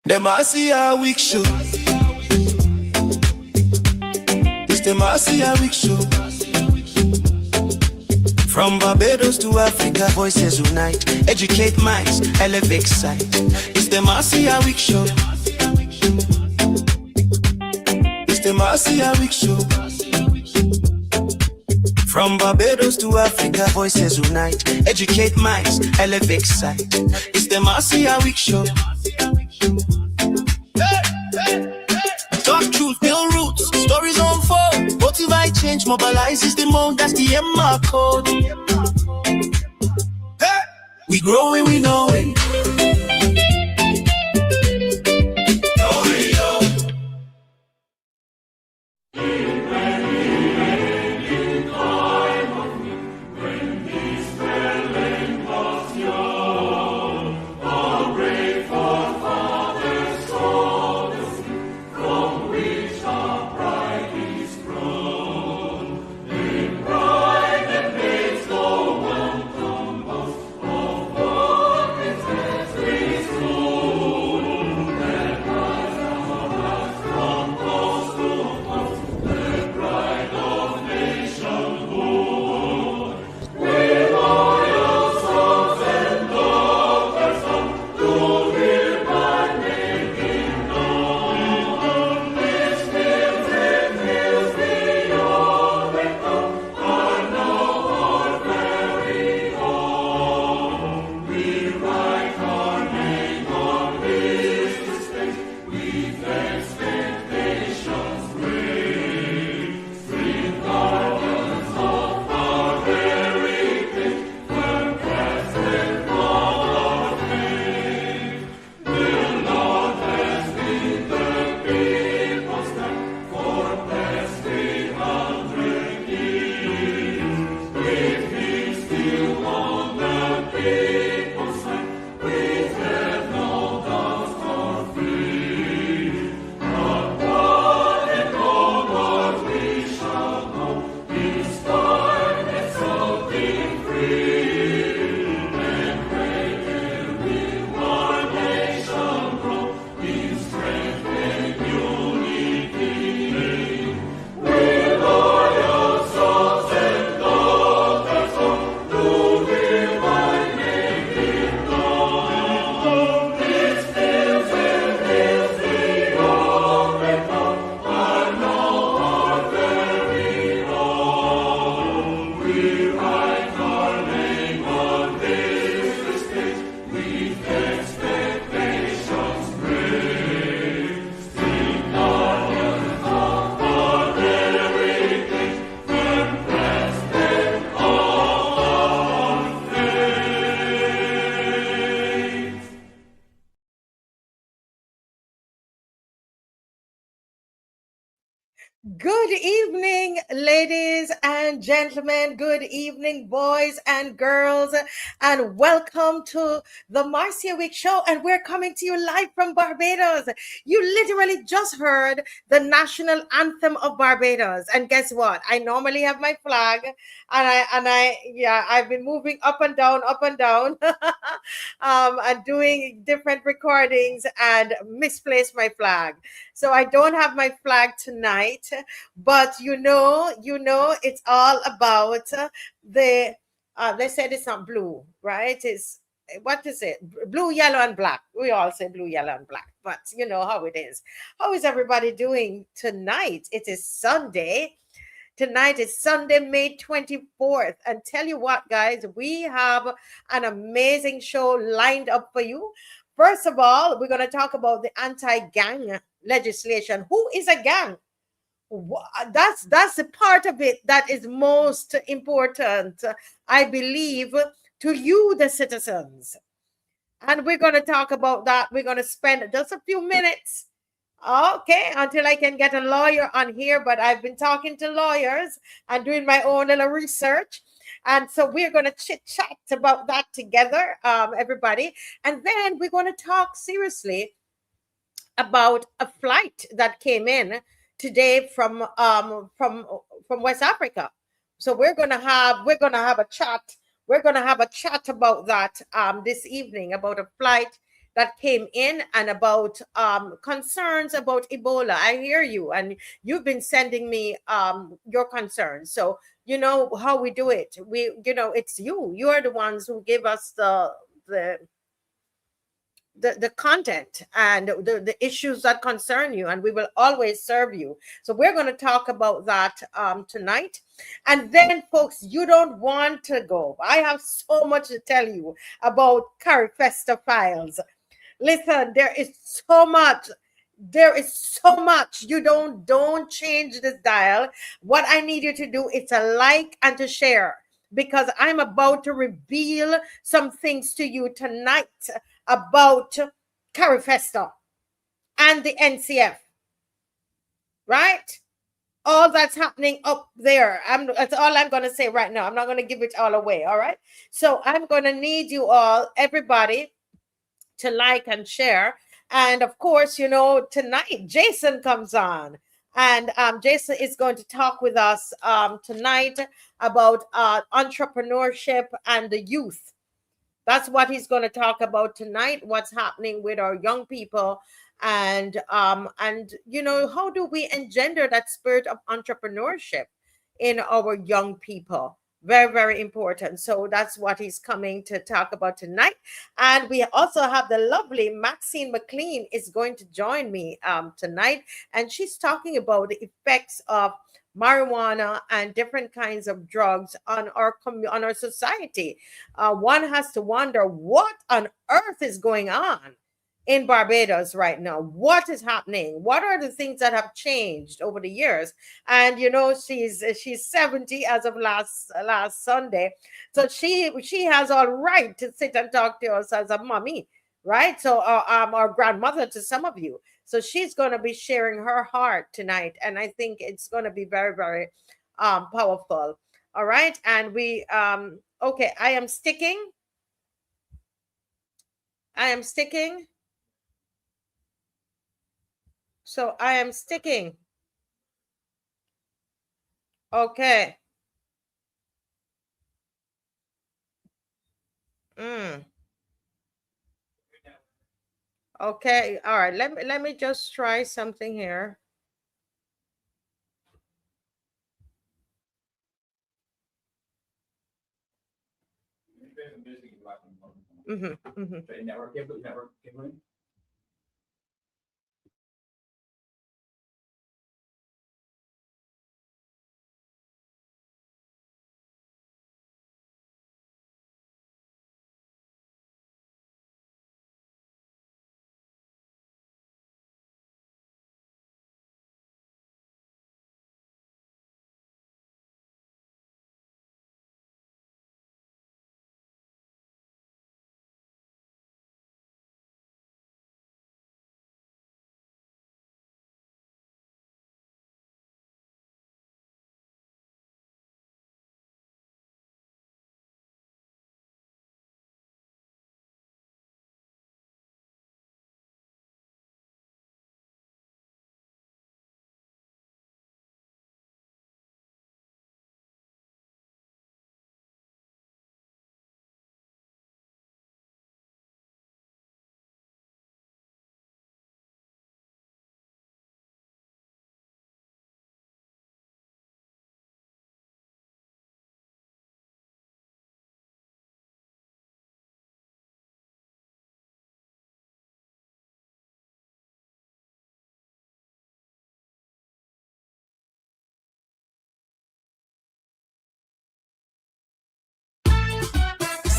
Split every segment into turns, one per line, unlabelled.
The Marcia Weekes Show. It's the Marcia Weekes Show. From Barbados to Africa, voices unite. Educate minds, elevate sight. It's the Marcia Weekes Show. It's the Marcia Weekes Show. From Barbados to Africa, voices unite. Educate minds, elevate sight. It's the Marcia Weekes Show. Talk truth, build roots, stories unfold. Motivate change, mobilize is the mode, that's the MR code. Hey! We growing, we know it.
Good evening, ladies and gentlemen. Good evening, boys and girls, and welcome to the Marcia Weekes Show. And we're coming to you live from Barbados. You literally just heard the national anthem of Barbados. And guess what? I normally have my flag, and I've been moving up and down, and doing different recordings and misplaced my flag. So I don't have my flag tonight, but you know, it's all about they said it's not blue, right? It's, what is it? Blue, yellow, and black. We all say blue, yellow, and black, but you know how it is. How is everybody doing tonight? It is Sunday. Tonight is Sunday, May 24th. And tell you what, guys, we have an amazing show lined up for you. First of all, we're going to talk about the anti-gang legislation. Who is a gang? That's the part of it that is most important, I believe, to you, the citizens. And we're going to talk about that. We're going to spend just a few minutes, okay, until I can get a lawyer on here. But I've been talking to lawyers and doing my own little research. And so we're going to chit chat about that together, everybody. And then we're going to talk seriously about a flight that came in today from West Africa. So we're gonna have a chat. We're gonna have a chat about that this evening, about a flight that came in, and about concerns about Ebola. I hear you, and you've been sending me your concerns. So you know how we do it. It's you are the ones who give us the content and the issues that concern you, and we will always serve you. So we're going to talk about that tonight. And then, folks, you don't want to go. I have so much to tell you about Carifesta files. Listen, there is so much. You don't change this dial. What I need you to do is to like and to share, because I'm about to reveal some things to you tonight about Carifesta and the NCF, right? All that's happening up there. That's all I'm going to say right now. I'm not going to give it all away, all right? So I'm going to need you all, everybody, to like and share. And of course, tonight Jason comes on, and Jason is going to talk with us tonight about entrepreneurship and the youth. That's what he's going to talk about tonight, what's happening with our young people, and how do we engender that spirit of entrepreneurship in our young people? Very, very important. So that's what he's coming to talk about tonight. And we also have the lovely Maxine McLean is going to join me tonight. And she's talking about the effects of marijuana and different kinds of drugs on our society. One has to wonder what on earth is going on in Barbados right now. What is happening? What are the things that have changed over the years? And she's 70 as of last Sunday, so she has all right to sit and talk to us as a mommy, right? So our grandmother to some of you. So she's going to be sharing her heart tonight, and I think it's going to be very, very powerful. All right, and we okay. I am sticking. So I am sticking. Okay. Okay. All right. Let me just try something here.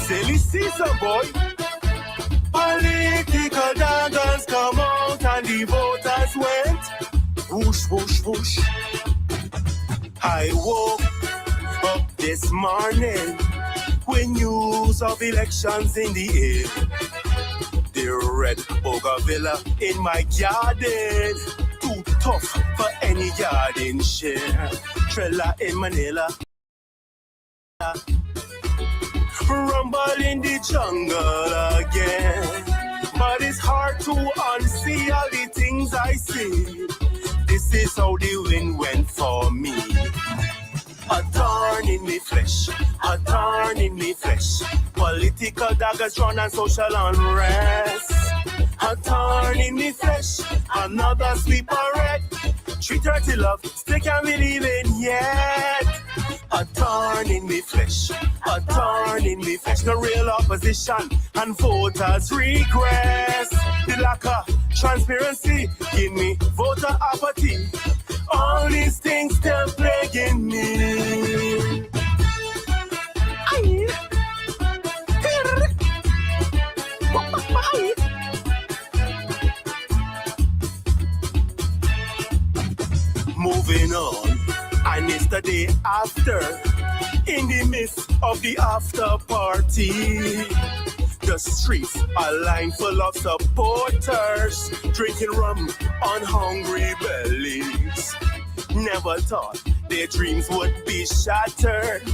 Silly Caesar boy. Political daggers come out and the voters went whoosh, whoosh, whoosh. I woke up this morning with news of elections in the air. The red bougainvillea in my garden, too tough for any garden share. Trella in Manila, rumble in the jungle again. But it's hard to unsee all the things I see. This is how the wind went for me. A thorn in me flesh, a thorn in me flesh. Political daggers drawn and social unrest. A thorn in me flesh, another sleeper red. Treat her to love, still can't believe it yet. A thorn in me flesh, a thorn in me flesh. No real opposition and voters regress. The lack of transparency give me voter apathy. All these things still plaguing me. Moving on, and it's the day after, in the midst of the after party. The streets are lined full of supporters, drinking rum on hungry bellies. Never thought their dreams would be shattered.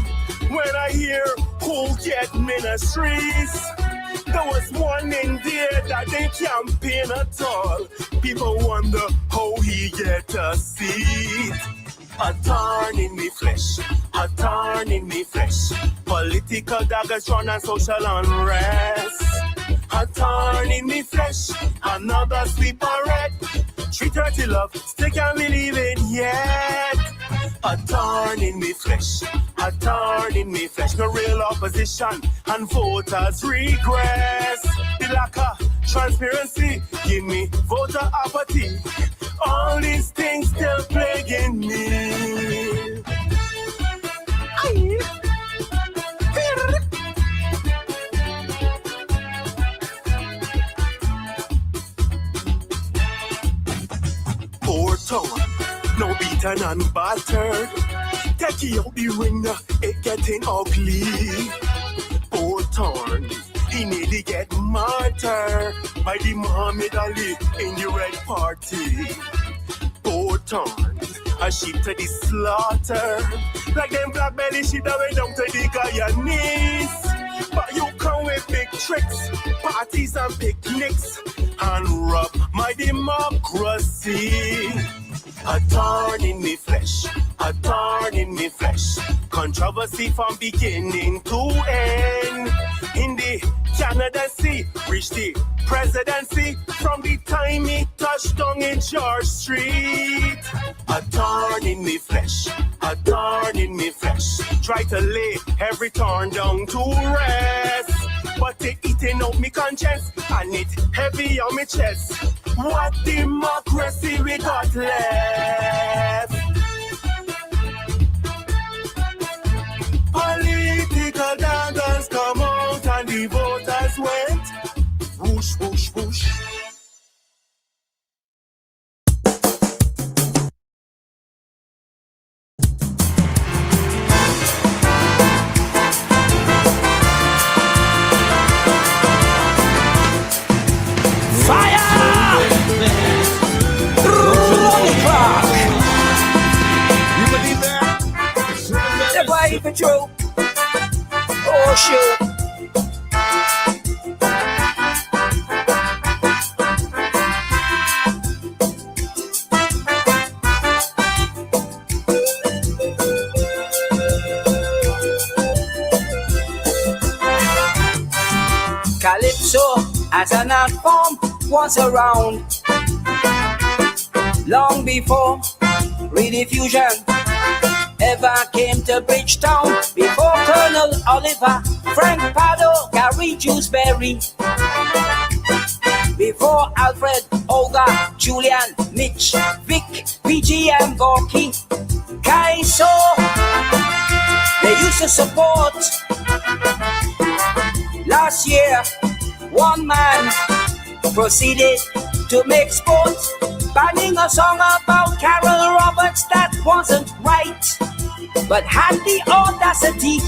When I hear who get ministries, there was one in there that they campaign at all. People wonder how he get a seat. A thorn in me flesh, a thorn in me flesh. Political daggers drawn and social unrest. A thorn in me flesh, another sleeper red. Treat her to love, still can't believe it yet. A thorn in me flesh, a thorn in me flesh. No real opposition and voters regress. The lack of transparency give me voter apathy. All these things still plaguing me. Poor town, no beaten and battered. Take out the ring, it getting ugly. Poor town, he nearly get martyred by the Muhammad Ali in the red party. Poor town, a sheep to the slaughter. Like them black belly shit that went down to the Guyanese. But you come with big tricks, parties and picnics, and rob my democracy. A thorn in me flesh, a thorn in me flesh. Controversy from beginning to end. In the candidacy, reach the presidency from the time he touched down in George Street. A thorn in me flesh, a thorn in me flesh. Try to lay every thorn down to rest, but they eating out me conscience and it heavy on me chest. What democracy we got left? Political daggers come out and the voters went whoosh, whoosh, whoosh.
Even true. Oh, shoot. Calypso as an art form was around long before rediffusion ever came to Bridgetown. Before Colonel Oliver, Frank Pardo, Gary Dewsbury, before Alfred, Olga, Julian, Mitch, Vic, PG and Gorky, Kaiso, they used to support. Last year, one man proceeded to make sport, banning a song about Carol Roberts that wasn't right, but had the audacity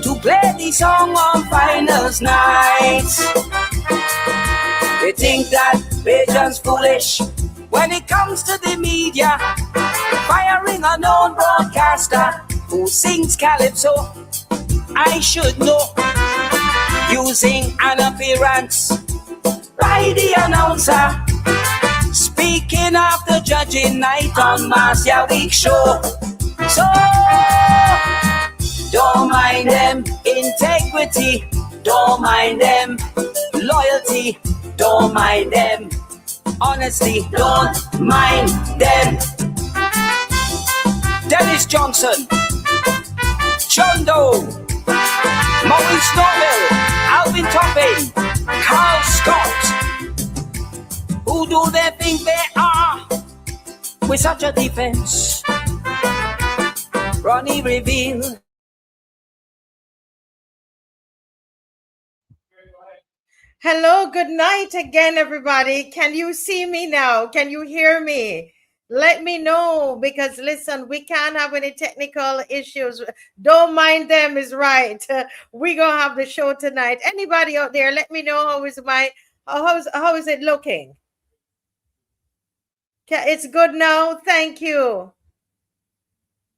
to play the song on finals nights. They think that Bajan's foolish when it comes to the media, firing a known broadcaster who sings calypso. I should know, using an appearance by the announcer, speaking of the judging night on Marcia Weekes Show. So, don't mind them integrity, don't mind them loyalty. don't mind them. Honestly, don't mind them. Dennis Johnson, John Doe, Maurice Nobel, Alvin Topping, Carl Scott. Who do they think they are with such a defense? Ronnie reveal.
Hello, good night again, everybody. Can you see me now? Can you hear me? Let me know, because listen, we can't have any technical issues. Don't mind them is right. We're gonna have the show tonight. Anybody out there, let me know how is it looking? It's good now. Thank you.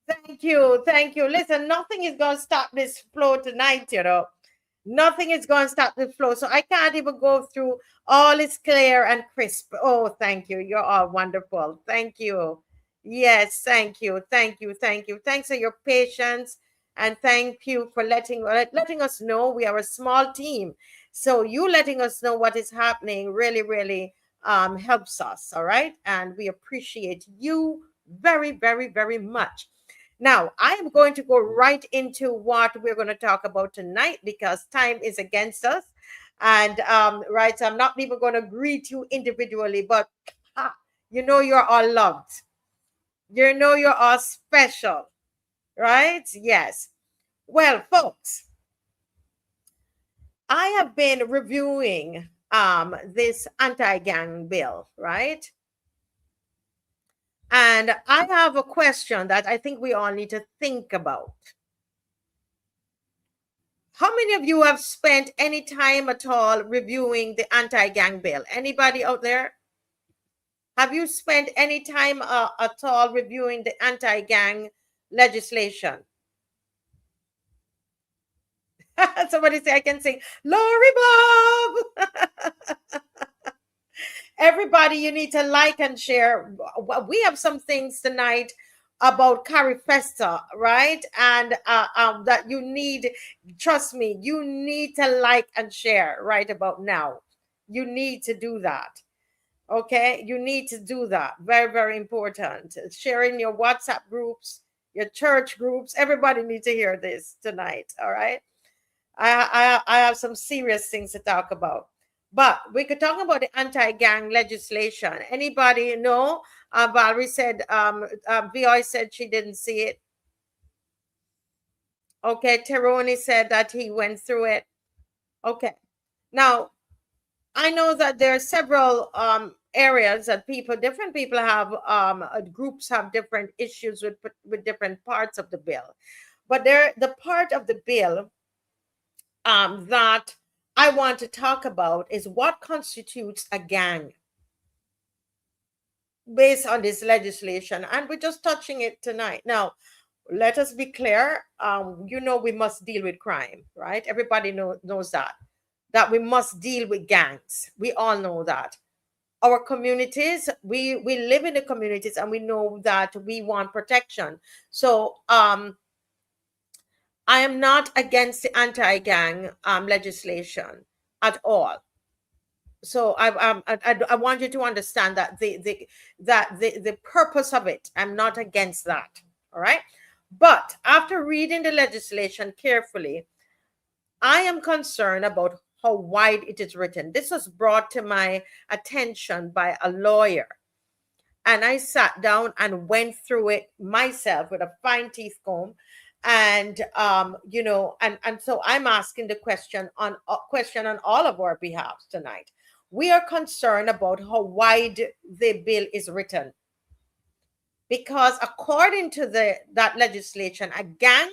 Thank you. Listen, nothing is gonna stop this flow tonight, you know. Nothing is going to stop the flow. So I can't even go through. All is clear and crisp. Oh, thank you. You're all wonderful. Thank you. Yes, thank you. Thanks for your patience. And thank you for letting us know. We are a small team. So you letting us know what is happening really, really helps us. All right. And we appreciate you very, very, very much. Now, I am going to go right into what we're going to talk about tonight, because time is against us. And right, so I'm not even going to greet you individually, but you know you're all loved. You know you're all special, right? Yes. Well, folks, I have been reviewing this anti-gang bill, right? And I have a question that I think we all need to think about. How many of you have spent any time at all reviewing the anti-gang bill? Anybody out there? Have you spent any time at all reviewing the anti-gang legislation? Somebody say I can sing Lori Bob. Everybody, you need to like and share. We have some things tonight about Carifesta, right? And that you need, trust me, you need to like and share right about now. You need to do that. Okay? You need to do that. Very, very important. Sharing your WhatsApp groups, your church groups. Everybody needs to hear this tonight. All right? I have some serious things to talk about. But we could talk about the anti-gang legislation. Anybody know? Valerie said, Vi said she didn't see it. Okay, Teroni said that he went through it. Okay. Now, I know that there are several areas that different people have, groups have different issues with different parts of the bill. But the part of the bill that I want to talk about is what constitutes a gang based on this legislation. And we're just touching it tonight. Now, let us be clear. You know, we must deal with crime, right? Everybody knows that we must deal with gangs. We all know that. Our communities, we live in the communities, and we know that we want protection. So I am not against the anti-gang legislation at all. So I want you to understand that the purpose of it, I'm not against that. All right. But after reading the legislation carefully, I am concerned about how wide it is written. This was brought to my attention by a lawyer. And I sat down and went through it myself with a fine teeth comb. And you know, and so I'm asking the question on all of our behalf tonight. We are concerned about how wide the bill is written, because according to that legislation, a gang,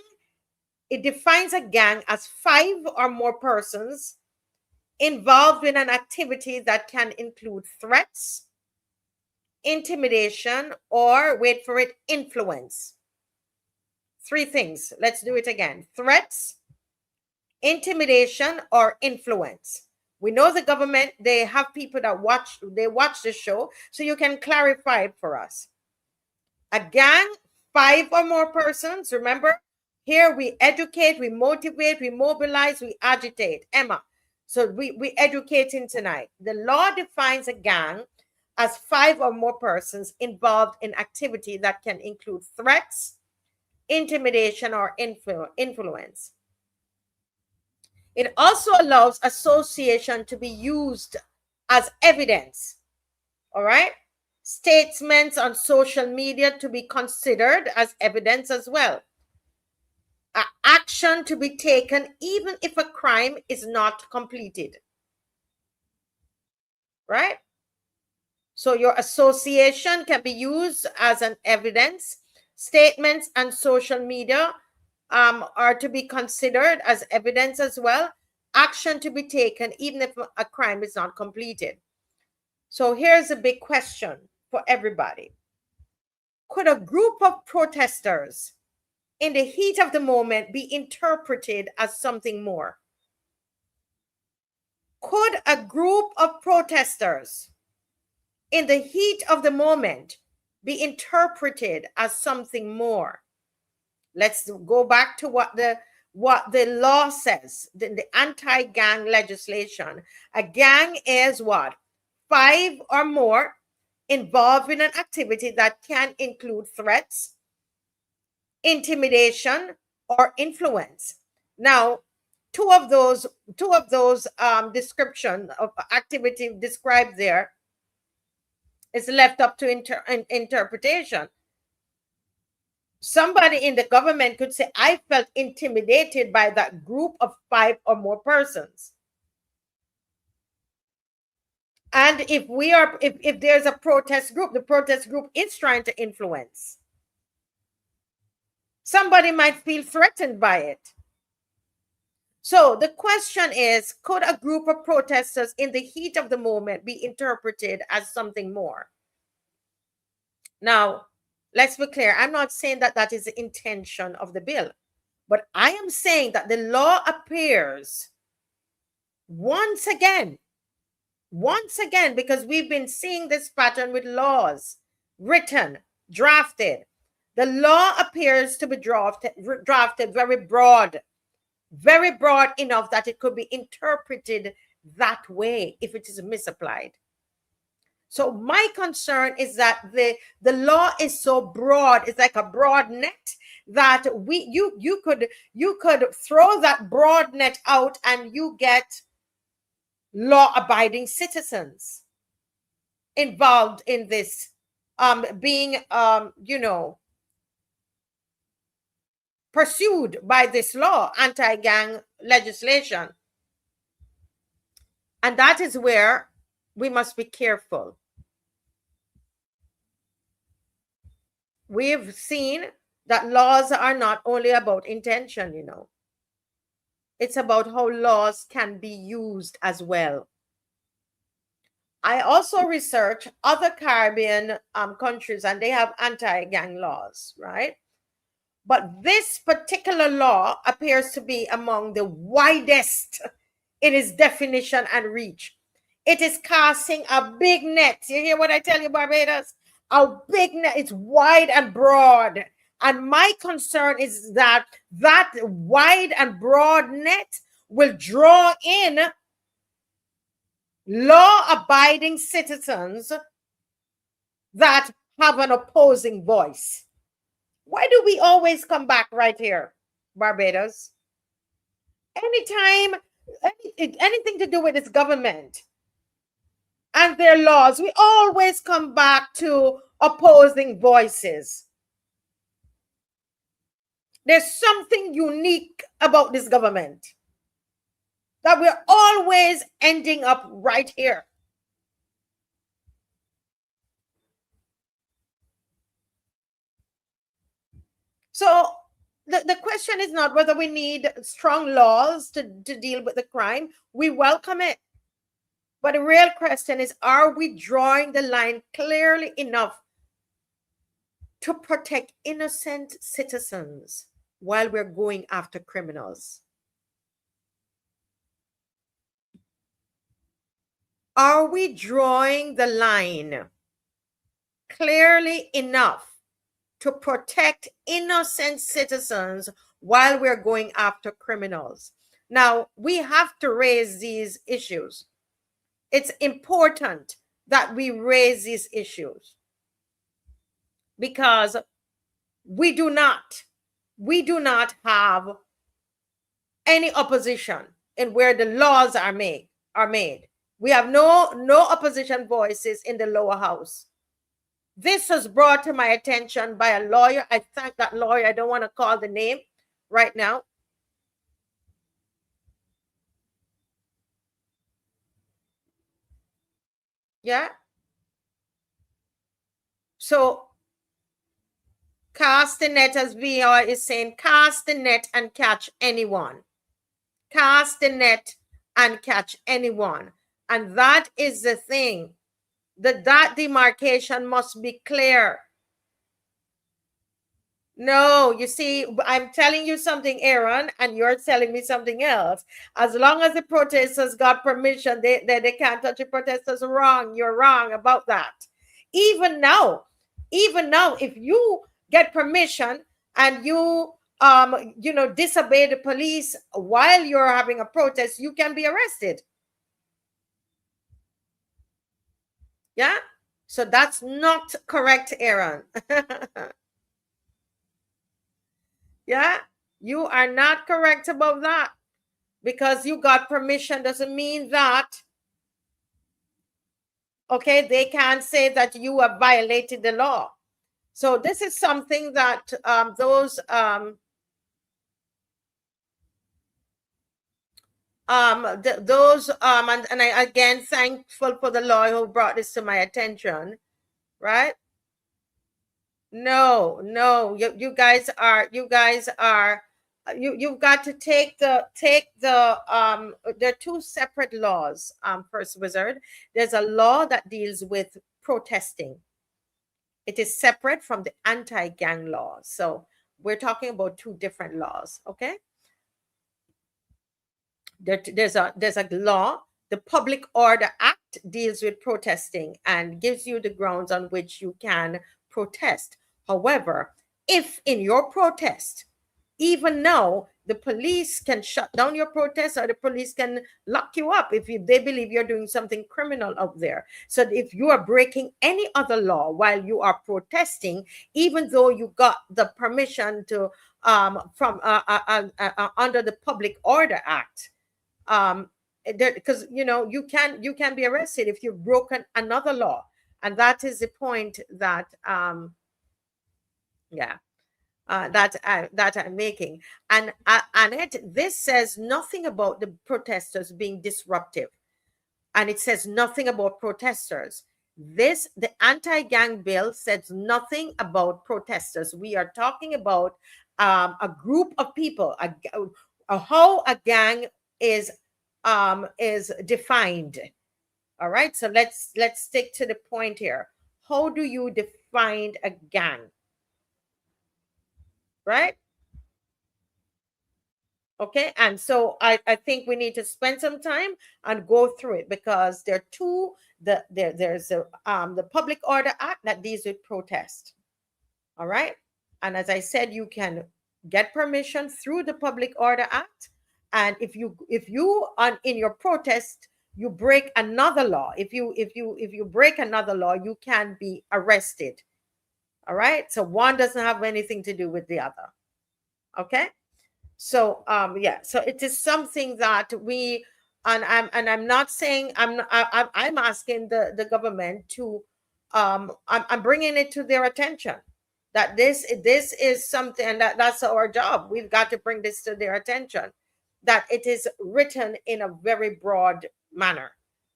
it defines a gang as 5 or more persons involved in an activity that can include threats, intimidation, or, wait for it, influence. 3 things. Let's do it again. Threats, intimidation, or influence. We know the government, they have people that watch the show, so you can clarify it for us. A gang, 5 or more persons. Remember, here we educate, we motivate, we mobilize, we agitate. Emma. So we educating tonight. The law defines a gang as 5 or more persons involved in activity that can include threats, intimidation, or influence. It also allows association to be used as evidence. All right? Statements on social media to be considered as evidence as well. Action to be taken even if a crime is not completed. Right? So your association can be used as an evidence. Statements and social media are to be considered as evidence as well. Action to be taken even if a crime is not completed. So here's a big question for everybody. Could a group of protesters in the heat of the moment be interpreted as something more? Could a group of protesters in the heat of the moment be interpreted as something more? Let's go back to what the law says, the anti-gang legislation. A gang is what? 5 or more involved in an activity that can include threats, intimidation, or influence. Now, two of those description of activity described there is left up to interpretation. Somebody in the government could say, I felt intimidated by that group of 5 or more persons. And if there's a protest group, the protest group is trying to influence. Somebody might feel threatened by it. So the question is, could a group of protesters in the heat of the moment be interpreted as something more? Now, let's be clear. I'm not saying that that is the intention of the bill, but I am saying that the law appears once again, because we've been seeing this pattern with laws written, drafted. The law appears to be drafted very broad enough that it could be interpreted that way if it is misapplied. So my concern is that the law is so broad, it's like a broad net, that you could throw that broad net out and you get law-abiding citizens involved in this, being pursued by this law, anti-gang legislation. And that is where we must be careful. We've seen that laws are not only about intention, it's about how laws can be used as well. I also research other Caribbean countries, and they have anti-gang laws, right? But this particular law appears to be among the widest in its definition and reach. It is casting a big net. You hear what I tell you, Barbados? A big net. It's wide and broad. And my concern is that that wide and broad net will draw in law-abiding citizens that have an opposing voice. Why do we always come back right here, Barbados? Anytime, anything to do with this government and their laws, we always come back to opposing voices. There's something unique about this government that we're always ending up right here. So the question is not whether we need strong laws to deal with the crime. We welcome it. But the real question is, are we drawing the line clearly enough to protect innocent citizens while we're going after criminals? Are we drawing the line clearly enough to protect innocent citizens while we're going after criminals? Now, we have to raise these issues. It's important that we raise these issues because we do not have any opposition in where the laws are made. We have no opposition voices in the lower house. This was brought to my attention by a lawyer. I thank that lawyer. I don't want to call the name right now. Yeah. So cast the net, as VR is saying, cast the net and catch anyone. Cast the net and catch anyone. And that is the thing. That demarcation must be clear. No, you see, I'm telling you something, Aaron, and you're telling me something else. As long as the protesters got permission, they can't touch the protesters. Wrong. You're wrong about that. Even now, if you get permission and you disobey the police while you're having a protest, you can be arrested. Yeah. So that's not correct, Aaron. Yeah, you are not correct about that. Because you got permission doesn't mean that, okay, they can't say that you have violated the law. So this is something that and I again thankful for the lawyer who brought this to my attention, right? No, you guys are you've got to take the there are two separate laws. First Wizard, there's a law that deals with protesting. It is separate from the anti-gang law. So we're talking about two different laws, okay? There's a law. The Public Order Act deals with protesting and gives you the grounds on which you can protest. However, if in your protest, even now, the police can shut down your protest or the police can lock you up if they believe you're doing something criminal out there. So if you are breaking any other law while you are protesting, even though you got the permission to from under the Public Order Act, because you can be arrested if you've broken another law, and that is the point that that I'm making. And this says nothing about the protesters being disruptive, and it says nothing about protesters. The anti-gang bill says nothing about protesters. We are talking about a group of people, how a gang is defined. All right, so let's stick to the point here. How do you define a gang? Right? Okay, and so I think we need to spend some time and go through it, because there are two. There's the Public Order Act that deals with protest. All right, and as I said, you can get permission through the Public Order Act, and if you in your protest you break another law, if you break another law, you can be arrested. All right, so one doesn't have anything to do with the other. Okay, so so it is something that we, and I'm not saying I'm asking the government to I'm bringing it to their attention that this is something, and that's our job. We've got to bring this to their attention, that it is written in a very broad manner.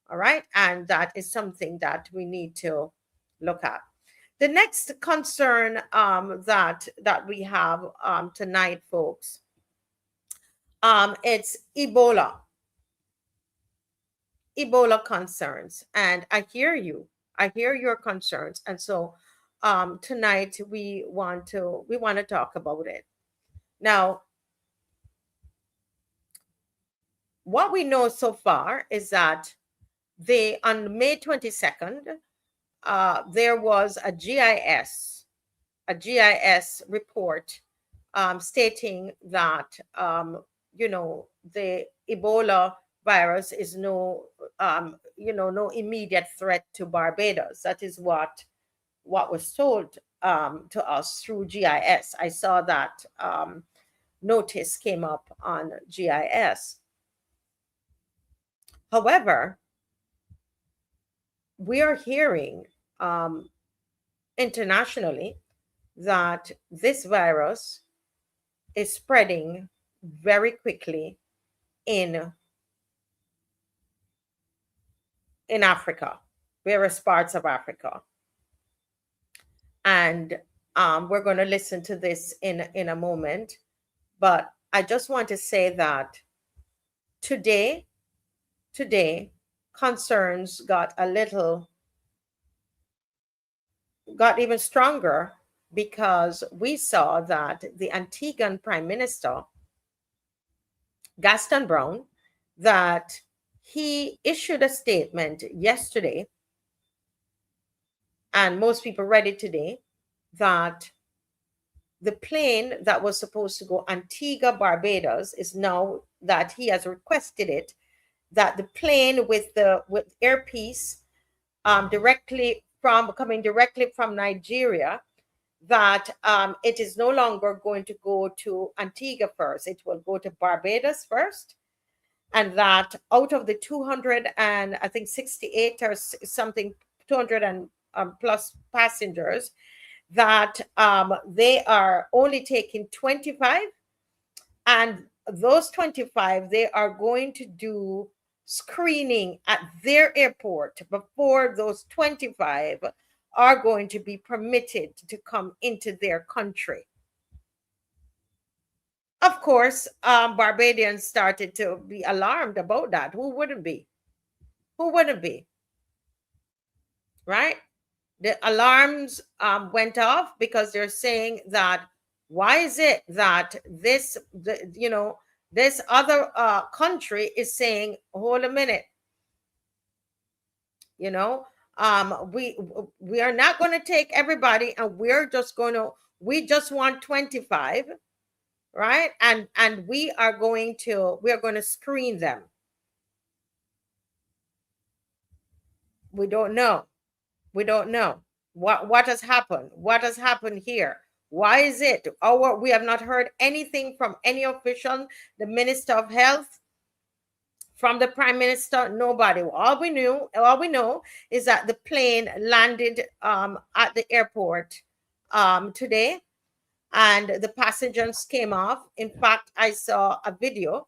All right, and that is something that we need to look at. The next concern that we have tonight, folks, it's Ebola concerns, and I hear your concerns, and so tonight we want to talk about it. Now, what we know so far is that on May 22nd, there was a GIS report stating that the Ebola virus is no immediate threat to Barbados. That is what was told to us through GIS. I saw that notice came up on GIS. However, we are hearing internationally that this virus is spreading very quickly in Africa, various parts of Africa. And we're going to listen to this in a moment. But I just want to say that today, concerns got even stronger, because we saw that the Antiguan Prime Minister, Gaston Brown, that he issued a statement yesterday, and most people read it today, that the plane that was supposed to go Antigua, Barbados, is now, that he has requested it, that the plane with earpiece coming directly from Nigeria, that it is no longer going to go to Antigua first. It will go to Barbados first. And that out of the 268 or something, 200 and plus passengers, that they are only taking 25. And those 25, they are going to do screening at their airport before those 25 are going to be permitted to come into their country. Of course, Barbadians started to be alarmed about that. Who wouldn't be? Who wouldn't be? Right? The alarms went off, because they're saying that, why is it that this other country is saying, hold a minute, we are not going to take everybody, and we just want 25, right? And we are going to screen them. We don't know what has happened. What has happened here? Why is it? We have not heard anything from any official, the Minister of Health, from the Prime Minister, nobody. All we know is that the plane landed at the airport today, and the passengers came off. In fact, I saw a video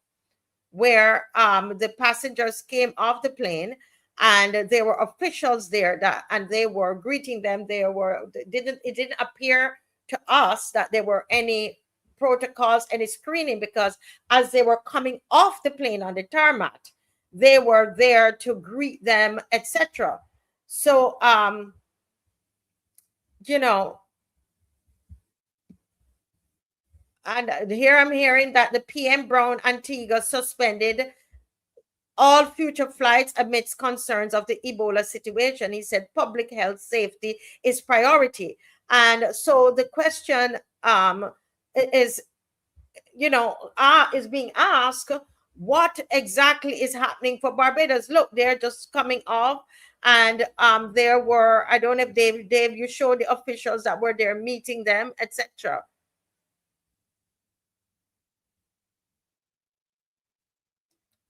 where the passengers came off the plane, and there were officials there and they were greeting them. It didn't appear to us that there were any protocols, any screening, because as they were coming off the plane on the tarmac, they were there to greet them, etc. So and here I'm hearing that the PM Brown Antigua suspended all future flights amidst concerns of the Ebola situation. He said public health safety is priority. And so the question is being asked, what exactly is happening for Barbados? Look, they're just coming off, and there were, I don't know if Dave, you showed the officials that were there meeting them, etc.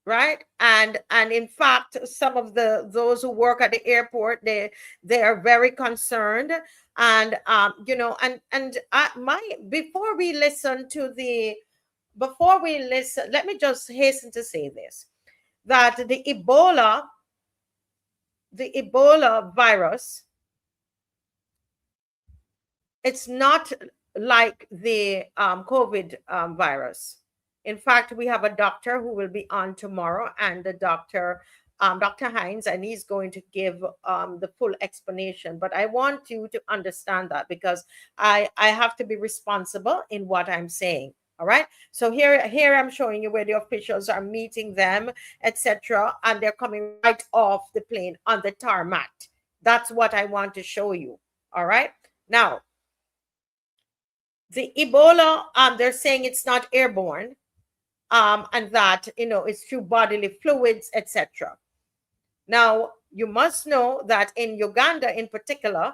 Right, and in fact, some of those who work at the airport, they are very concerned, and before we listen, let me just hasten to say this, that the Ebola virus, it's not like the COVID virus. In fact, we have a doctor who will be on tomorrow, and the Dr. Hines, and he's going to give the full explanation. But I want you to understand that, because I have to be responsible in what I'm saying. All right. So here I'm showing you where the officials are meeting them, etc., and they're coming right off the plane on the tarmac. That's what I want to show you. All right. Now, the Ebola, they're saying it's not airborne. and that, it's through bodily fluids, etc. Now, you must know that in Uganda in particular,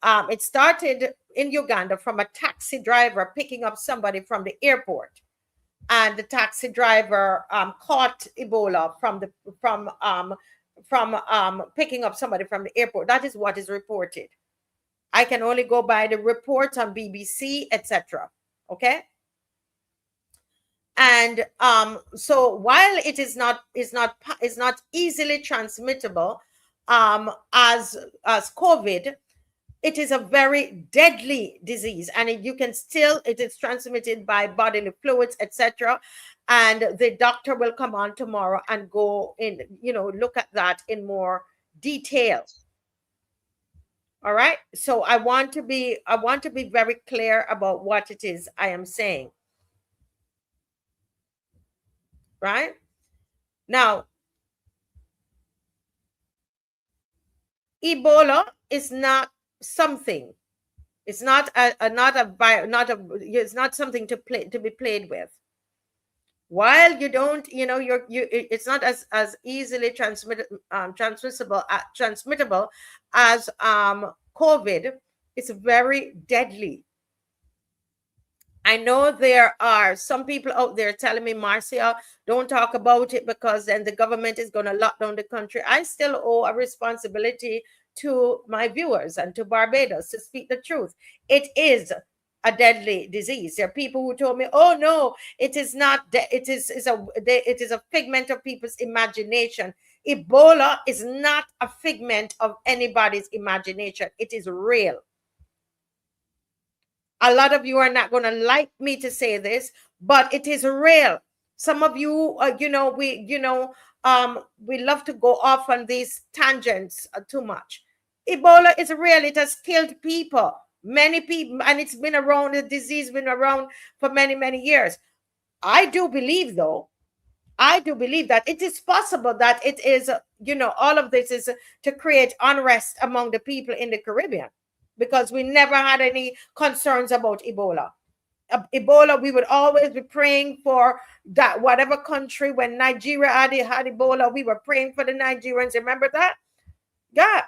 it started in Uganda from a taxi driver picking up somebody from the airport, and the taxi driver caught Ebola from picking up somebody from the airport. That is what is reported. I can only go by the reports on BBC, etc. Okay. And so while it is not easily transmittable as COVID, it is a very deadly disease, and it is transmitted by bodily fluids, etc. And the doctor will come on tomorrow and go in, look at that in more detail. All right. So I want to be very clear about what it is I am saying. Right now, Ebola is not something. It's not it's not something to be played with. While you don't, it's not as easily transmittable as COVID. It's very deadly. I know there are some people out there telling me, Marcia, don't talk about it because then the government is going to lock down the country. I still owe a responsibility to my viewers and to Barbados to speak the truth. It is a deadly disease. There are people who told me, oh no, it is not. It is a figment of people's imagination. Ebola is not a figment of anybody's imagination. It is real. A lot of you are not going to like me to say this, but it is real. Some of you, we love to go off on these tangents too much. Ebola is real. It has killed people, many people, and it's been around. The disease been around for many, many years. I do believe that it is possible that it is, all of this is to create unrest among the people in the Caribbean, because we never had any concerns about Ebola. Ebola, we would always be praying for that, whatever country. When Nigeria had Ebola, we were praying for the Nigerians. Remember that? Yeah.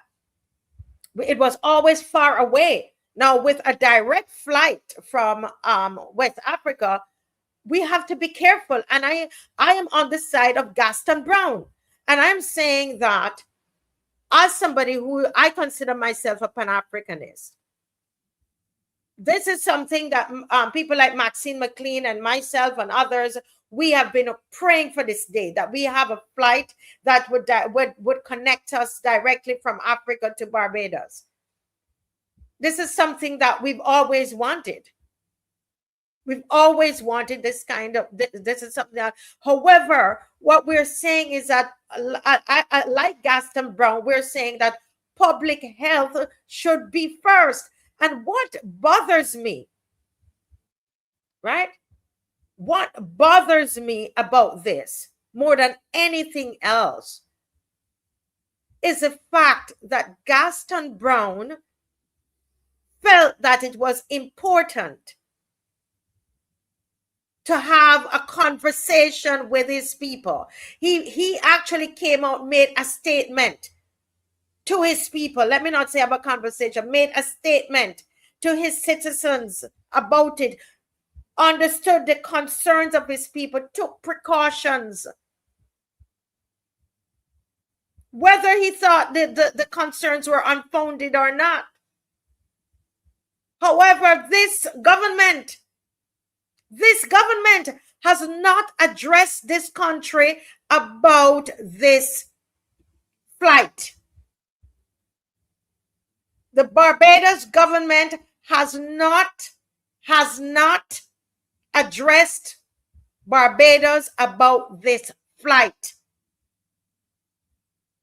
It was always far away. Now, with a direct flight from West Africa, we have to be careful. And I am on the side of Gaston Brown. And I'm saying that as somebody who I consider myself a Pan-Africanist, this is something that people like Maxine McLean and myself and others, we have been praying for this day, that we have a flight that would connect us directly from Africa to Barbados. This is something that we've always wanted. We've always wanted this kind of, this is something that, however, what we're saying is that, like Gaston Brown, we're saying that public health should be first. And what bothers me, right? What bothers me about this more than anything else is the fact that Gaston Brown felt that it was important to have a conversation with his people. He actually came out, made a statement to his people. Let me not say about conversation, made a statement to his citizens about it, understood the concerns of his people, took precautions. Whether he thought the concerns were unfounded or not. However, this government has not addressed this country about this flight. The Barbados government has not addressed Barbados about this flight.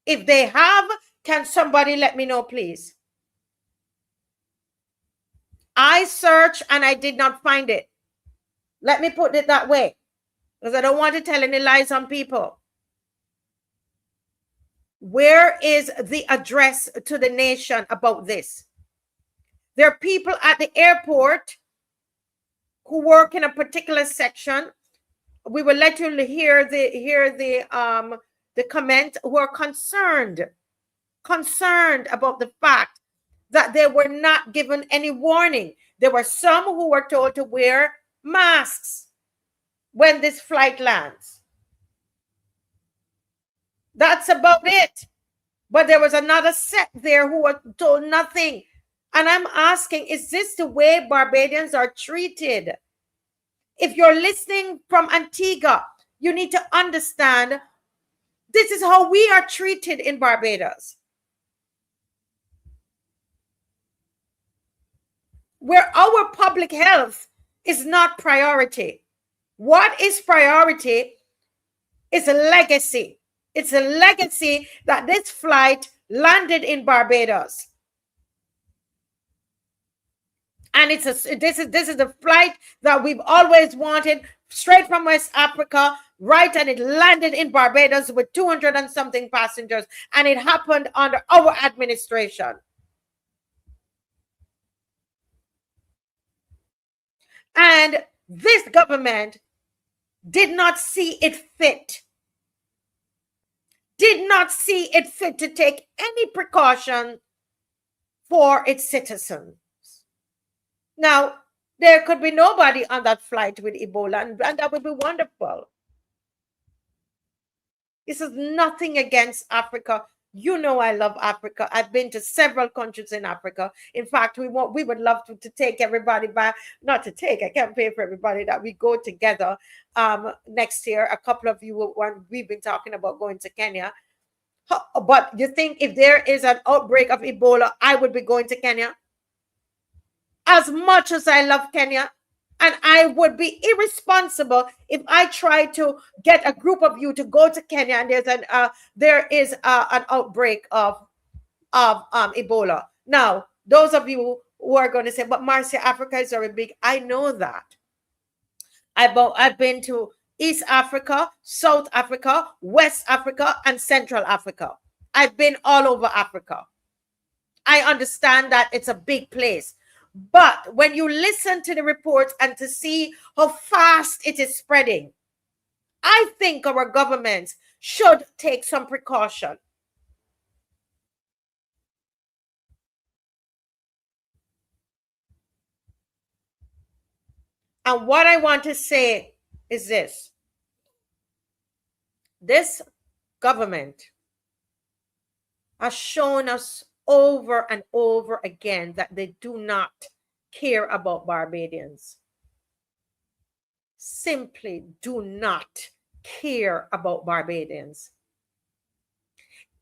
If they have, can somebody let me know, please? I searched and I did not find it. Let me put it that way, because I don't want to tell any lies on people. Where is the address to the nation about this? There are people at the airport who work in a particular section we will let you hear the comment, who are concerned about the fact that they were not given any warning. There were some who were told to wear masks when this flight lands. That's about it. But there was another set there who were told nothing. And I'm asking, is this the way Barbadians are treated? If you're listening from Antigua, you need to understand this is how we are treated in Barbados, where our public health is not priority. What is priority is a legacy. It's a legacy that this flight landed in Barbados. And this is the flight that we've always wanted, straight from West Africa, right? And it landed in Barbados with 200 and something passengers. And it happened under our administration. And this government did not see it fit to take any precaution for its citizens. Now, there could be nobody on that flight with Ebola, and that would be wonderful. This is nothing against Africa. You know I love Africa. I've been to several countries in Africa. In fact, we would love to take everybody back. Not to take, I can't pay for everybody, that we go together next year. A couple of you, we've been talking about going to Kenya. But you think if there is an outbreak of Ebola, I would be going to Kenya? As much as I love Kenya, and I would be irresponsible if I try to get a group of you to go to Kenya and there is an outbreak of Ebola. Now, those of you who are going to say, but Marcia, Africa is very big. I know that. I've been to East Africa, South Africa, West Africa, and Central Africa. I've been all over Africa. I understand that it's a big place. But when you listen to the reports and to see how fast it is spreading, I think our governments should take some precaution. And what I want to say is this. This government has shown us over and over again that they do not care about Barbadians. Simply do not care about Barbadians.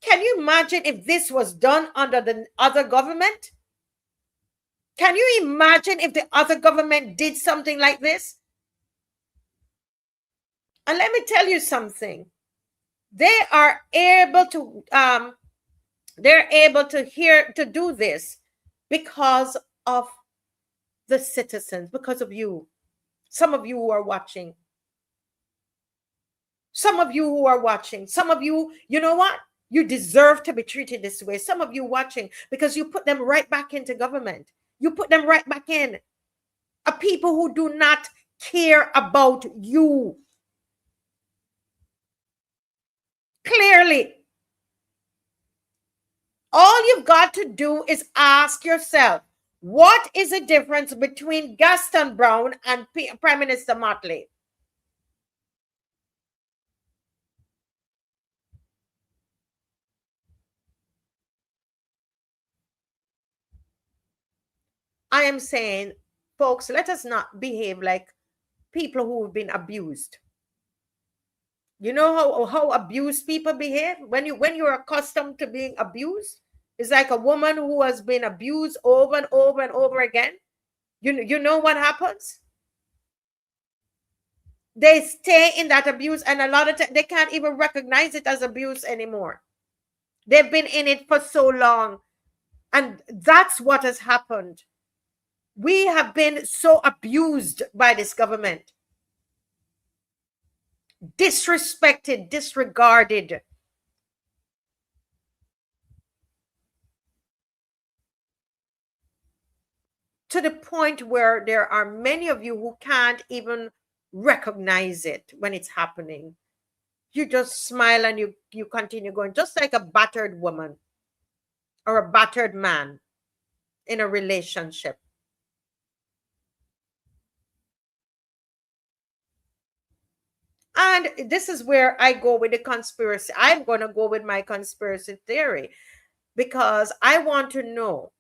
Can you imagine if this was done under the other government? Can you imagine if the other government did something like this? And let me tell you something. They are able to do this because of the citizens, because of you. Some of you who are watching. Some of you, you know what? You deserve to be treated this way. Some of you watching, because you put them right back into government. You put them right back in. A people who do not care about you. Clearly. All you've got to do is ask yourself, what is the difference between Gaston Brown and Prime Minister Motley? I am saying, folks, let us not behave like people who have been abused. You know how abused people behave? When you're accustomed to being abused, it's like a woman who has been abused over and over and over again. You know what happens? They stay in that abuse, and a lot of times they can't even recognize it as abuse anymore. They've been in it for so long, and that's what has happened. We have been so abused by this government. Disrespected, disregarded. To the point where there are many of you who can't even recognize it when it's happening. You just smile and you continue going, just like a battered woman or a battered man in a relationship. And this is where I go with the conspiracy. I'm going to go with my conspiracy theory because I want to know,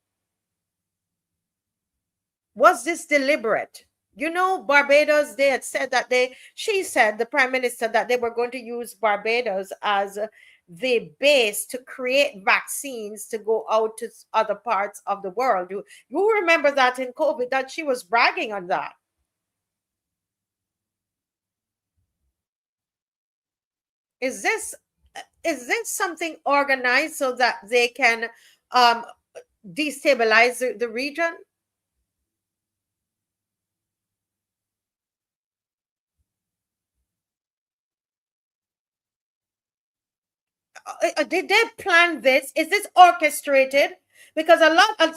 was this deliberate? You know, Barbados, they had said that she said, the prime minister, that they were going to use Barbados as the base to create vaccines to go out to other parts of the world. You remember that in COVID, that she was bragging on that. Is this something organized so that they can destabilize the region? Did they plan this? Is this orchestrated? Because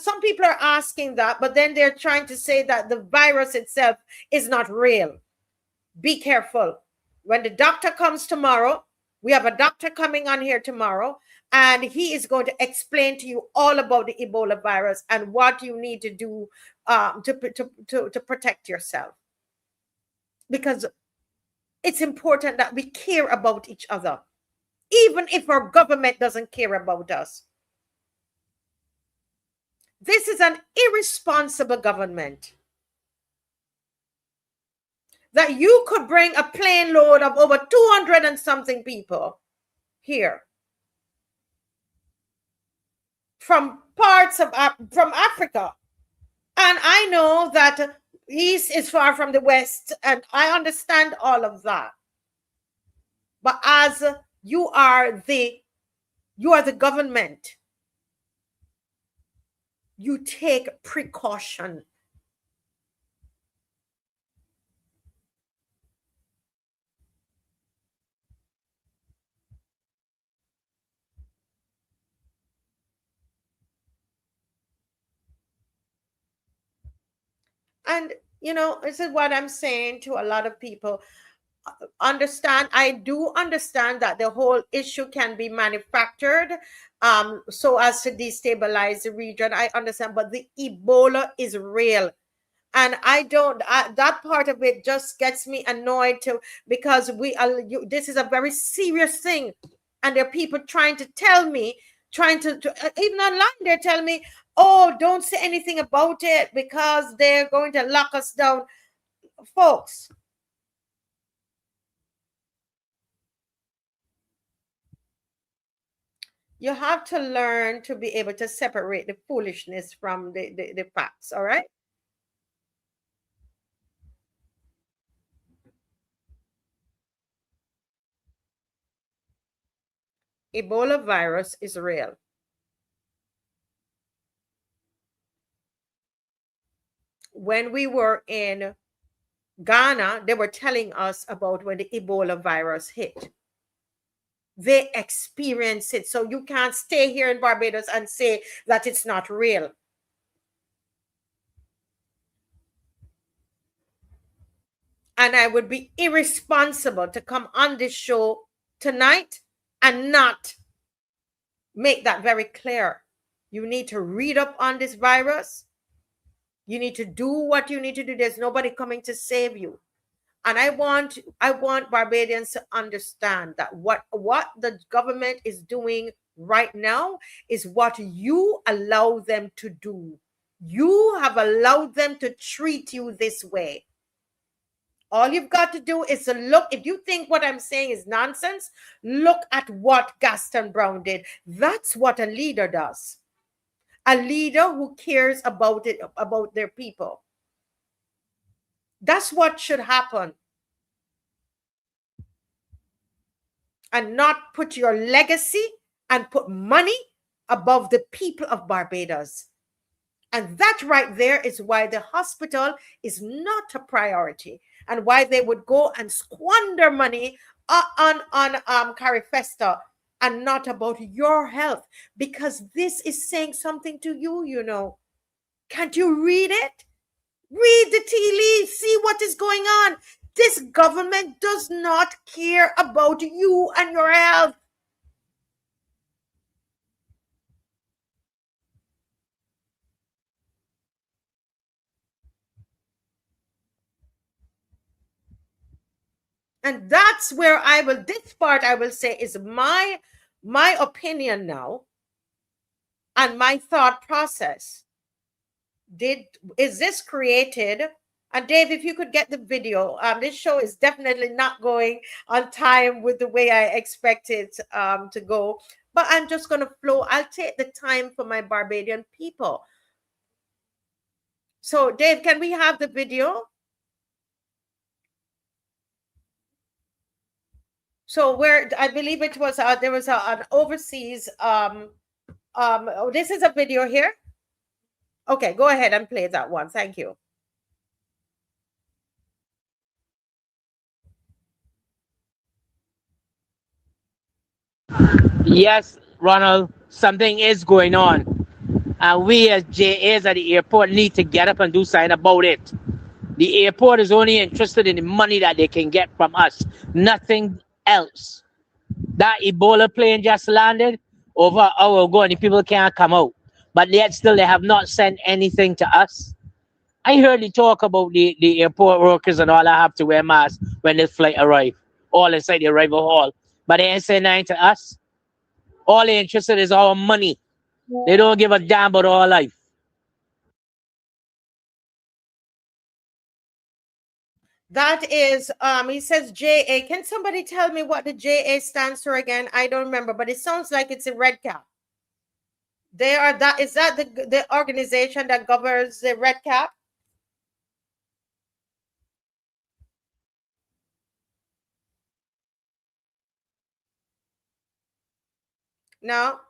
some people are asking that, but then they're trying to say that the virus itself is not real. Be careful. When the doctor comes tomorrow, we have a doctor coming on here tomorrow, and he is going to explain to you all about the Ebola virus and what you need to do to protect yourself. Because it's important that we care about each other, even if our government doesn't care about us. This is an irresponsible government. That you could bring a plane load of over 200 and something people here from parts of from Africa. And I know that East is far from the West, and I understand all of that. But as you are the government, you take precaution. And, this is what I'm saying to a lot of people. I do understand that the whole issue can be manufactured so as to destabilize the region. I understand, but the Ebola is real. And that part of it just gets me annoyed too, because this is a very serious thing. And there are people trying to tell me, even online, they're telling me, oh, don't say anything about it because they're going to lock us down. Folks, you have to learn to be able to separate the foolishness from the facts, all right? Ebola virus is real. When we were in Ghana, they were telling us about when the Ebola virus hit. They experience it. So you can't stay here in Barbados and say that it's not real. And I would be irresponsible to come on this show tonight and not make that very clear. You need to read up on this virus. You need to do what you need to do. There's nobody coming to save you. And I want Barbadians to understand that what the government is doing right now is what you allow them to do. You have allowed them to treat you this way. All you've got to do is to look. If you think what I'm saying is nonsense, look at what Gaston Brown did. That's what a leader does. A leader who cares about their people. That's what should happen. And not put your legacy and put money above the people of Barbados. And that right there is why the hospital is not a priority, and why they would go and squander money on Carifesta and not about your health, because this is saying something to you. Can't you read it? Read the tea leaves, see what is going on. This government does not care about you and your health. And that's where this part I will say is my opinion now and my thought process. Is this created? And Dave, if you could get the video, this show is definitely not going on time with the way I expect it to go. But I'm just going to flow. I'll take the time for my Barbadian people. So, Dave, can we have the video? So where I believe it was, there was an overseas. Oh, this is a video here. Okay, go ahead and play that one. Thank you.
Yes, Ronald, something is going on. And we as JAs at the airport need to get up and do something about it. The airport is only interested in the money that they can get from us, nothing else. That Ebola plane just landed over an hour ago and the people can't come out. But yet still they have not sent anything to us. I heard you talk about the airport workers and all that have to wear masks when this flight arrive, all inside the arrival hall. But they ain't saying nothing to us. All they're interested is our money. They don't give a damn about our life.
That is, he says JA. Can somebody tell me what the JA stands for again? I don't remember, but it sounds like it's a red cap. They are that. Is that the organization that governs the red cap? No.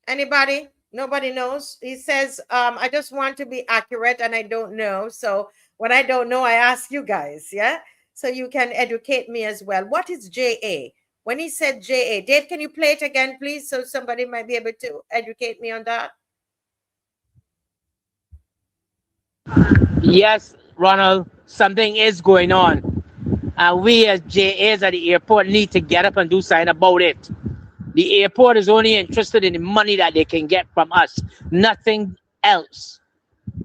Anybody? Nobody knows. He says, I just want to be accurate and I don't know. So when I don't know, I ask you guys. Yeah. So you can educate me as well. What is JA? When he said JA, Dave, can you play it again, please? So somebody might be able to educate me on that.
Yes, Ronald, something is going on. And we as JAs at the airport need to get up and do something about it. The airport is only interested in the money that they can get from us, nothing else.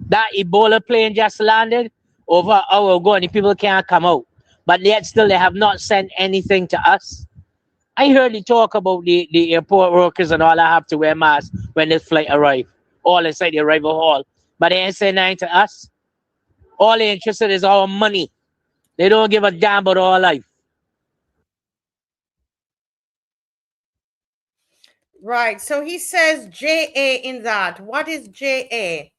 That Ebola plane just landed over an hour ago and the people can't come out. But yet still they have not sent anything to us. I heard you talk about the airport workers and all that have to wear masks when this flight arrive, all inside the arrival hall. But they ain't saying nothing to us. All they're interested is our money. They don't give a damn about our life.
Right. So he says JA in that. What is JA?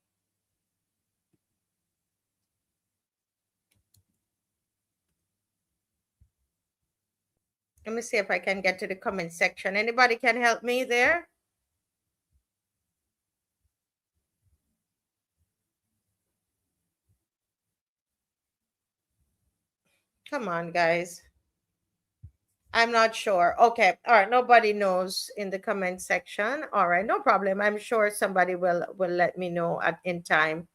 Let me see if I can get to the comment section. Anybody can help me there? Come on, guys. I'm not sure. Okay. All right. Nobody knows in the comment section. All right. No problem. I'm sure somebody will let me know in time.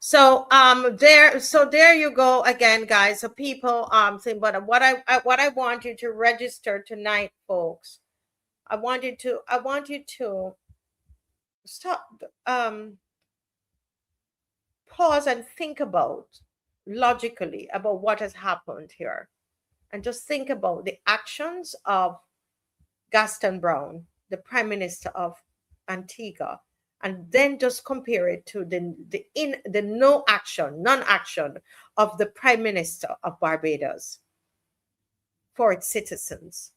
So there you go again, guys. So people saying, but what I want you to register tonight, folks. I want you to stop pause and think about logically about what has happened here. And just think about the actions of Gaston Brown, the Prime Minister of Antigua, and then just compare it to the non-action of the Prime Minister of Barbados for its citizens.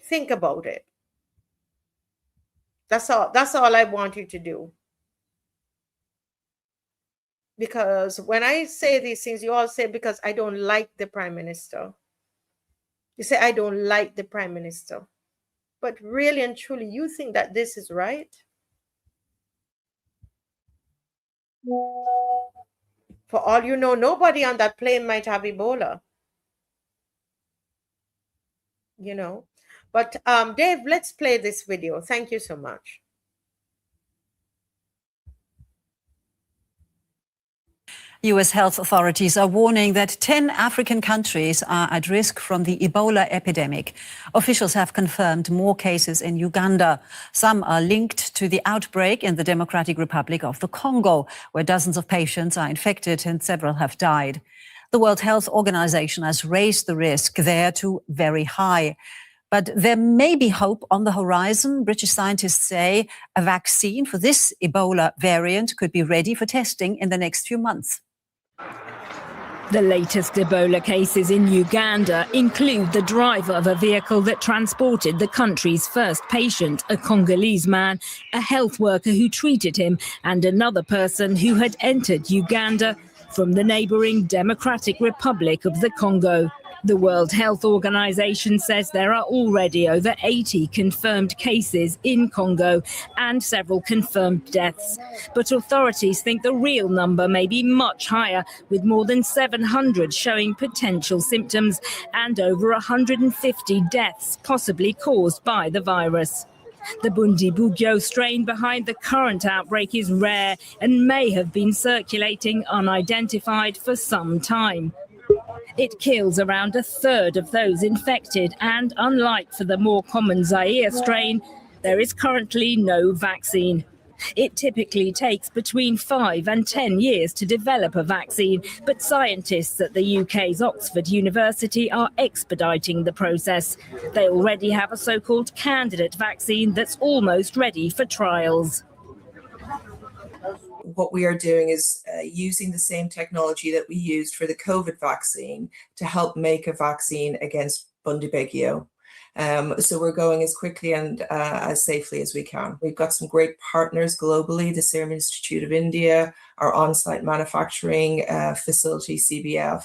Think about it. That's all I want you to do. Because when I say these things, you all say, because I don't like the Prime Minister. You say, I don't like the Prime Minister. But really and truly, you think that this is right? For all you know, nobody on that plane might have Ebola. You know. But Dave, let's play this video. Thank you so much.
U.S. health authorities are warning that 10 African countries are at risk from the Ebola epidemic. Officials have confirmed more cases in Uganda. Some are linked to the outbreak in the Democratic Republic of the Congo, where dozens of patients are infected and several have died. The World Health Organization has raised the risk there to very high. But there may be hope on the horizon. British scientists say a vaccine for this Ebola variant could be ready for testing in the next few months.
The latest Ebola cases in Uganda include the driver of a vehicle that transported the country's first patient, a Congolese man, a health worker who treated him, and another person who had entered Uganda from the neighbouring Democratic Republic of the Congo. The World Health Organization says there are already over 80 confirmed cases in Congo and several confirmed deaths. But authorities think the real number may be much higher, with more than 700 showing potential symptoms and over 150 deaths possibly caused by the virus. The Bundibugyo strain behind the current outbreak is rare and may have been circulating unidentified for some time. It kills around a third of those infected, and unlike for the more common Zaire strain, there is currently no vaccine. It typically takes between 5 and 10 years to develop a vaccine, but scientists at the UK's Oxford University are expediting the process. They already have a so-called candidate vaccine that's almost ready for trials.
What we are doing is using the same technology that we used for the COVID vaccine to help make a vaccine against Bundibugyo. So we're going as quickly and as safely as we can. We've got some great partners globally, the Serum Institute of India, our on-site manufacturing facility, CBF.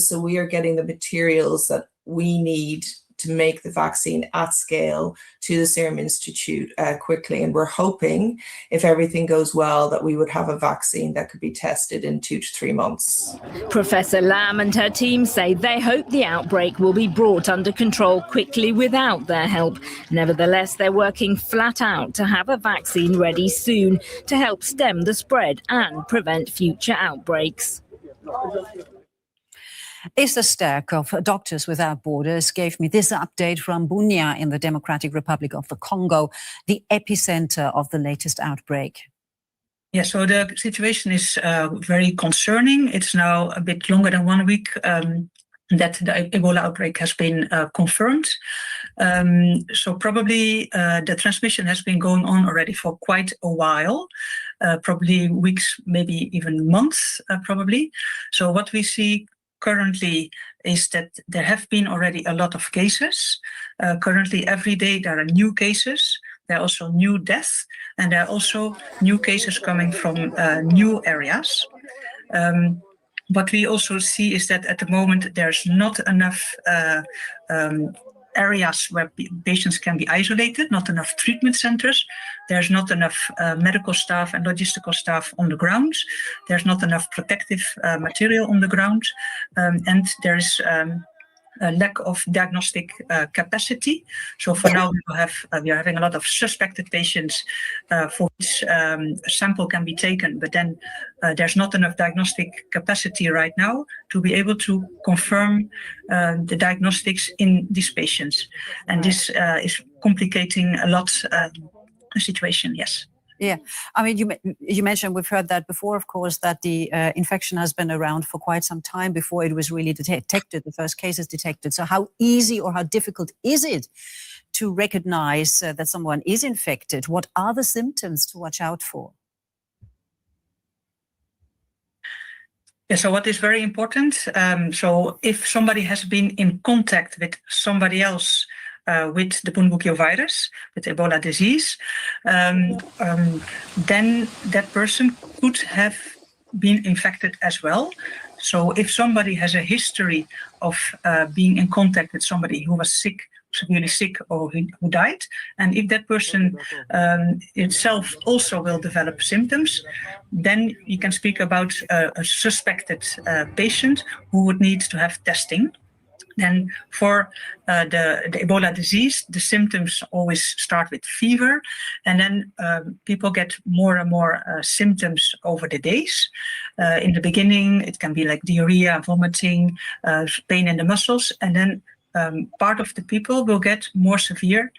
So we are getting the materials that we need to make the vaccine at scale to the Serum Institute quickly. And we're hoping, if everything goes well, that we would have a vaccine that could be tested in 2 to 3 months.
Professor Lam and her team say they hope the outbreak will be brought under control quickly without their help. Nevertheless, they're working flat out to have a vaccine ready soon to help stem the spread and prevent future outbreaks.
Esther Sterk of Doctors Without Borders gave me this update from Bunia in the Democratic Republic of the Congo, the epicenter of the latest outbreak.
Yeah, so the situation is very concerning. It's now a bit longer than 1 week that the Ebola outbreak has been confirmed. So probably the transmission has been going on already for quite a while, probably weeks, maybe even months, probably. So what we see currently is that there have been already a lot of cases. Currently, every day there are new cases. There are also new deaths, and there are also new cases coming from new areas. What we also see is that at the moment there's not enough areas where patients can be isolated, not enough treatment centers. There's not enough medical staff and logistical staff on the ground. There's not enough protective material on the ground. And there's a lack of diagnostic capacity. So for now, we are having a lot of suspected patients for which a sample can be taken, but then there's not enough diagnostic capacity right now to be able to confirm the diagnostics in these patients. And this is complicating a lot the situation, yes.
Yeah, I mean, you mentioned, we've heard that before, of course, that the infection has been around for quite some time before it was really detected, the first cases detected. So how easy or how difficult is it to recognize that someone is infected? What are the symptoms to watch out for?
Yeah, so what is very important, so if somebody has been in contact with somebody else with the Bundibugyo virus, with Ebola disease, then that person could have been infected as well. So if somebody has a history of being in contact with somebody who was sick, severely sick, or who died, and if that person itself also will develop symptoms, then you can speak about a suspected patient who would need to have testing. Then for the Ebola disease, the symptoms always start with fever, and then people get more and more symptoms over the days. In the beginning, it can be like diarrhea, vomiting, pain in the muscles, and then part of the people will get more severe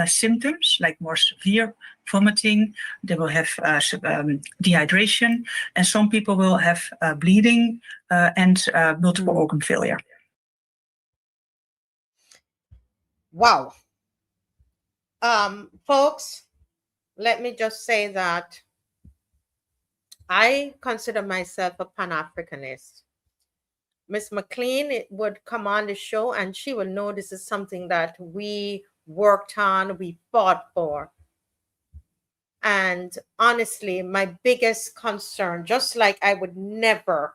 symptoms, like more severe vomiting. They will have dehydration, and some people will have bleeding and multiple organ failure.
Wow. Folks, let me just say that I consider myself a Pan-Africanist. Miss McLean would come on the show and she will know this is something that we worked on, we fought for. And honestly, my biggest concern, just like I would never,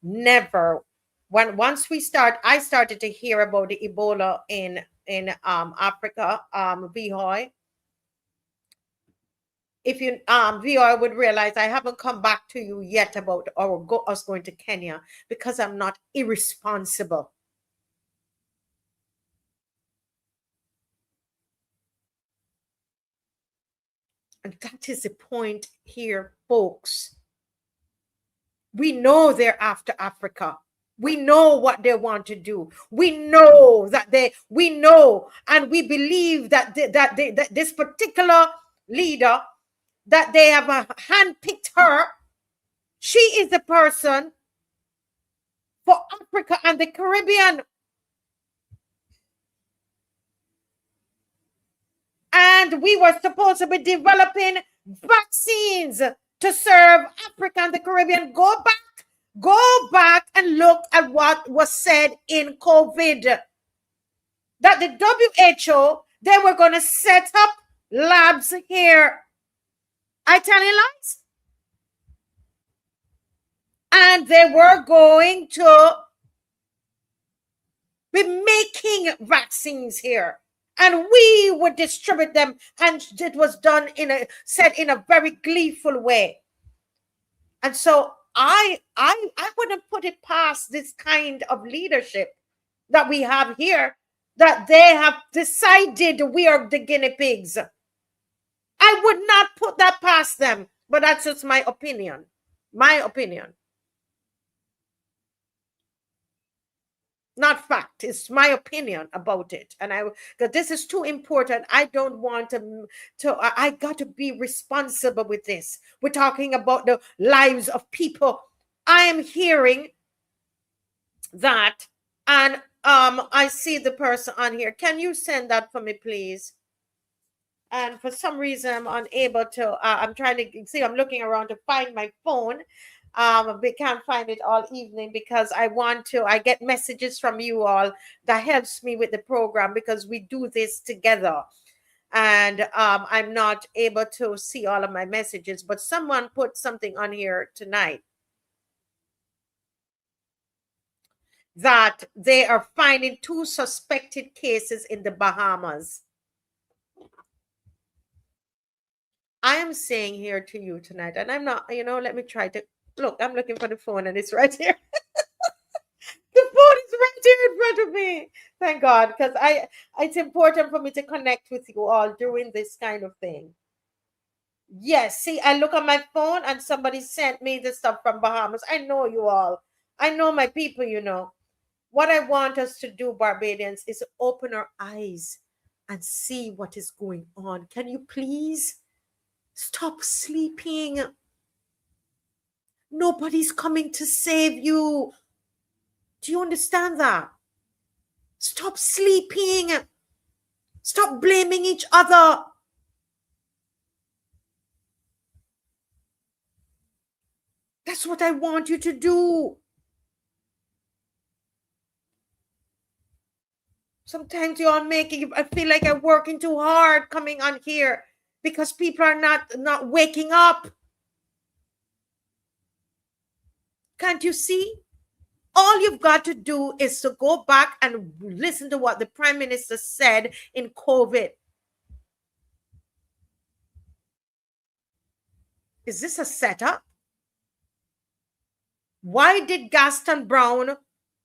once I started to hear about the Ebola in Africa, Vihoy. If you Vihoy would realize I haven't come back to you yet about us going to Kenya because I'm not irresponsible. And that is the point here, folks. We know they're after Africa. We know what they want to do. We know that we know, and we believe that that this particular leader, that they have handpicked her. She is the person for Africa and the Caribbean. And we were supposed to be developing vaccines to serve Africa and the Caribbean. Go back and look at what was said in COVID. That the WHO, they were going to set up labs here. I tell you lies. And they were going to be making vaccines here. And we would distribute them. And it was done said in a very gleeful way. And so I wouldn't put it past this kind of leadership that we have here, that they have decided we are the guinea pigs. I would not put that past them, but that's just my opinion. My opinion. Not fact, it's my opinion about it. And because this is too important, I don't want I got to be responsible with this. We're talking about the lives of people. I am hearing that, and I see the person on here. Can you send that for me, please? And for some reason, I'm unable to, I'm trying to see, I'm looking around to find my phone. We can't find it all evening because I get messages from you all that helps me with the program because we do this together. And I'm not able to see all of my messages, but someone put something on here tonight that they are finding 2 suspected cases in the Bahamas. I am saying here to you tonight, and I'm not, let me try to look. I'm looking for the phone and it's right here. The phone is right here in front of me. Thank God, because it's important for me to connect with you all during this kind of thing. Yes, see, I look on my phone and somebody sent me the stuff from Bahamas. I know you all. I know my people, What I want us to do, Barbadians, is open our eyes and see what is going on. Can you please stop sleeping? Nobody's coming to save you. Do you understand that? Stop sleeping. Stop blaming each other. That's what I want you to do. Sometimes you're making, I feel like I'm working too hard coming on here because people are not waking up. Can't you see? All you've got to do is to go back and listen to what the Prime Minister said in COVID. Is this a setup? Why did Gaston Brown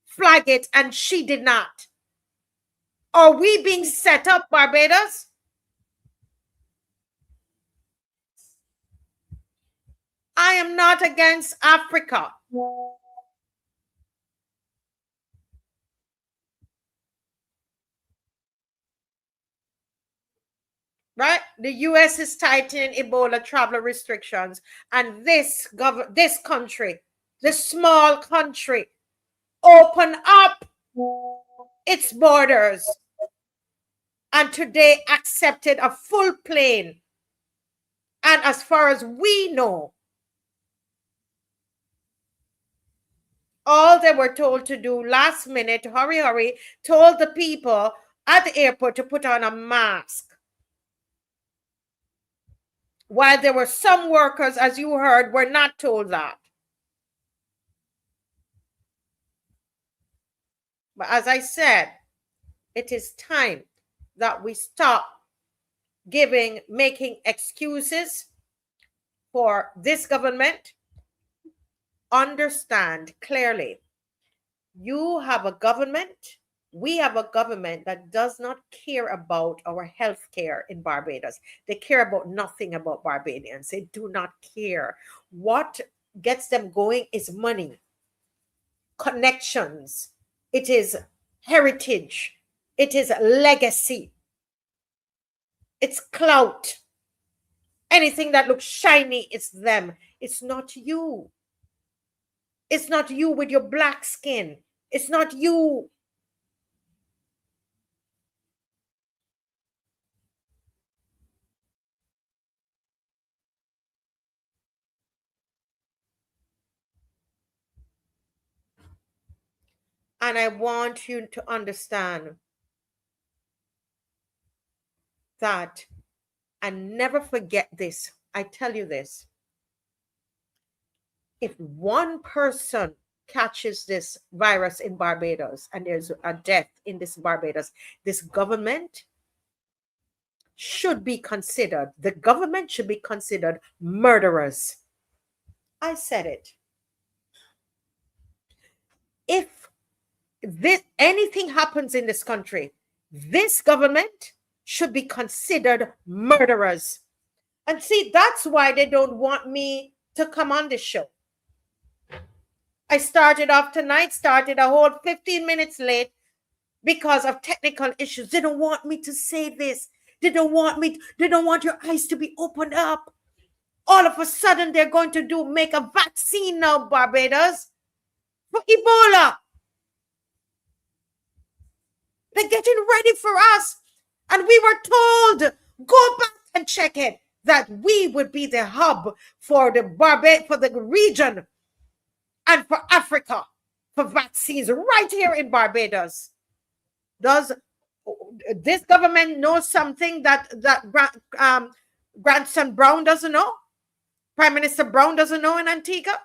flag it and she did not? Are we being set up, Barbados? I am not against Africa. Right? The US is tightening Ebola travel restrictions, and this country, this small country, open up its borders and today accepted a full plane. And as far as we know, all they were told to do last minute, hurry, told the people at the airport to put on a mask. While there were some workers, as you heard, were not told that. But as I said, it is time that we stop making excuses for this government. Understand clearly, you have a government, we have a government that does not care about our health care in Barbados. They care about nothing about Barbadians. They do not care. What gets them going is money, connections. It is heritage. It is legacy. It's clout. Anything that looks shiny, it's them. It's not you. It's not you with your black skin. It's not you. And I want you to understand that, and never forget this. I tell you this. If one person catches this virus in Barbados and there's a death in this Barbados, this government should be considered, the government should be considered murderers. I said it. If anything happens in this country, this government should be considered murderers. And see, that's why they don't want me to come on this show. I started off tonight, started a whole 15 minutes late because of technical issues. They don't want me to say this. They don't want your eyes to be opened up. All of a sudden, they're going to make a vaccine now, Barbados, for Ebola. They're getting ready for us. And we were told, go back and check it, that we would be the hub for the region and for Africa for vaccines right here in Barbados. Does this government know something that grandson Brown doesn't know? Prime Minister Brown doesn't know in Antigua?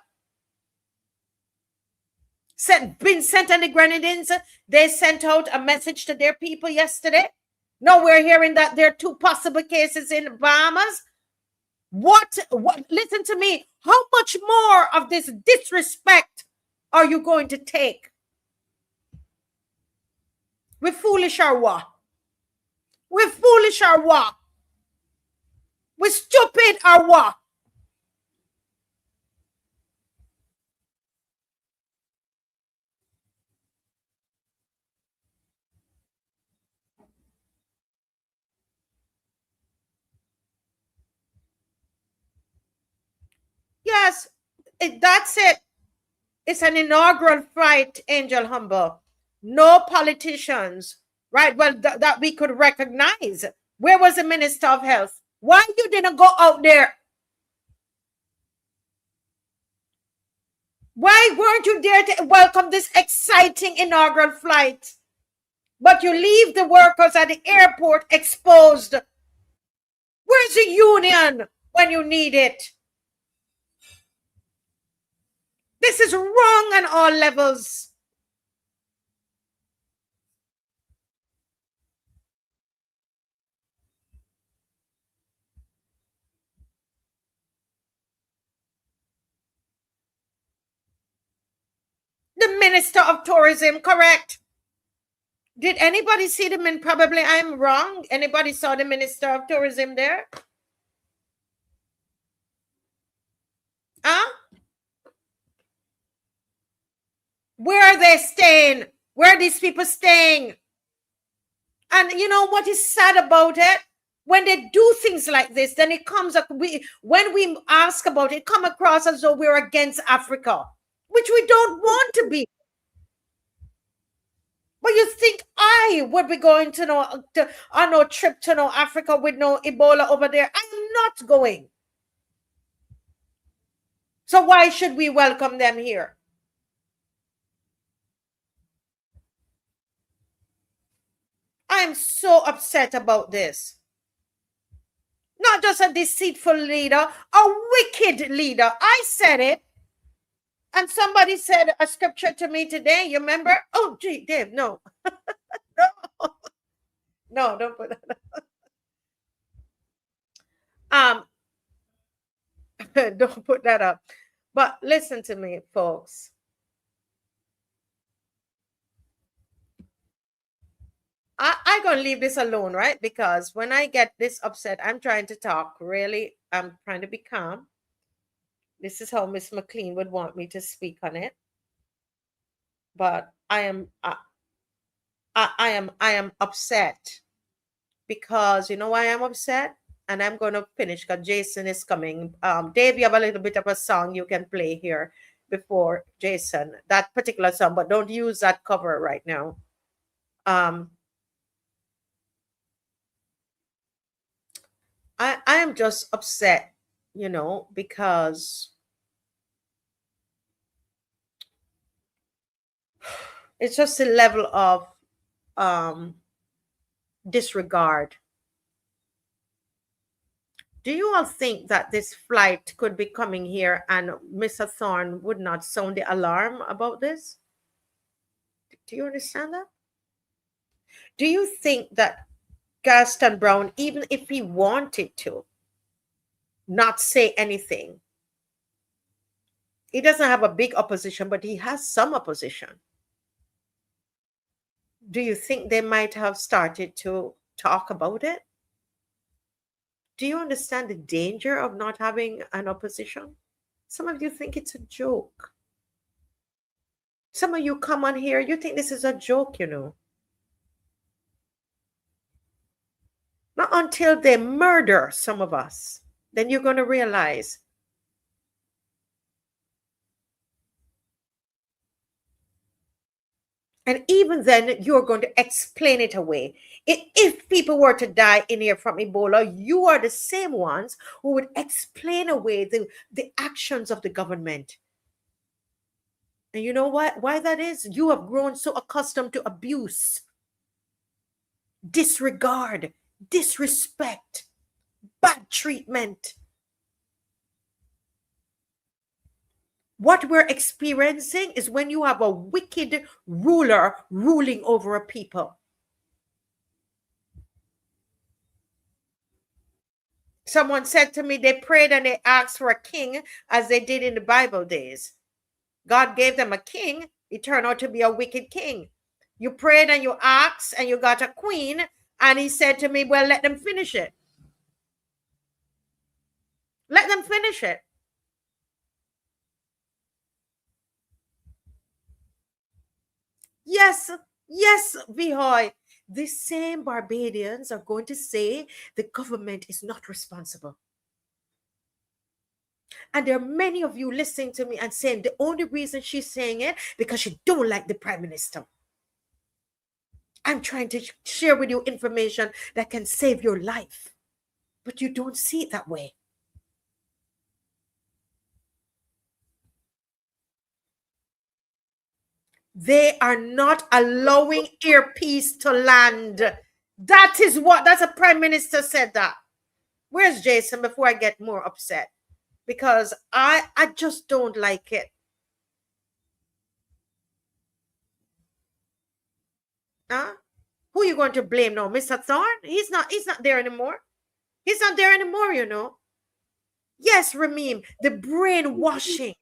Vincent and the Grenadines, they sent out a message to their people yesterday. Now we're hearing that there are 2 possible cases in the Bahamas. What? Listen to me. How much more of this disrespect are you going to take? We're foolish or what? We're foolish or what? We're stupid or what? Yes, that's it. It's an inaugural flight, Angel Humble. No politicians, right? Well, that we could recognize. Where was the Minister of Health? Why you didn't go out there? Why weren't you there to welcome this exciting inaugural flight? But you leave the workers at the airport exposed. Where's the union when you need it? This is wrong on all levels. The Minister of Tourism, correct? Did anybody see them? Probably I'm wrong. Anybody saw the Minister of Tourism there? Huh? Where are they staying? Where are these people staying? And you know what is sad about it? When they do things like this, then it comes up, when we ask about it, come across as though we're against Africa, which we don't want to be. But you think I would be going on no trip to no Africa with no Ebola over there? I'm not going. So why should we welcome them here? I'm so upset about this. Not just a deceitful leader, a wicked leader. I said it. And somebody said a scripture to me today. You remember? Oh, gee, Dave, no. No. No, don't put that up. Don't put that up. But listen to me, folks. I'm going to leave this alone, right? Because when I get this upset, I'm trying to talk. Really, I'm trying to be calm. This is how Miss McLean would want me to speak on it. But I am upset because you know why I'm upset? And I'm going to finish because Jason is coming. Dave, you have a little bit of a song you can play here before Jason, that particular song, but don't use that cover right now. I am just upset, you know, because it's just a level of disregard. Do you all think that this flight could be coming here and Mr. Thorne would not sound the alarm about this? Do you understand that? Do you think that Gaston Brown, even if he wanted to not say anything, he doesn't have a big opposition, but he has some opposition. Do you think they might have started to talk about it? Do you understand the danger of not having an opposition? Some of you think it's a joke. Some of you come on here, you think this is a joke, you know. Not until they murder some of us, then you're going to realize. And even then, you're going to explain it away. If people were to die in here from Ebola, you are the same ones who would explain away the actions of the government. And you know what? Why that is? You have grown so accustomed to abuse, disregard, disrespect, bad treatment. What we're experiencing is when you have a wicked ruler ruling over a people. Someone said to me, they prayed and they asked for a king as they did in the Bible days. God gave them a king. It turned out to be a wicked king. You prayed and you asked and you got a queen. And he said to me, well, let them finish it. Let them finish it. Yes, Vihoy. The same Barbadians are going to say the government is not responsible. And there are many of you listening to me and saying the only reason she's saying it because she don't like the Prime Minister. I'm trying to share with you information that can save your life, but you don't see it that way. They are not allowing earpiece to land. That's a Prime Minister said that. Where's Jason before I get more upset? Because I just don't like it. Huh? Who are you going to blame now? Mr. Thorne? He's not there anymore. He's not there anymore, you know. Yes, Rameem, the brainwashing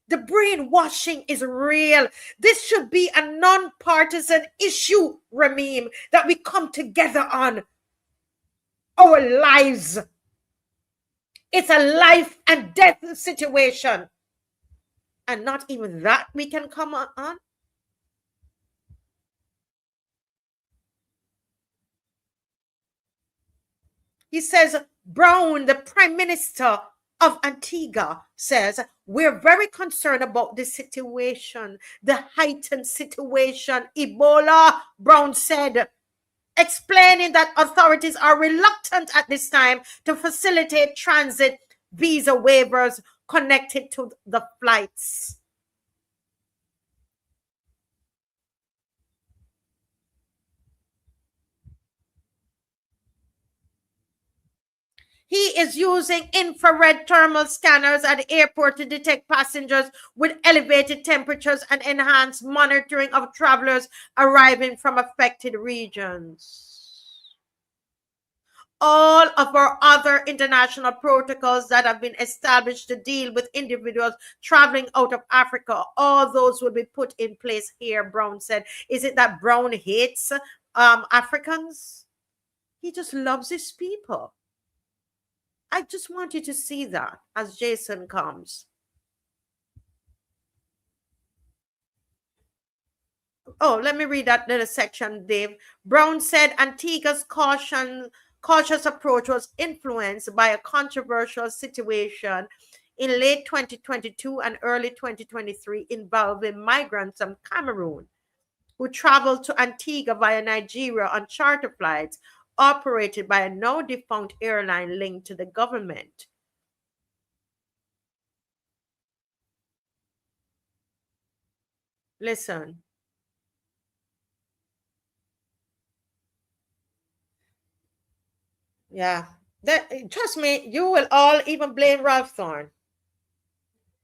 The brainwashing is real. This should be a non-partisan issue, Ramim, that we come together on. Our lives. It's a life and death situation. And not even that we can come on. He says, Brown, the Prime Minister of Antigua, says, we're very concerned about the situation, the heightened situation. Ebola, Brown said, explaining that authorities are reluctant at this time to facilitate transit visa waivers connected to the flights. He is using infrared thermal scanners at the airport to detect passengers with elevated temperatures and enhance monitoring of travelers arriving from affected regions. All of our other international protocols that have been established to deal with individuals traveling out of Africa, all those will be put in place here, Brown said. Is it that Brown hates Africans? He just loves his people. I just want you to see that as Jason comes. Oh, let me read that little section, Dave. Brown said Antigua's cautious approach was influenced by a controversial situation in late 2022 and early 2023 involving migrants from Cameroon who traveled to Antigua via Nigeria on charter flights operated by a now defunct airline linked to the government. Listen. Yeah. Trust me, you will all even blame Ralph Thorne.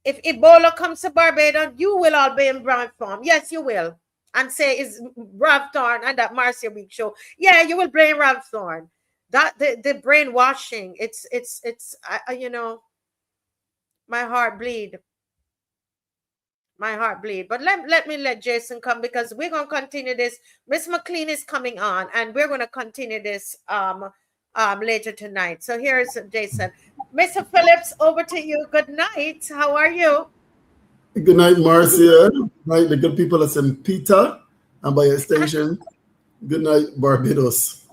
If Ebola comes to Barbados, you will all blame Ralph Thorne. Yes, you will. And say it's Ralph Thorne and that Marcia Weekes Show. Yeah, you will blame Ralph Thorne. That the brainwashing. It's you know, my heart bleed. My heart bleed. But let me let Jason come because we're gonna continue this. Miss McLean is coming on, and we're gonna continue this later tonight. So here's Jason. Mr. Phillips, over to you. Good night. How are you?
Good night, Marcia. Good night, the good people of St. Peter, and by extension, good night, Barbados.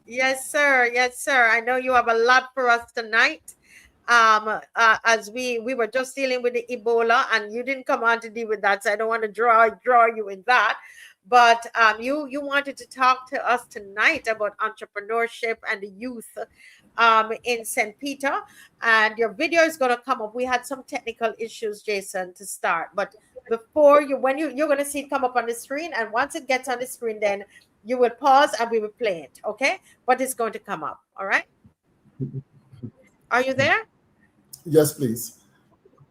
Yes, sir. Yes, sir. I know you have a lot for us tonight. As we were just dealing with the Ebola, and you didn't come on to deal with that, so I don't want to draw you in that. But you wanted to talk to us tonight about entrepreneurship and the youth in St. Peter, and your video is going to come up. We had some technical issues, Jason, to start, but before you're going to see it come up on the screen, and once it gets on the screen, then you will pause and we will play it, okay? But it's going to come up, all right? Are you there?
Yes, please.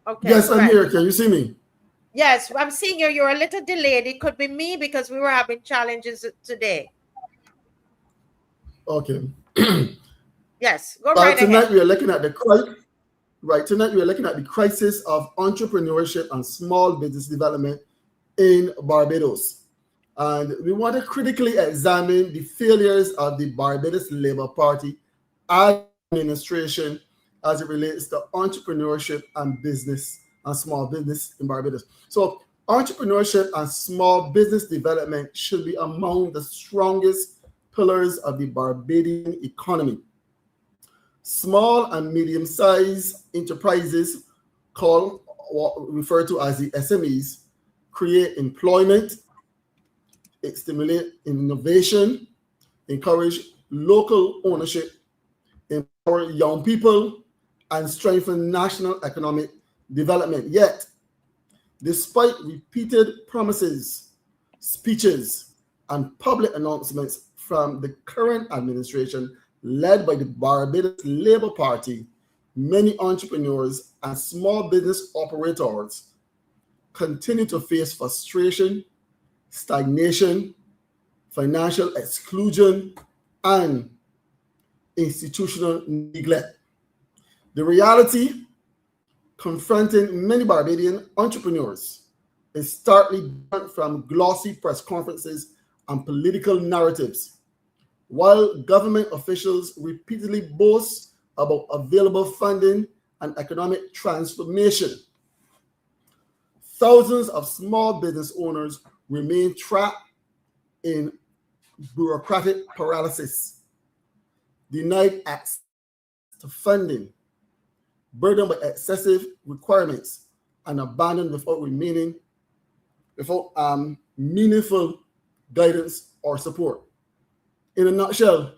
Okay.
Yes, I'm here. Can you see me?
Yes, I'm seeing you. You're a little delayed. It could be me because we were having challenges today.
Okay.
Yes, go right
tonight
ahead.
we are looking at Tonight we are looking at the crisis of entrepreneurship and small business development in Barbados, and we want to critically examine the failures of the Barbados Labour Party administration as it relates to entrepreneurship and business and small business in Barbados. So entrepreneurship and small business development should be among the strongest pillars of the Barbadian economy. Small and medium-sized enterprises, referred to as the SMEs, create employment, stimulate innovation, encourage local ownership, empower young people, and strengthen national economic development. Yet, despite repeated promises, speeches, and public announcements from the current administration led by the Barbados Labour Party, many entrepreneurs and small business operators continue to face frustration, stagnation, financial exclusion, and institutional neglect. The reality confronting many Barbadian entrepreneurs is starkly different from glossy press conferences and political narratives. While government officials repeatedly boast about available funding and economic transformation, thousands of small business owners remain trapped in bureaucratic paralysis, denied access to funding, burdened by excessive requirements, and abandoned without meaningful guidance or support. In a nutshell,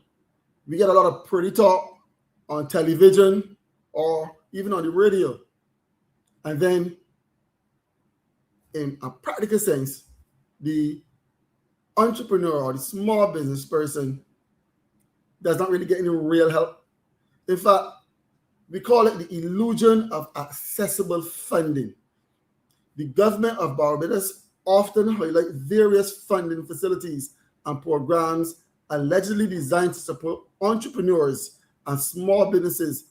we get a lot of pretty talk on television or even on the radio. And then in a practical sense, the entrepreneur or the small business person does not really get any real help. In fact, we call it the illusion of accessible funding. The government of Barbados often highlight various funding facilities and programs allegedly designed to support entrepreneurs and small businesses.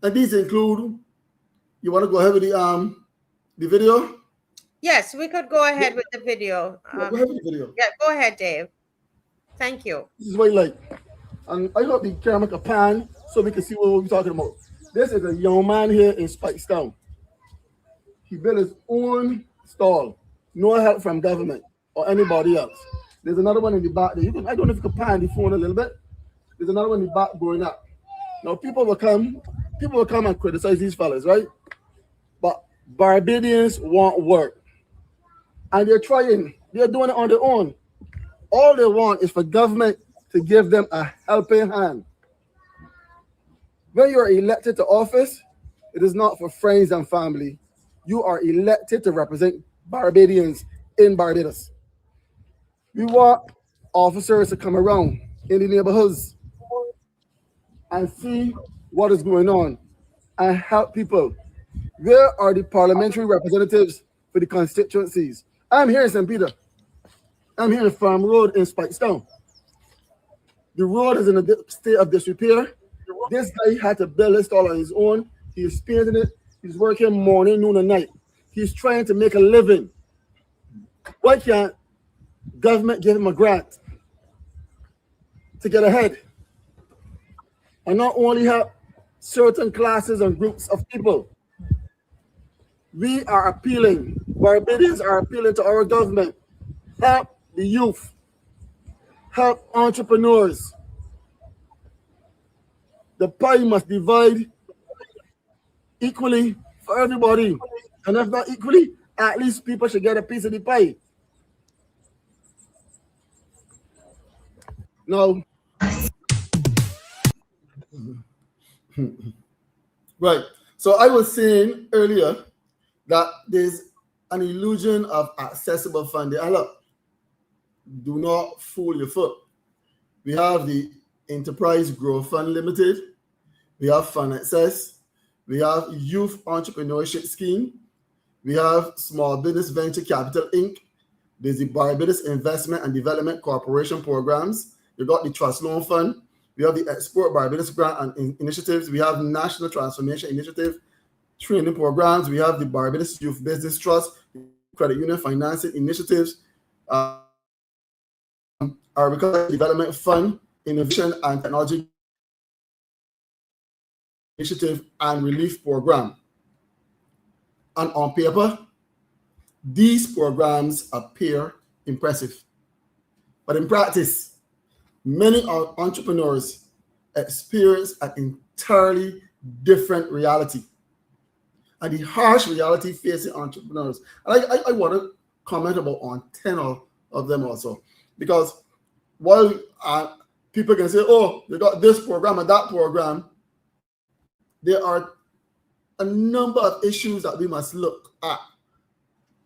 And these include, you want to go ahead with the video?
Yes, we could go ahead with the video.
Go ahead with the video.
Yeah, go ahead, Dave. Thank you.
This is what you like. And I got the camera a pan so we can see what we're talking about. This is a young man here in Spikestown. He built his own stall. No help from government or anybody else. There's another one in the back there. I don't know if you can pan the phone a little bit. There's another one in the back going up. Now people will come and criticize these fellas, right? But Barbadians want work. And they're doing it on their own. All they want is for government to give them a helping hand. When you're elected to office, it is not for friends and family. You are elected to represent Barbadians in Barbados. We want officers to come around in the neighborhoods and see what is going on and help people. Where are the parliamentary representatives for the constituencies? I'm here in St. Peter. I'm here in Farm Road in Spikestown. The road is in a state of disrepair. This guy had to build this all on his own. He's painting it. He's working morning, noon, and night. He's trying to make a living. Why can't government give him a grant to get ahead? And not only help certain classes and groups of people. We are appealing, Barbadians are appealing to our government. Help the youth. Help entrepreneurs. The pie must divide equally for everybody. And if not equally, at least people should get a piece of the pie. Now, right. So I was saying earlier that there's an illusion of accessible funding. And look, do not fool your foot. We have the Enterprise Growth Fund Limited. We have Fund Access. We have Youth Entrepreneurship Scheme. We have Small Business Venture Capital Inc. There's the Barbados Investment and Development Corporation programs. You've got the Trust Loan Fund. We have the Export Barbados Grant and Initiatives. We have National Transformation Initiative training programs. We have the Barbados Youth Business Trust, Credit Union Financing Initiatives, our Recovery Development Fund, Innovation and Technology Initiative and Relief Program. And on paper, these programs appear impressive. But in practice, many entrepreneurs experience an entirely different reality. And the harsh reality facing entrepreneurs. And I want to comment about on 10 of them also. Because while people can say, oh, they got this program and that program, there are a number of issues that we must look at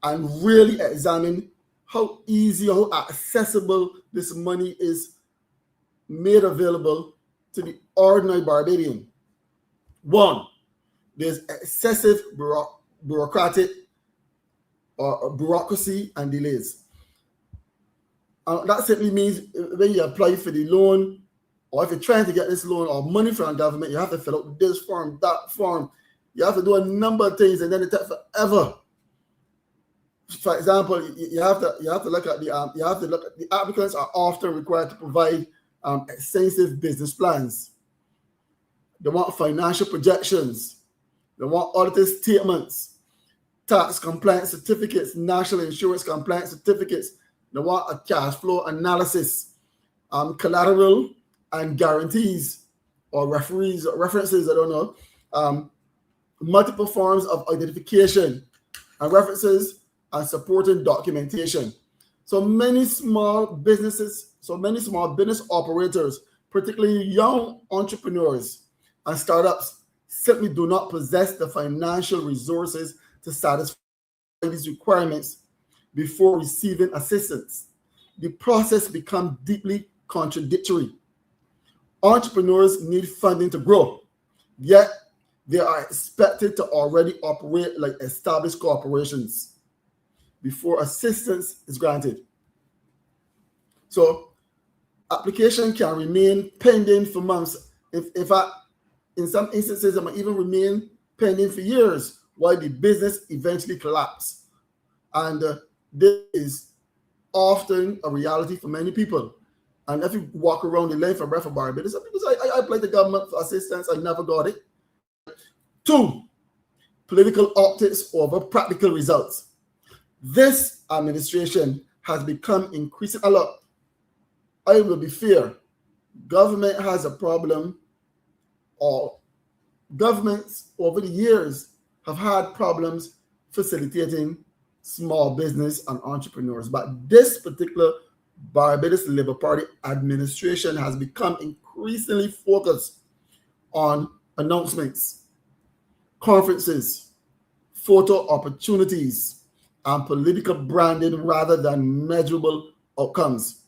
and really examine how easy, how accessible this money is made available to the ordinary Barbadian. One, there's excessive bureaucratic or bureaucracy and delays. That simply means when you apply for the loan, or if you're trying to get this loan or money from the government, you have to fill out this form, that form. You have to do a number of things, and then it takes forever. For example, you have to look at the applicants are often required to provide extensive business plans. They want financial projections. They want audited statements, tax compliance certificates, national insurance compliance certificates. They want a cash flow analysis, collateral and guarantees, or references, I don't know, multiple forms of identification and references and supporting documentation. So many small business operators, particularly young entrepreneurs and startups, simply do not possess the financial resources to satisfy these requirements before receiving assistance. The process becomes deeply contradictory. Entrepreneurs need funding to grow, yet they are expected to already operate like established corporations before assistance is granted. So application can remain pending for months. In fact, in some instances, it might even remain pending for years while the business eventually collapses. And this is often a reality for many people. And if you walk around the length and breadth of Barbados, some people say, I applied to government for assistance, I never got it. 2, political optics over practical results. This administration has become increasing a lot. I will be fair. Government has a problem, or governments over the years have had problems facilitating small business and entrepreneurs. But this particular Barbados Labour Party administration has become increasingly focused on announcements, conferences, photo opportunities, and political branding rather than measurable outcomes.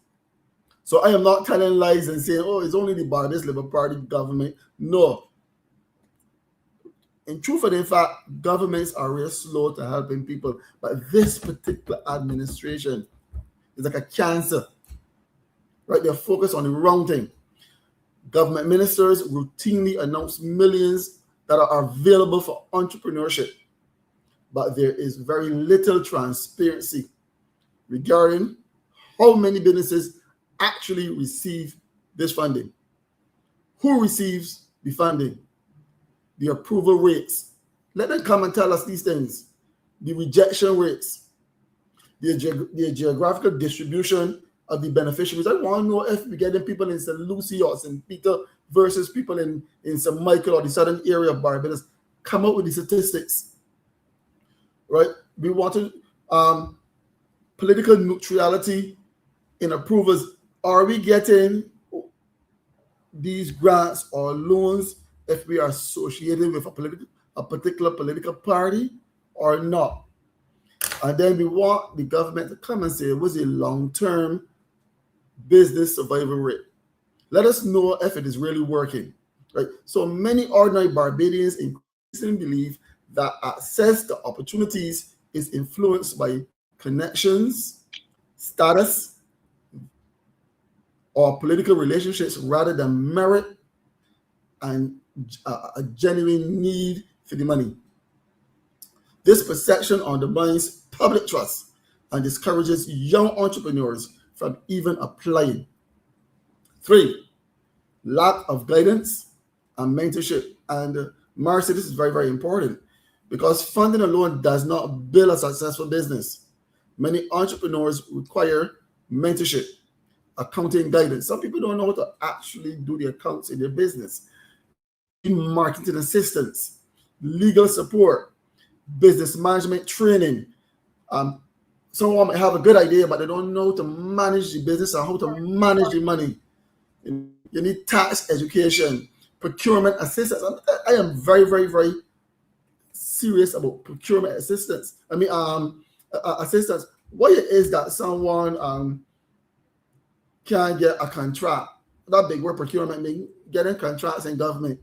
So I am not telling lies and saying, oh, it's only the Barbados Labour Party government. No. In truth and in fact, governments are real slow to helping people. But this particular administration is like a cancer. Right? They're focused on the wrong thing. Government ministers routinely announce millions that are available for entrepreneurship. But there is very little transparency regarding how many businesses actually receive this funding. Who receives the funding? The approval rates. Let them come and tell us these things. The rejection rates. The geographical distribution of the beneficiaries. I want to know if we're getting people in St. Lucie or St. Peter versus people in St. Michael or the southern area of Barbados. Come up with the statistics. Right? We want to political neutrality in approvals. Are we getting these grants or loans if we are associated with a particular political party or not? And then we want the government to come and say, what's the long-term business survival rate? Let us know if it is really working. Right? So many ordinary Barbadians increasingly believe that access to opportunities is influenced by connections, status, or political relationships rather than merit and a genuine need for the money. This perception undermines public trust and discourages young entrepreneurs from even applying. 3, lack of guidance and mentorship. And Marcia, this is very, very important because funding alone does not build a successful business. Many entrepreneurs require mentorship, accounting guidance. Some people don't know how to actually do the accounts in their business. Marketing assistance, legal support, business management training. Someone might have a good idea, but they don't know how to manage the business or how to manage the money. You need tax education, procurement assistance. I am very, very, very serious about procurement assistance. Assistance. What it is that someone can get a contract. That big word procurement means getting contracts in government.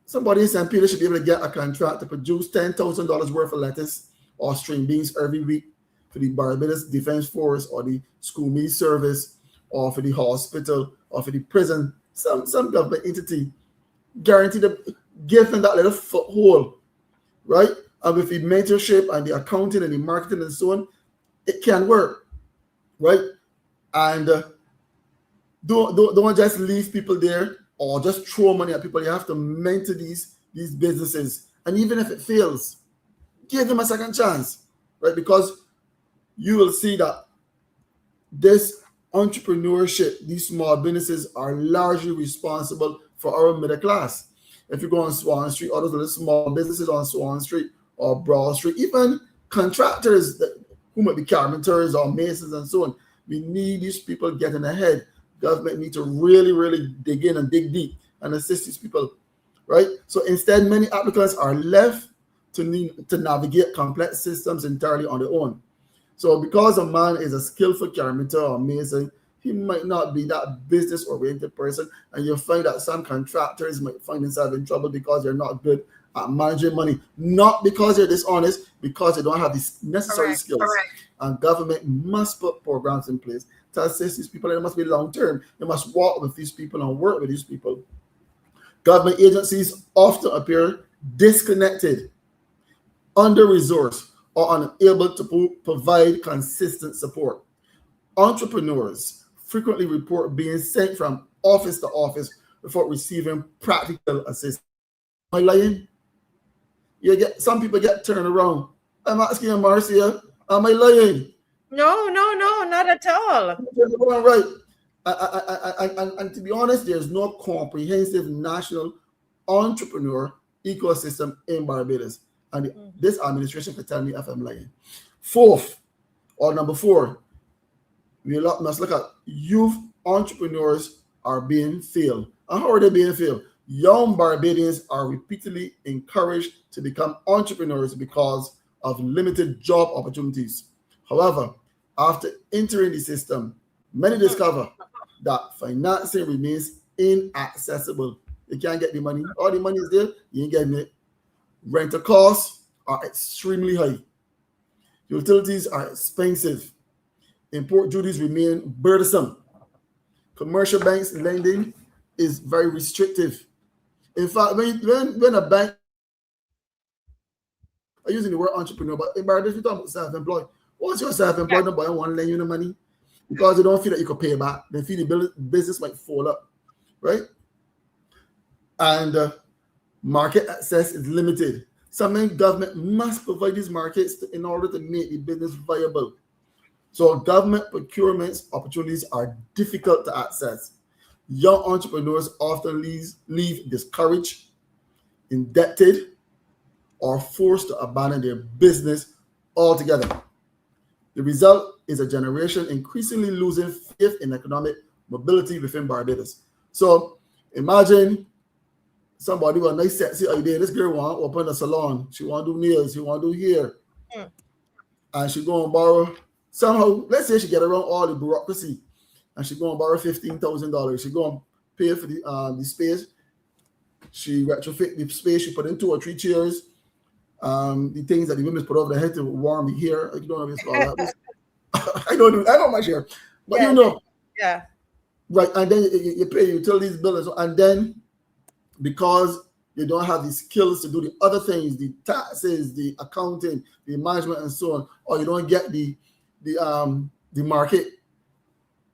Somebody in St. Peter should be able to get a contract to produce $10,000 worth of lettuce or string beans every week for the Barbados Defense Force or the school meal service or for the hospital or for the prison. Some government entity guaranteed give them that little foothold, right? And with the mentorship and the accounting and the marketing and so on, it can work, right? And don't just leave people there or just throw money at people. You have to mentor these businesses. And even if it fails, give them a second chance, right? Because you will see that this entrepreneurship, these small businesses are largely responsible for our middle class. If you go on Swan Street, all those little small businesses on Swan Street or Broad Street, even contractors who might be carpenters or masons and so on, we need these people getting ahead. Government need to really, really dig in and dig deep and assist these people, right? So instead, many applicants are left to navigate complex systems entirely on their own. So because a man is a skillful carpenter or mason, he might not be that business-oriented person, and you'll find that some contractors might find themselves in trouble because they're not good at managing money, not because they're dishonest, because they don't have the necessary skills. And government must put programs in place to assist these people, and it must be long-term. They must walk with these people and work with these people. Government agencies often appear disconnected, under-resourced, or unable to provide consistent support. Entrepreneurs frequently report being sent from office to office before receiving practical assistance. Am I lying? Some people get turned around. I'm asking you, Marcia, am I lying?
No, not at all.
Right. And to be honest, there's no comprehensive national entrepreneur ecosystem in Barbados. And this administration can tell me if I'm lying. Number four, we must look at youth entrepreneurs are being failed. And how are they being failed? Young Barbadians are repeatedly encouraged to become entrepreneurs because of limited job opportunities. However, after entering the system, many discover that financing remains inaccessible. You can't get the money. All the money is there, you ain't getting it. Rental costs are extremely high. Utilities are expensive. Import duties remain burdensome. Commercial banks lending is very restrictive. In fact, when a bank, I'm using the word entrepreneur, but in Barbados, we talk about self-employed. Once you're self-employed, nobody want to lend you the money because they don't feel that you can pay back. They feel the business might fall up, right? And market access is limited. Sometimes government must provide these markets in order to make the business viable. So government procurement opportunities are difficult to access. Young entrepreneurs often leave discouraged, indebted, or forced to abandon their business altogether. The result is a generation increasingly losing faith in economic mobility within Barbados. So imagine somebody with a nice sexy idea. This girl want to open a salon. She want to do nails. She want to do hair. And she go and borrow somehow. Let's say she get around all the bureaucracy, and she go and borrow $15,000. She go and pay for the space. She retrofit the space. She put in 2 or 3 chairs. The things that the women put over their head to warm the hair. I don't know what it's called. I don't much hair, but you know.
Yeah.
Right, and then you pay utilities bills, and then because they don't have the skills to do the other things, the taxes, the accounting, the management, and so on, or you don't get the market,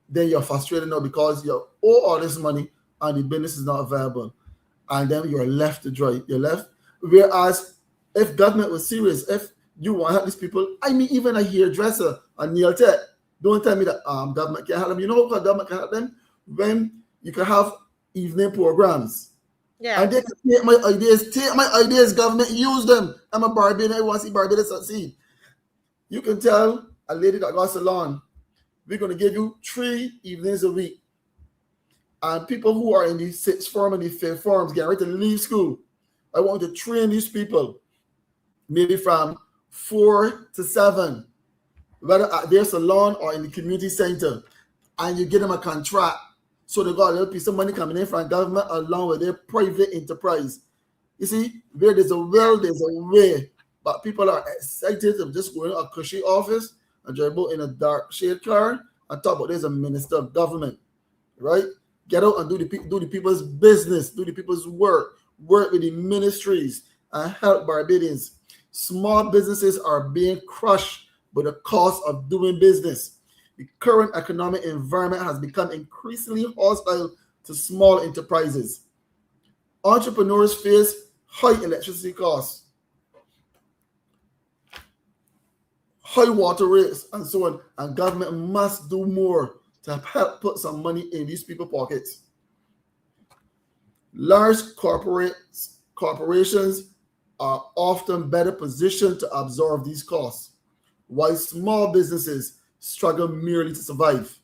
then you're frustrated now because you owe all this money and the business is not viable, and then you're left to dry. You're left. Whereas if government was serious, if you want to help these people, I mean, even a hairdresser, a nail tech, don't tell me that government can help them. You know how government can help them? When you can have evening programs.
Yeah.
And they can take my ideas, government, use them. I'm a Barbadian, I want to see Barbados succeed. You can tell a lady that got a salon, we're going to give you 3 evenings a week. And people who are in the 6th form and the 5th forms get ready to leave school. I want to train these people, maybe from 4 to 7, whether at their salon or in the community center, and you give them a contract. So they got a little piece of money coming in from government along with their private enterprise. You see, where there's a will, there's a way. But people are excited of just going to a cushy office and drive out in a dark shade car and talk about there's a minister of government, right? Get out and do the people's business, do the people's work, work with the ministries, and help Barbadians. Small businesses are being crushed by the cost of doing business. The current economic environment has become increasingly hostile to small enterprises. Entrepreneurs face high electricity costs, high water rates, and so on, and government must do more to help put some money in these people's pockets. Large corporations are often better positioned to absorb these costs, while small businesses struggle merely to survive.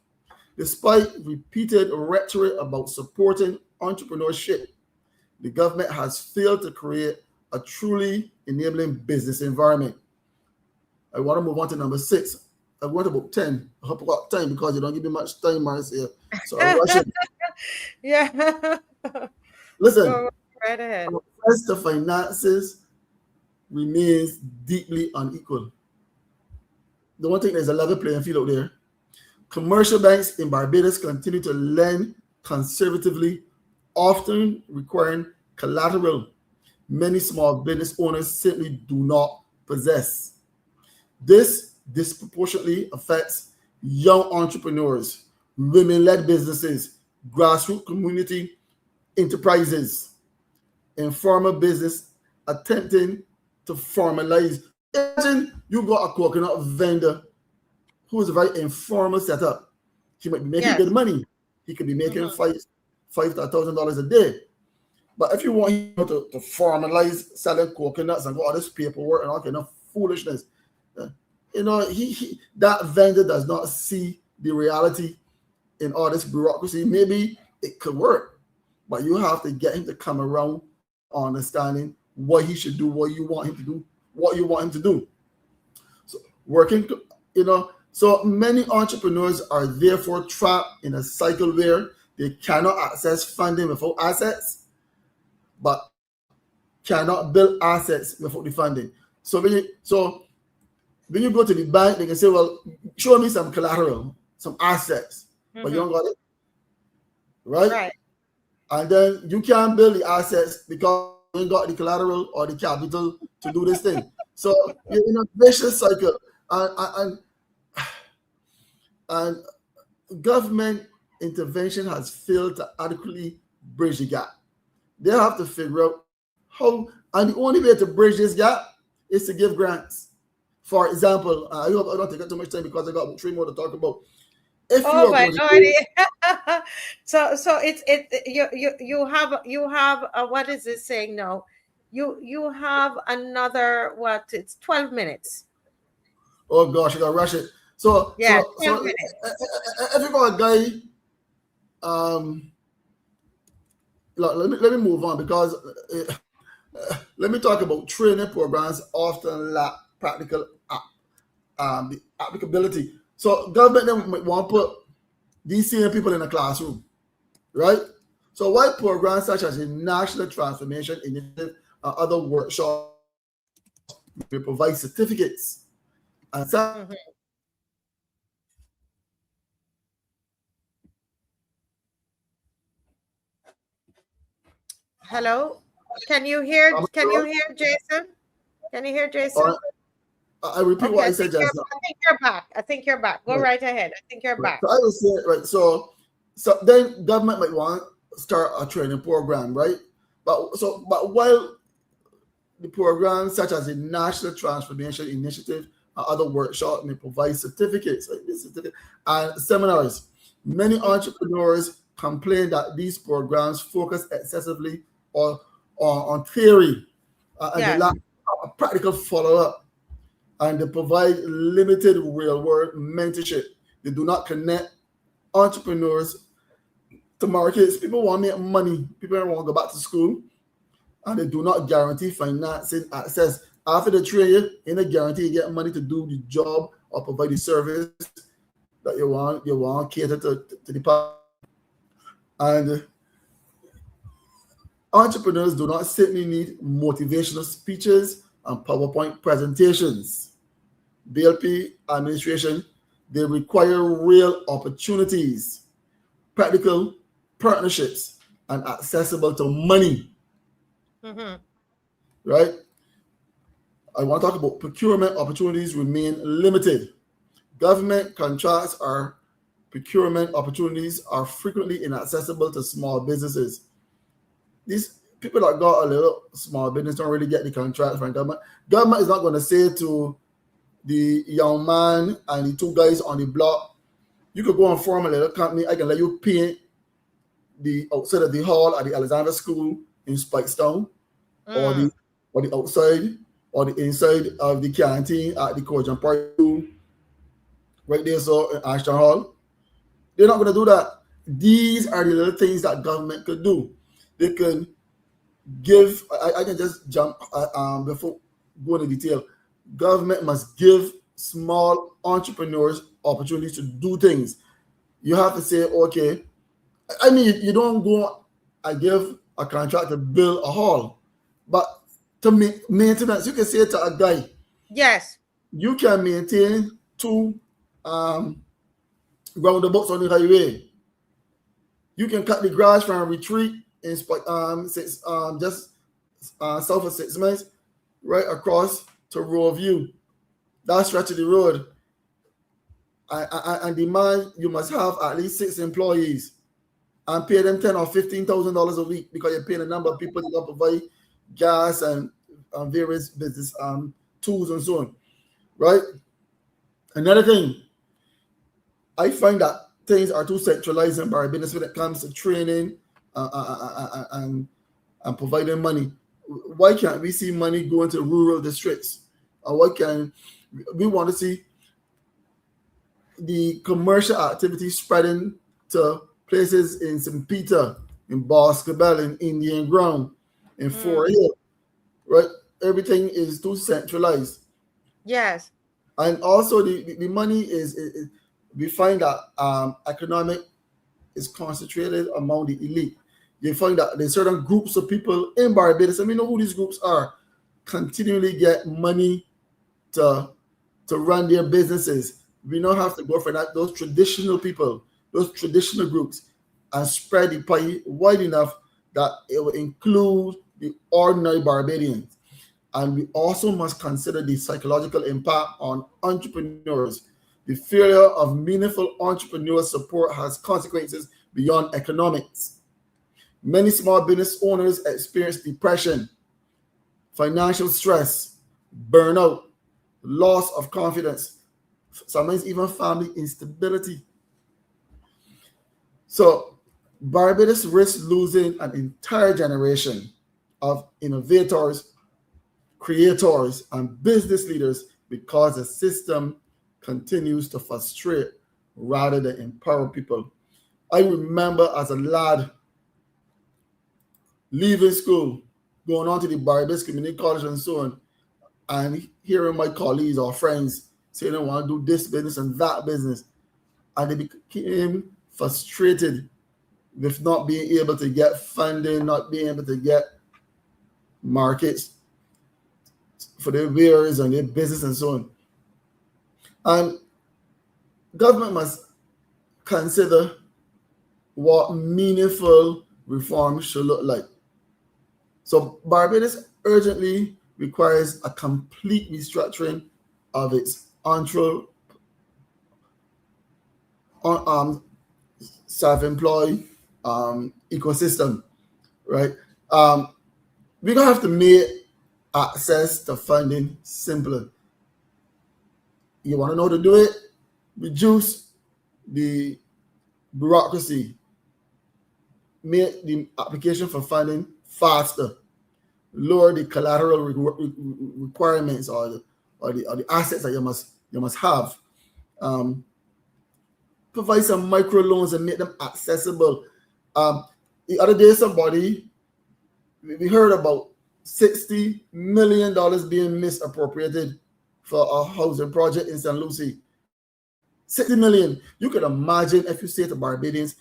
Despite repeated rhetoric about supporting entrepreneurship, the government has failed to create a truly enabling business environment. I want to move on to number 6. I want about 10. I hope I got time because you don't give me much time, Marcia. So I'm rushing.
Yeah.
Listen,
Go right ahead.
access to finances remains deeply unequal. The one thing, there's a level playing field out there. Commercial banks in Barbados continue to lend conservatively, often requiring collateral many small business owners simply do not possess. This disproportionately affects young entrepreneurs, women-led businesses, grassroots community enterprises, informal business attempting to formalize. Imagine you got a coconut vendor who is a very informal setup. He might be making good money. He could be making $5,000 a day. But if you want him to formalize selling coconuts and all this paperwork and all kind of foolishness, you know, that vendor does not see the reality in all this bureaucracy. Maybe it could work, but you have to get him to come around understanding what he should do, what you want him to do, what you want him to do. So working, you know, so many entrepreneurs are therefore trapped in a cycle where they cannot access funding without assets, but cannot build assets without the funding. So when you go to the bank, they can say, well, show me some collateral, some assets, but you don't got it, right? And then you can't build the assets because you ain't got the collateral or the capital to do this thing. So you're in a vicious cycle. And government intervention has failed to adequately bridge the gap. They have to figure out how, and the only way to bridge this gap is to give grants. For example, I hope I don't take up too much time because I got about 3 more to talk about. If
oh my lordy! so you have what is this saying now? You have another what? It's 12 minutes.
Oh gosh, I gotta rush it. So
yeah,
so if you got a guy, let me move on because let me talk about training programs often lack practical the applicability. So government then might want to put these senior people in a classroom, right? So while programs such as the National Transformation Initiative and other workshops will provide certificates and some
Hello, can you hear Jason? Can you hear Jason?
I repeat what I said just now.
I think you're back. Go right ahead. I think you're back.
So I was saying, right, so then government might want to start a training program, right? But while the programs such as the National Transformation Initiative and other workshops may provide certificates and seminars, many entrepreneurs complain that these programs focus excessively on theory and they lack a practical follow-up, and they provide limited real-world mentorship. They do not connect entrepreneurs to markets. People want to make money. People don't want to go back to school, and they do not guarantee financing access. After the trade, in a guarantee you get money to do the job or provide the service that you want to cater to the public. And entrepreneurs do not simply need motivational speeches and PowerPoint presentations. BLP administration, they require real opportunities, practical partnerships, and accessible to money. right? I want to talk about procurement opportunities remain limited. Government contracts or procurement opportunities are frequently inaccessible to small businesses. These people that got a little small business don't really get the contract from government. Government is not going to say to the young man and the two guys on the block, you could go and form a little company. I can let you paint the outside of the hall at the Alexander School in Spikestown, or the outside or the inside of the canteen at the Coach Park School, right there, so in Ashton Hall. They're not going to do that. These are the little things that government could do. They can give. I can just jump before going into detail. Government must give small entrepreneurs opportunities to do things. You have to say, okay, I mean, you don't go and give a contract to build a hall, but to maintenance, you can say to a guy,
yes,
you can maintain 2 roundabouts on the highway. You can cut the grass from Retreat in just south of 6 miles, right across to Roe View. That stretch of the road. And demand you must have at least 6 employees and pay them $10,000 or $15,000 a week, because you're paying a number of people to provide gas and various business tools and so on, right? Another thing, I find that things are too centralized in Barbados when it comes to training and providing money. Why can't we see money going to rural districts? Or why can't we want to see the commercial activity spreading to places in St. Peter, in Boscobel, in Indian Ground, in Fort Hill, right? Everything is too centralized.
Yes.
And also the money is we find that economic is concentrated among the elite. You find that there's certain groups of people in Barbados, and we know who these groups are, continually get money to run their businesses. We don't have to go for that. Those traditional people, those traditional groups, and spread the pie wide enough that it will include the ordinary Barbadians. And we also must consider the psychological impact on entrepreneurs. The failure of meaningful entrepreneur support has consequences beyond economics. Many small business owners experience depression, financial stress, burnout, loss of confidence, sometimes even family instability. So Barbados risks losing an entire generation of innovators, creators, and business leaders because the system continues to frustrate rather than empower people. I remember as a lad leaving school, going on to the Barbados Community College and so on, and hearing my colleagues or friends saying they want to do this business and that business, and they became frustrated with not being able to get funding, not being able to get markets for their wares and their business and so on. And government must consider what meaningful reform should look like. So Barbados urgently requires a complete restructuring of its self-employed ecosystem, right? We're gonna have to make access to funding simpler. You want to know how to do it? Reduce the bureaucracy. Make the application for funding faster. Lower the collateral requirements or the assets that you must have. Provide some micro loans and make them accessible. The other day, we heard about $60 million being misappropriated for a housing project in St. Lucie. 60 million. You could imagine if you say to Barbadians,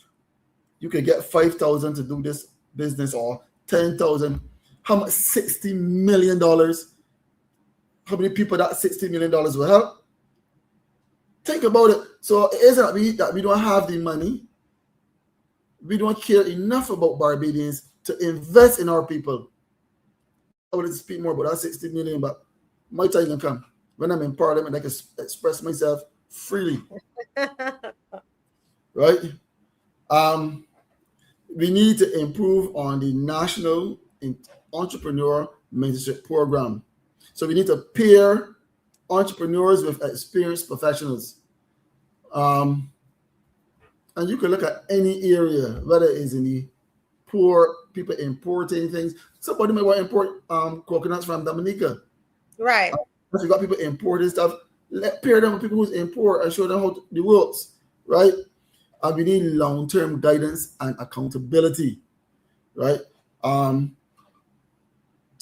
you could get 5,000 to do this business or 10,000. How much? $60 million. How many people that $60 million will help? Think about it. So it isn't that we don't have the money. We don't care enough about Barbadians to invest in our people. wanted to speak more about that 60 million, but my time can come when I'm in Parliament. I can express myself freely, right? We need to improve on the national entrepreneur mentorship program. So we need to pair entrepreneurs with experienced professionals. And you can look at any area, whether it's in the poor, people importing things. Somebody might want to import coconuts from Dominica.
Right.
If you got people importing stuff, pair them with people who's import and show them how the ropes, right? And we need long-term guidance and accountability, right?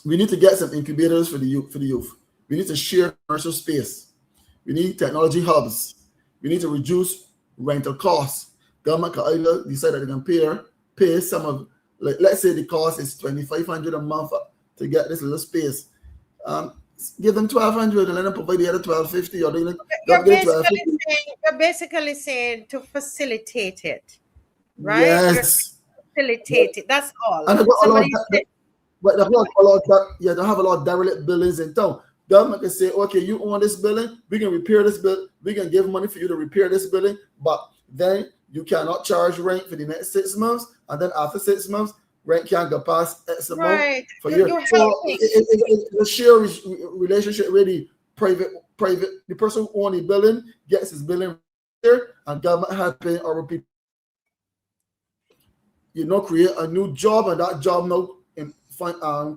We need to get some incubators for the youth. We need to share commercial space. We need technology hubs. We need to reduce rental costs. Government can either decide that they can pay some of, like, let's say the cost is $2,500 a month to get this little space. Give them $1,200 and let them provide the other $1,250, or
you're basically saying to facilitate it, right?
Yes.
Facilitate it. That's all.
And but they have a lot of derelict buildings in town. Government can say, okay, you own this building, we can repair this building, we can give money for you to repair this building, but then you cannot charge rent for the next 6 months, and then after 6 months, rent can't go past X amount for you. So the share relationship really private. The person who owns the building gets his building there, and government has paying our people. Create a new job, and that job now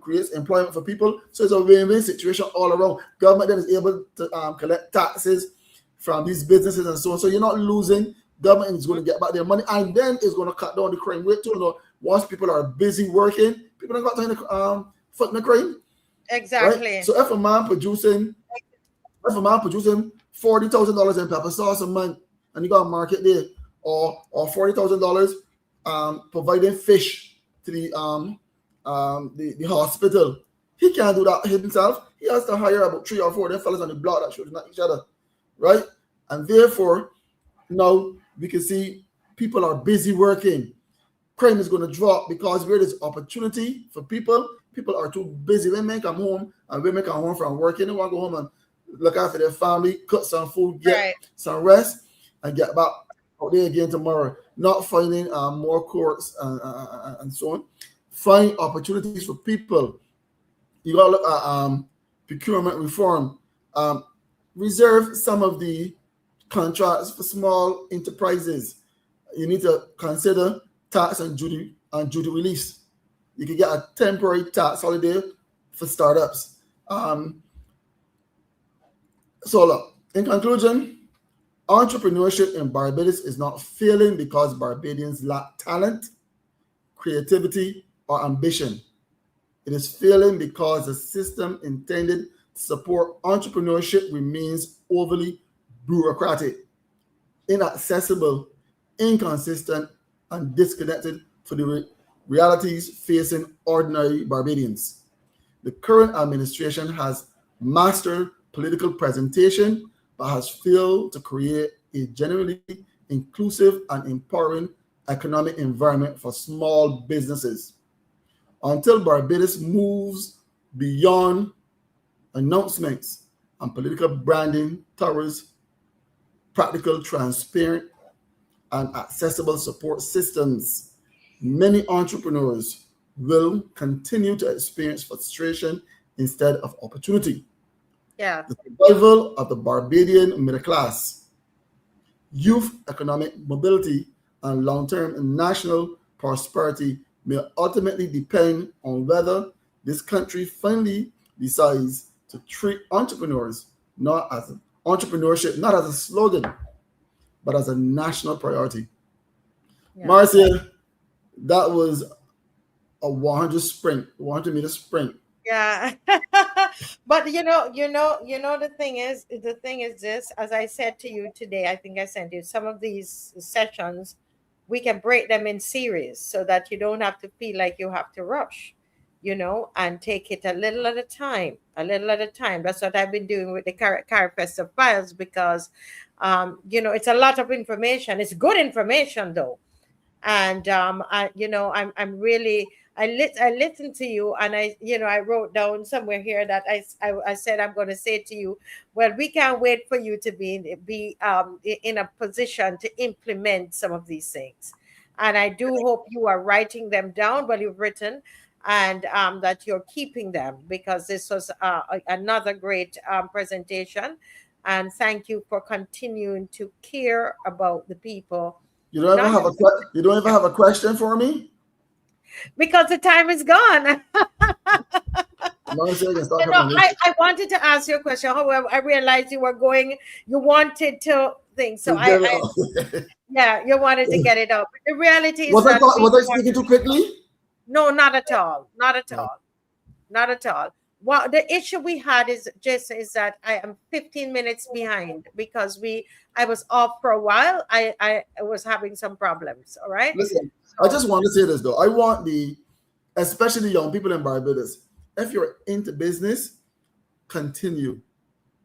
creates employment for people. So it's a win-win situation all around. Government then is able to collect taxes from these businesses and so on. So you're not losing. Government is going to get back their money, and then it's going to cut down the crime rate too. Once people are busy working, people don't got time to foot in the crime.
Exactly.
Right? So if a man producing $40,000 in pepper sauce a month, and you got a market there, or $40,000 providing fish to the hospital, he can't do that himself. He has to hire about 3 or 4 of them fellas on the block that should not each other, right? And therefore, now we can see people are busy working. Crime is going to drop because where there's opportunity for people are too busy. Women come home from working. They want to go home and look after their family, cook some food, get some rest, and get back out there again tomorrow. Not finding more courts and so on. Find opportunities for people. You got to look at procurement reform. Reserve some of the contracts for small enterprises. You need to consider tax and duty reliefs. You can get a temporary tax holiday for startups. So look, in conclusion, entrepreneurship in Barbados is not failing because Barbadians lack talent, creativity, or ambition. It is failing because the system intended to support entrepreneurship remains overly bureaucratic, inaccessible, inconsistent, and disconnected from the realities facing ordinary Barbadians. The current administration has mastered political presentation, but has failed to create a genuinely inclusive and empowering economic environment for small businesses. Until Barbados moves beyond announcements and political branding towards practical, transparent, and accessible support systems, many entrepreneurs will continue to experience frustration instead of opportunity.
Yeah.
The survival of the Barbadian middle class, youth economic mobility, and long-term national prosperity may ultimately depend on whether this country finally decides to treat entrepreneurship not as a slogan, but as a national priority. Yeah. Marcia, that was a 100-meter sprint.
Yeah. But the thing is this, as I said to you today, I think I sent you some of these sessions, we can break them in series so that you don't have to feel like you have to rush, and take it a little at a time. That's what I've been doing with the Carifesta files, because it's a lot of information. It's good information though. And I'm I listened to you, and I wrote down somewhere here that I said I'm going to say to you, well, we can't wait for you to be in a position to implement some of these things. And I do hope you are writing them down, what you've written, and that you're keeping them, because this was another great presentation. And thank you for continuing to care about the people.
You don't even have a question for me?
Because the time is gone. I wanted to ask you a question. However, I realized you wanted to think. So yeah, you wanted to get it out. But the reality is
was I speaking too quickly?
No, not at all. Not at all. Not at all. Well, the issue we had is that I am 15 minutes behind because I was off for a while. I was having some problems. All right.
Listen, I just want to say this though. I want especially the young people in Barbados, if you're into business, continue.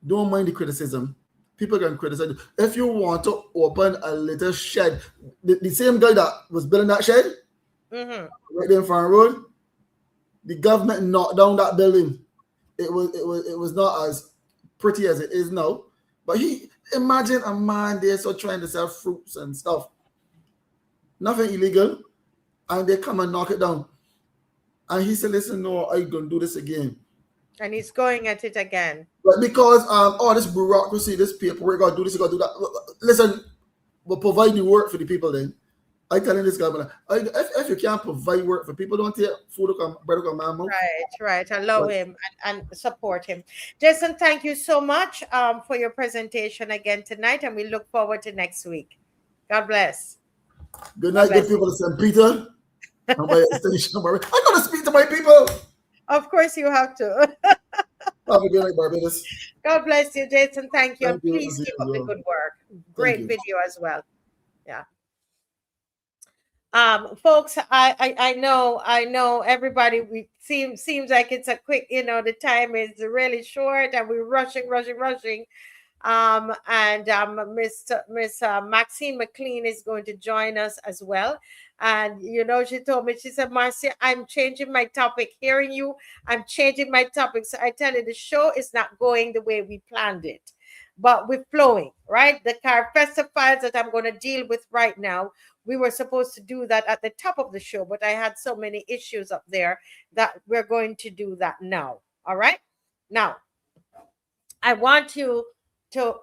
Don't mind the criticism. People can criticize you. If you want to open a little shed, the same guy that was building that shed right there in Farm Road, the government knocked down that building. It was not as pretty as it is now. But imagine a man there so trying to sell fruits and stuff. Nothing illegal. And they come and knock it down. And he said, listen, no, I'm going to do this again.
And he's going at it again.
But because this bureaucracy, this paperwork, got to do this, got to do that. Listen, we'll provide the work for the people then. I telling this guy, if you can't provide work for people, don't take food or bread or mama.
Right. Allow him and support him. Jason, thank you so much for your presentation again tonight, and we look forward to next week. God bless.
Good night, good people of St. Peter. I got to speak to my people.
Of course you have to.
Have a good night, Barbados.
God bless you, Jason. Thank you. And please keep up the good work. Great video as well. Yeah. Folks, I know everybody, seems like it's a quick, the time is really short and we're rushing. Miss Maxine McLean is going to join us as well. And, she told me, she said, Marcia, I'm changing my topic. Hearing you, I'm changing my topic. So I tell you, the show is not going the way we planned it, but we're flowing, right? The Carifesta files that I'm going to deal with right now, we were supposed to do that at the top of the show, but I had so many issues up there that we're going to do that now. All right. Now, I want you to,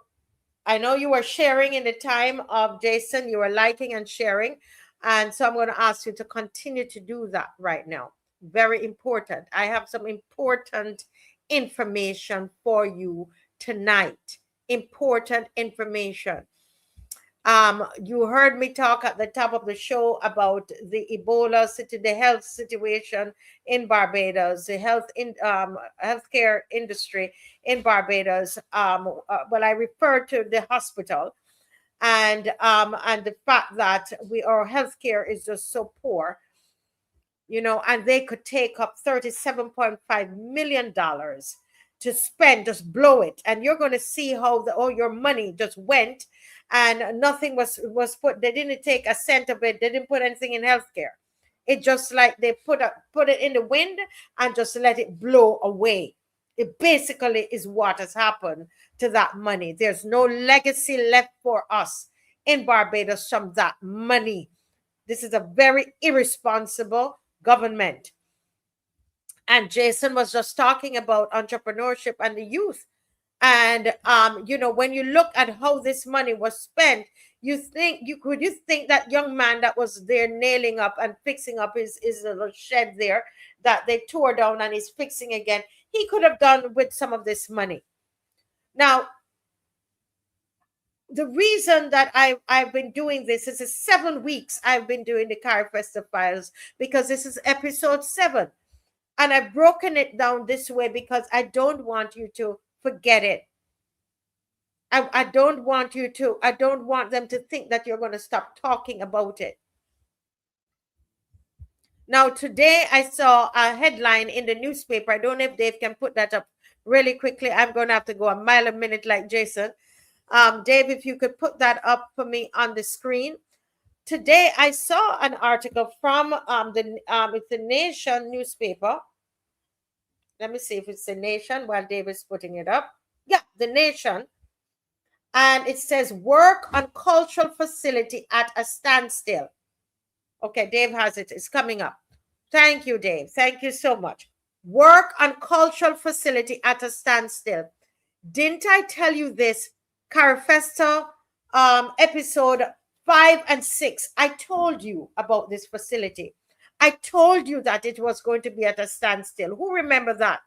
I know you were sharing in the time of Jason, you were liking and sharing. And so I'm going to ask you to continue to do that right now. Very important. I have some important information for you tonight. Important information. You heard me talk at the top of the show about the the health situation in Barbados, the healthcare industry in Barbados. Well, I referred to the hospital and the fact that our healthcare is just so poor, and they could take up $37.5 million to spend, just blow it, and you're going to see how all your money just went. And nothing was put. They didn't take a cent of it. They didn't put anything in healthcare. It just like they put it in the wind and just let it blow away. It basically is what has happened to that money. There's no legacy left for us in Barbados from that money. This is a very irresponsible government. And Jason was just talking about entrepreneurship and the youth. And, when you look at how this money was spent, you think that young man that was there nailing up and fixing up his little shed there that they tore down and is fixing again, he could have done with some of this money. Now, the reason that I've been doing this is 7 weeks I've been doing the Carifesta files, because this is episode 7. And I've broken it down this way because I don't want you to forget it. I don't want them to think that you're going to stop talking about it. Now, today I saw a headline in the newspaper. I don't know if Dave can put that up really quickly. I'm going to have to go a mile a minute like Jason. Dave, if you could put that up for me on the screen. today I saw an article from it's the Nation newspaper. Let me see if it's the Nation while David's putting it up. Yeah, the Nation. And it says work on cultural facility at a standstill. Okay, Dave has it. It's coming up. Thank you, Dave. Thank you so much. Work on cultural facility at a standstill. Didn't I tell you this? Carifesta episode 5 and 6. I told you about this facility. I told you that it was going to be at a standstill. Who remember that?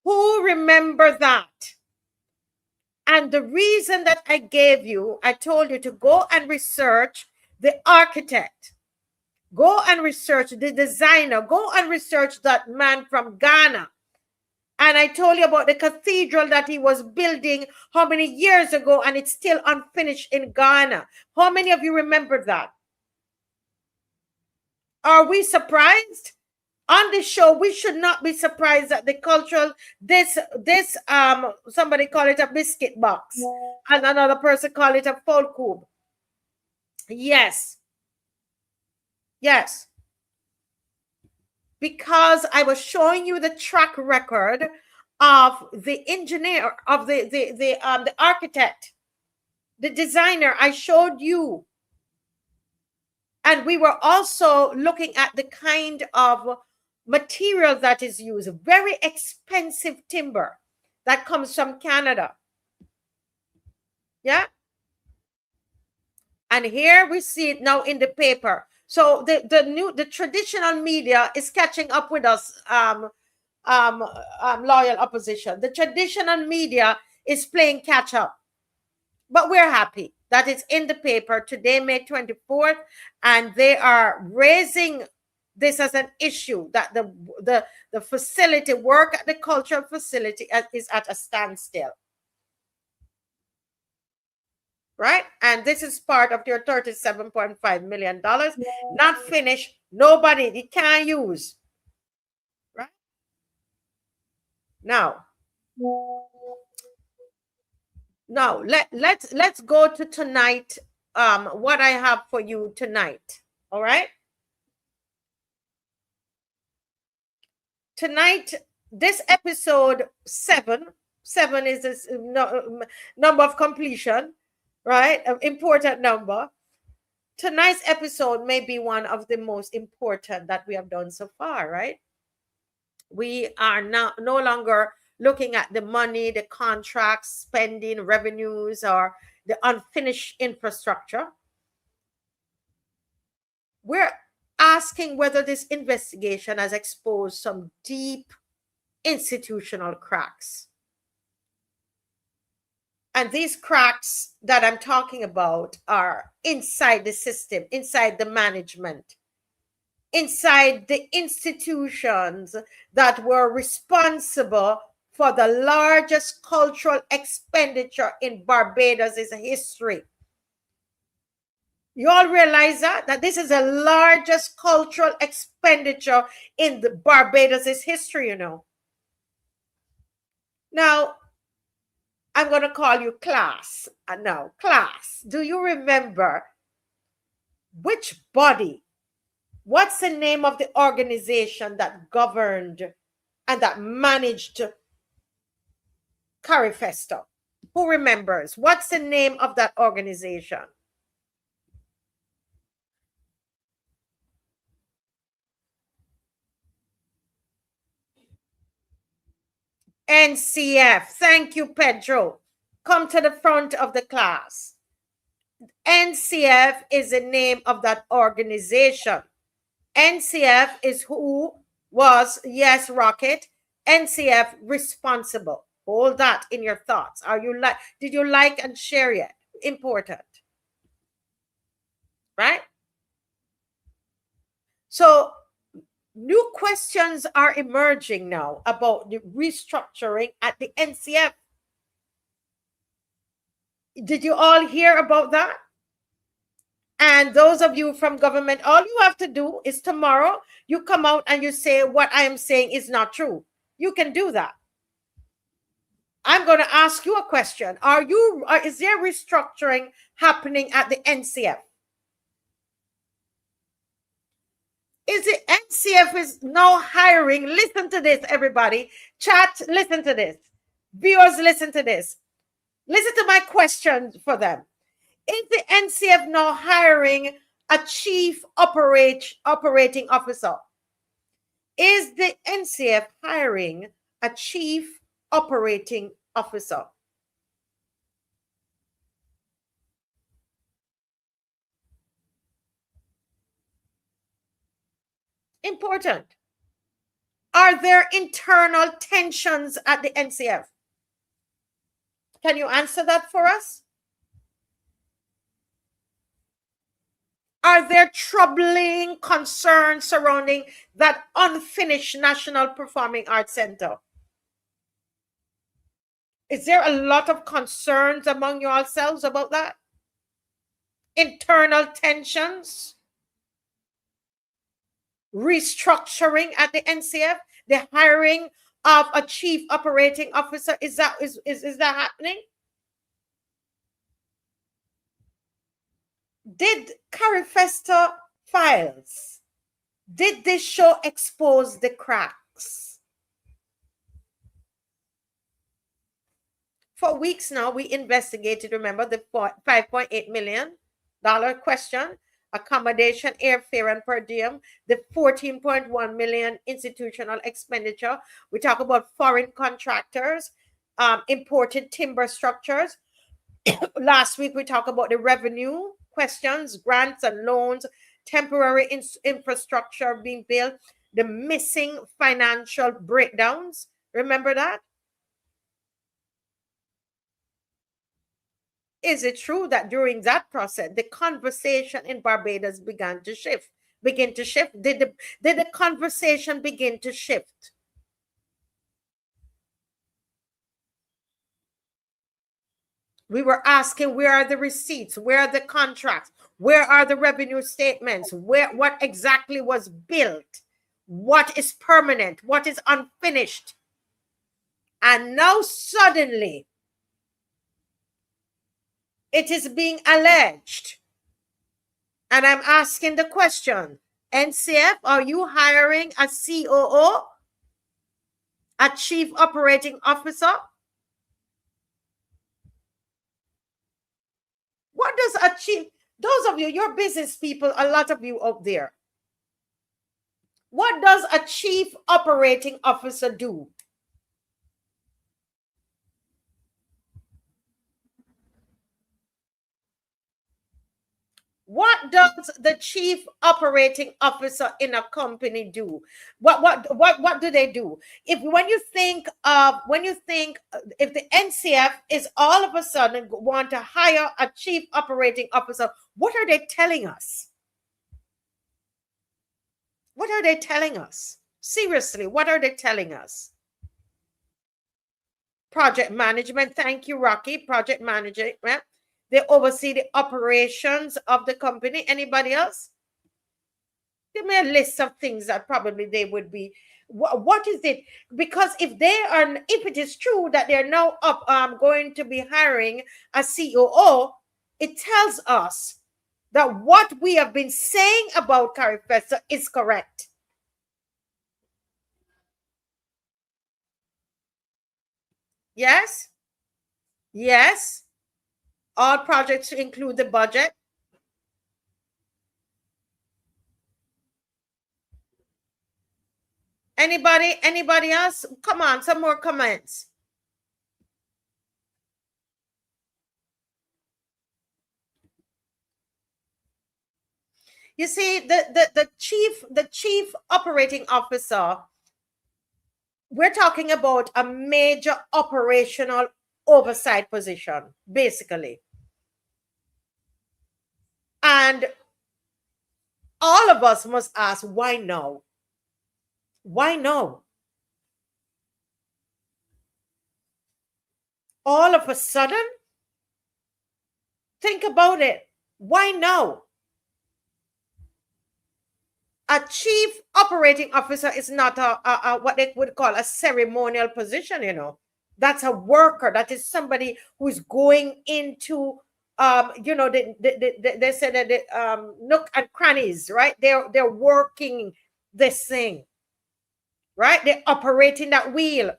Who remember that? And the reason that I gave you, I told you to go and research the architect. Go and research the designer. Go and research that man from Ghana. And I told you about the cathedral that he was building how many years ago, and it's still unfinished in Ghana. How many of you remember that? Are we surprised? On this show, we should not be surprised at the cultural, somebody call it a biscuit box, and another person call it a full cube. Yes. Yes. Because I was showing you the track record of the engineer, of the architect, the designer. I showed you. And we were also looking at the kind of material that is used, very expensive timber that comes from Canada. Yeah. And here we see it now in the paper. So the traditional media is catching up with us, loyal opposition. The traditional media is playing catch up. But we're happy that it's in the paper today, May 24th, and they are raising this as an issue, that the facility, work at the cultural facility is at a standstill. Right? And this is part of your $37.5 million. Not finished. Nobody, it can't use. Right? Now let's go to tonight, what I have for you tonight. All right? Tonight, this episode 7 is this number of completion, right? An important number. Tonight's episode may be one of the most important that we have done so far, right? We are no longer looking at the money, the contracts, spending, revenues, or the unfinished infrastructure. We're asking whether this investigation has exposed some deep institutional cracks. And these cracks that I'm talking about are inside the system, inside the management, inside the institutions that were responsible for the largest cultural expenditure in Barbados' history. You all realize that this is the largest cultural expenditure in the Barbados' history, you know. Now, I'm going to call you class. Now, class, do you remember which body, what's the name of the organization that governed and that managed Carifesta? Who remembers? What's the name of that organization? NCF. Thank you, Pedro. Come to the front of the class. NCF is the name of that organization. NCF is who was, yes, Rocket, NCF responsible. Hold that in your thoughts. Did you like and share it? Important. Right? So new questions are emerging now about the restructuring at the NCF. Did you all hear about that? And those of you from government, all you have to do is tomorrow, you come out and you say what I am saying is not true. You can do that. I'm going to ask you a question. Is there restructuring happening at the NCF? Is the NCF is now hiring? Listen to this, everybody. Chat, listen to this. Viewers, listen to this. Listen to my question for them. Is the NCF now hiring a chief operating officer? Is the NCF hiring a chief operating officer? Important. Are there internal tensions at the NCF? Can you answer that for us? Are there troubling concerns surrounding that unfinished National Performing Arts Center? Is there a lot of concerns among yourselves about that? Internal tensions? Restructuring at the NCF? The hiring of a chief operating officer? Is that happening? Did Carifesta files, did this show expose the cracks? For weeks now, we investigated, remember, the $5.8 million question, accommodation, airfare, and per diem, the $14.1 million institutional expenditure. We talk about foreign contractors, imported timber structures. Last week, we talked about the revenue questions, grants and loans, temporary infrastructure being built, the missing financial breakdowns. Remember that? Is it true that during that process, the conversation in Barbados began to shift? Did the conversation begin to shift? We were asking, where are the receipts? Where are the contracts? Where are the revenue statements? What exactly was built? What is permanent? What is unfinished? And now suddenly, it is being alleged. And I'm asking the question, NCF, are you hiring a COO? A chief operating officer? What does a chief, those of you, you're business people, a lot of you out there. What does a chief operating officer do? What does the chief operating officer in a company do? What do they do? If the NCF is all of a sudden want to hire a chief operating officer, what are they telling us? What are they telling us? Seriously, what are they telling us? Project management. Thank you, Rocky. Project management. They oversee the operations of the company. Anybody else? Give me a list of things that probably they would be. What is it? Because if it is true that they're now going to be hiring a COO, it tells us that what we have been saying about Carifesta is correct. Yes? Yes. All projects include the budget. Anybody else? Come on, some more comments. You see, the chief operating officer, we're talking about a major operational oversight position, basically. And all of us must ask, why no? Why no? All of a sudden? Think about it. Why no? A chief operating officer is not a what they would call a ceremonial position, you know. That's a worker. That is somebody who's going into, they said that the nook and crannies, right? They're working this thing, right? They're operating that wheel.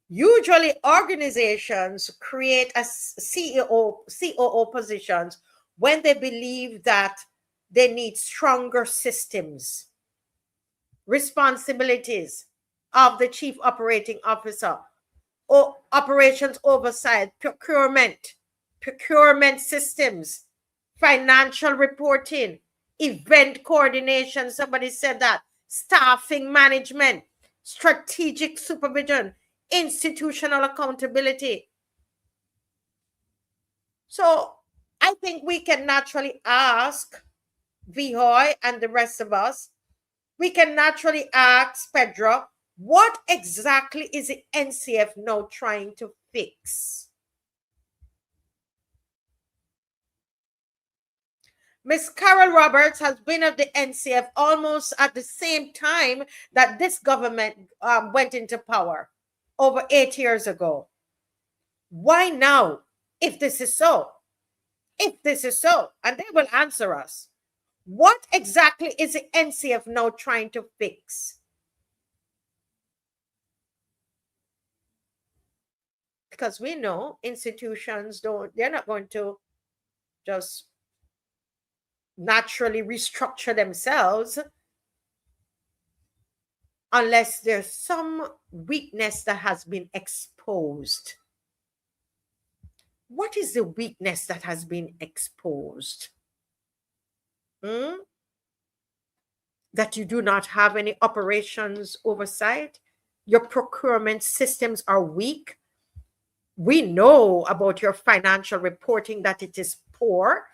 Usually organizations create a COO positions when they believe that they need stronger systems, responsibilities of the chief operating officer, or operations oversight, procurement systems, financial reporting, event coordination, somebody said that, staffing management, strategic supervision, institutional accountability. So I think we can naturally ask Vihoy and the rest of us, we can naturally ask Pedro, what exactly is the NCF now trying to fix? Miss Carol Roberts has been at the NCF almost at the same time that this government went into power, over 8 years ago. Why now, if this is so? If this is so, and they will answer us. What exactly is the NCF now trying to fix? Because we know institutions they're not going to just naturally restructure themselves unless there's some weakness that has been exposed. What is the weakness that has been exposed? That you do not have any operations oversight? Your procurement systems are weak? We know about your financial reporting that it is poor.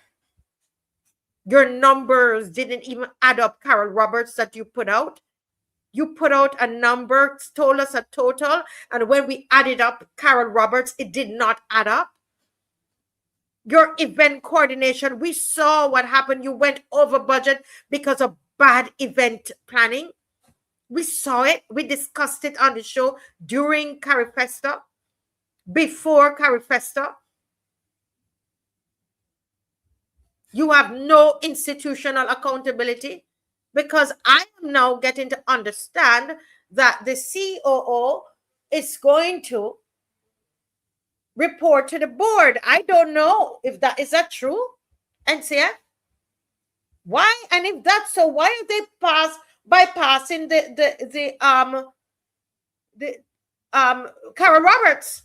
Your numbers didn't even add up, Carol Roberts, that you put out. You put out a number, told us a total, and when we added up, Carol Roberts, it did not add up. Your event coordination, we saw what happened. You went over budget because of bad event planning. We saw it. We discussed it on the show during Carifesta, before Carifesta. You have no institutional accountability, because I am now getting to understand that the COO is going to report to the board. I don't know if that is that true, NCF? Why? And if that's so, why are they bypassing the Carol Roberts?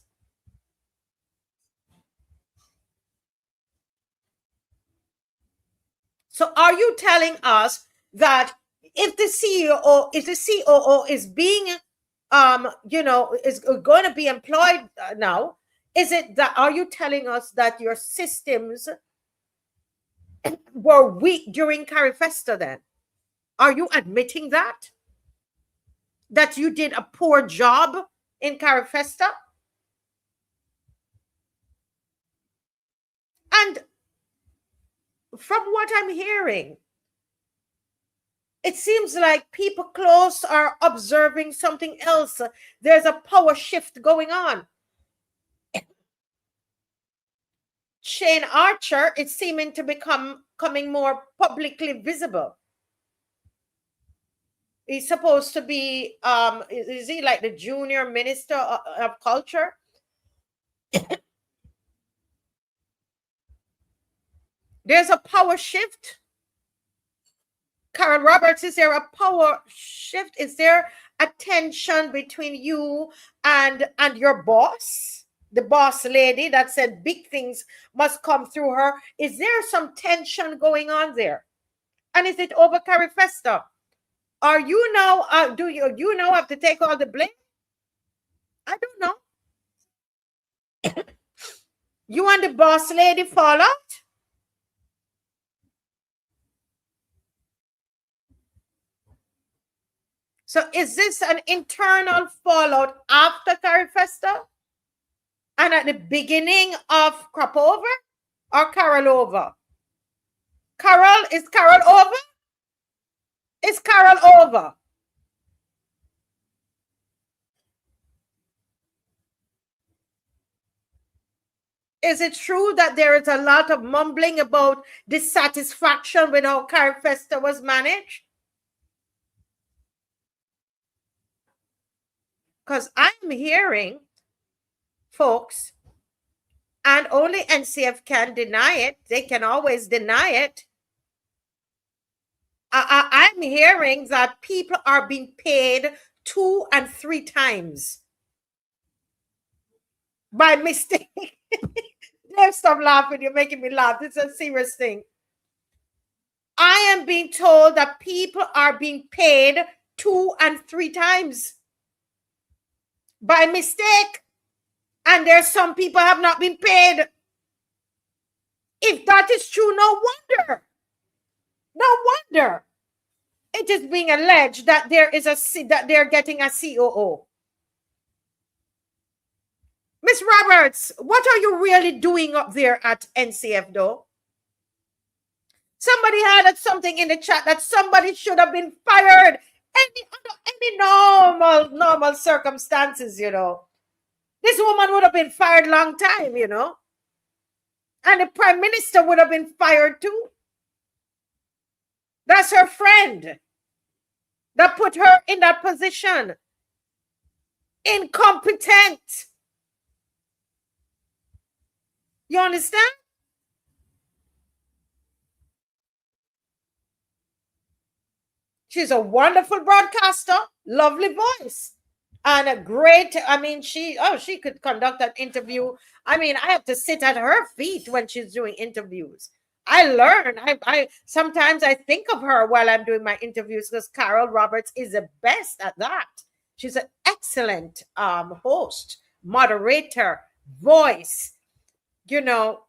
So are you telling us that if the COO is being, is going to be employed now, is it that, are you telling us that your systems were weak during Carifesta then? Are you admitting that? That you did a poor job in Carifesta? And from what I'm hearing, it seems like people close are observing something else. There's a power shift going on. Shane Archer is seeming to becoming more publicly visible. He's supposed to be, is he like the junior minister of culture? There's a power shift. Carol Roberts, is there a power shift? Is there a tension between you and your boss? The boss lady that said big things must come through her. Is there some tension going on there? And is it over Carifesta? Are you now, do you now have to take all the blame? I don't know. You and the boss lady fall out? So is this an internal fallout after Carifesta and at the beginning of Crop Over or Carol over? Carol, is Carol over? Is Carol over? Is it true that there is a lot of mumbling about dissatisfaction with how Carifesta was managed? Because I'm hearing, folks, and only NCF can deny it. They can always deny it. I'm hearing that people are being paid 2 and 3 times by mistake. Stop laughing. You're making me laugh. It's a serious thing. I am being told that people are being paid 2 and 3 times by mistake. And there's some people have not been paid. If that is true, no wonder. No wonder it is being alleged that that they're getting a COO. Miss Roberts, what are you really doing up there at NCF though? Somebody had something in the chat that somebody should have been fired. Any normal circumstances, you know. This woman would have been fired long time, you know. And the Prime Minister would have been fired too. That's her friend that put her in that position. Incompetent. You understand? She's a wonderful broadcaster, lovely voice, and a great, I mean, she could conduct an interview. I mean, I have to sit at her feet when she's doing interviews. I learn. I sometimes I think of her while I'm doing my interviews because Carol Roberts is the best at that. She's an excellent host, moderator, voice, you know.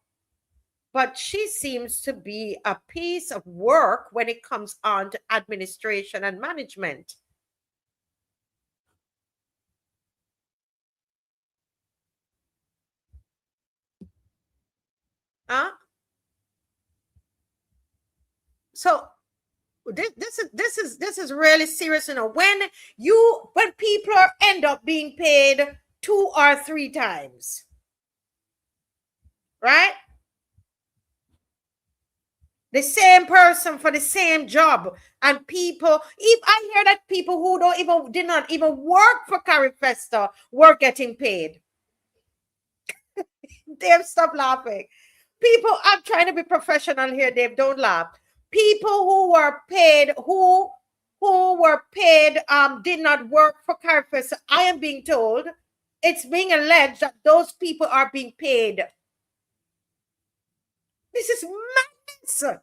But she seems to be a piece of work when it comes on to administration and management. So this is really serious, you know. When people end up being paid 2 or 3 times, right? The same person for the same job, and people. If I hear that people who did not even work for Carifesta were getting paid. Dave, stop laughing. People, I'm trying to be professional here, Dave. Don't laugh. People who were paid, did not work for Carifesta. I am being told, it's being alleged that those people are being paid. This is madness.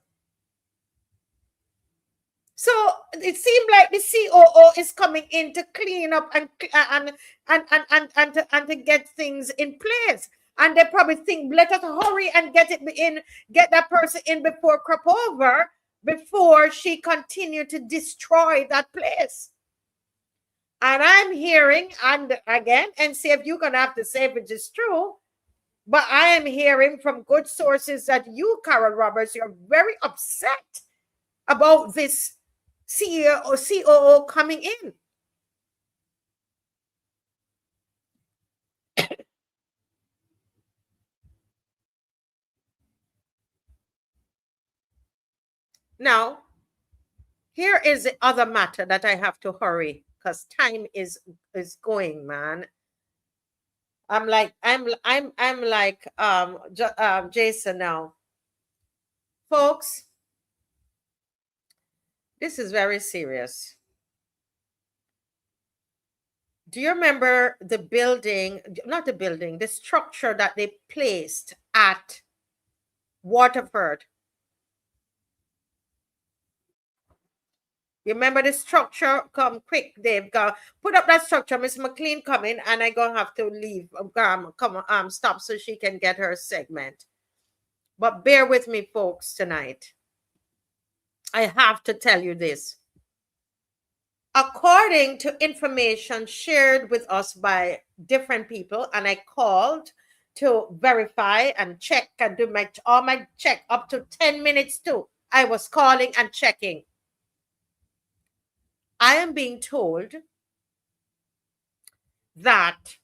So it seemed like the COO is coming in to clean up and to get things in place. And they probably think, let us hurry and get that person in before crop over, before she continue to destroy that place. And I'm hearing, and again, and see if you're gonna have to say if it is true, but I am hearing from good sources that you, Carol Roberts, you're very upset about this CEO or COO coming in. Now, here is the other matter that I have to hurry because time is going, man. I'm like Jason now, folks. This is very serious. Do you remember the building, not the building, the structure that they placed at Waterford? You remember the structure? Come quick, Dave. Go put up that structure. Miss McLean coming, and I gonna have to leave. Stop so she can get her segment. But bear with me, folks, tonight. I have to tell you this. According to information shared with us by different people, and I called to verify and check and do all my check up to 10 minutes too. I was calling and checking. I am being told that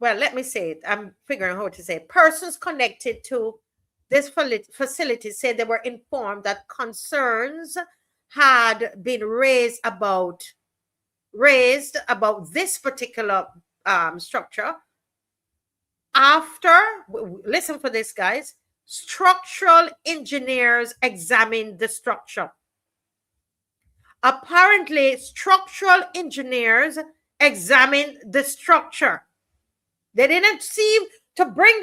well, let me say it. I'm figuring how to say it. Persons connected to this facility said they were informed that concerns had been raised about this particular structure after, listen for this, guys, structural engineers examined the structure. Apparently, structural engineers examined the structure. They didn't seem to bring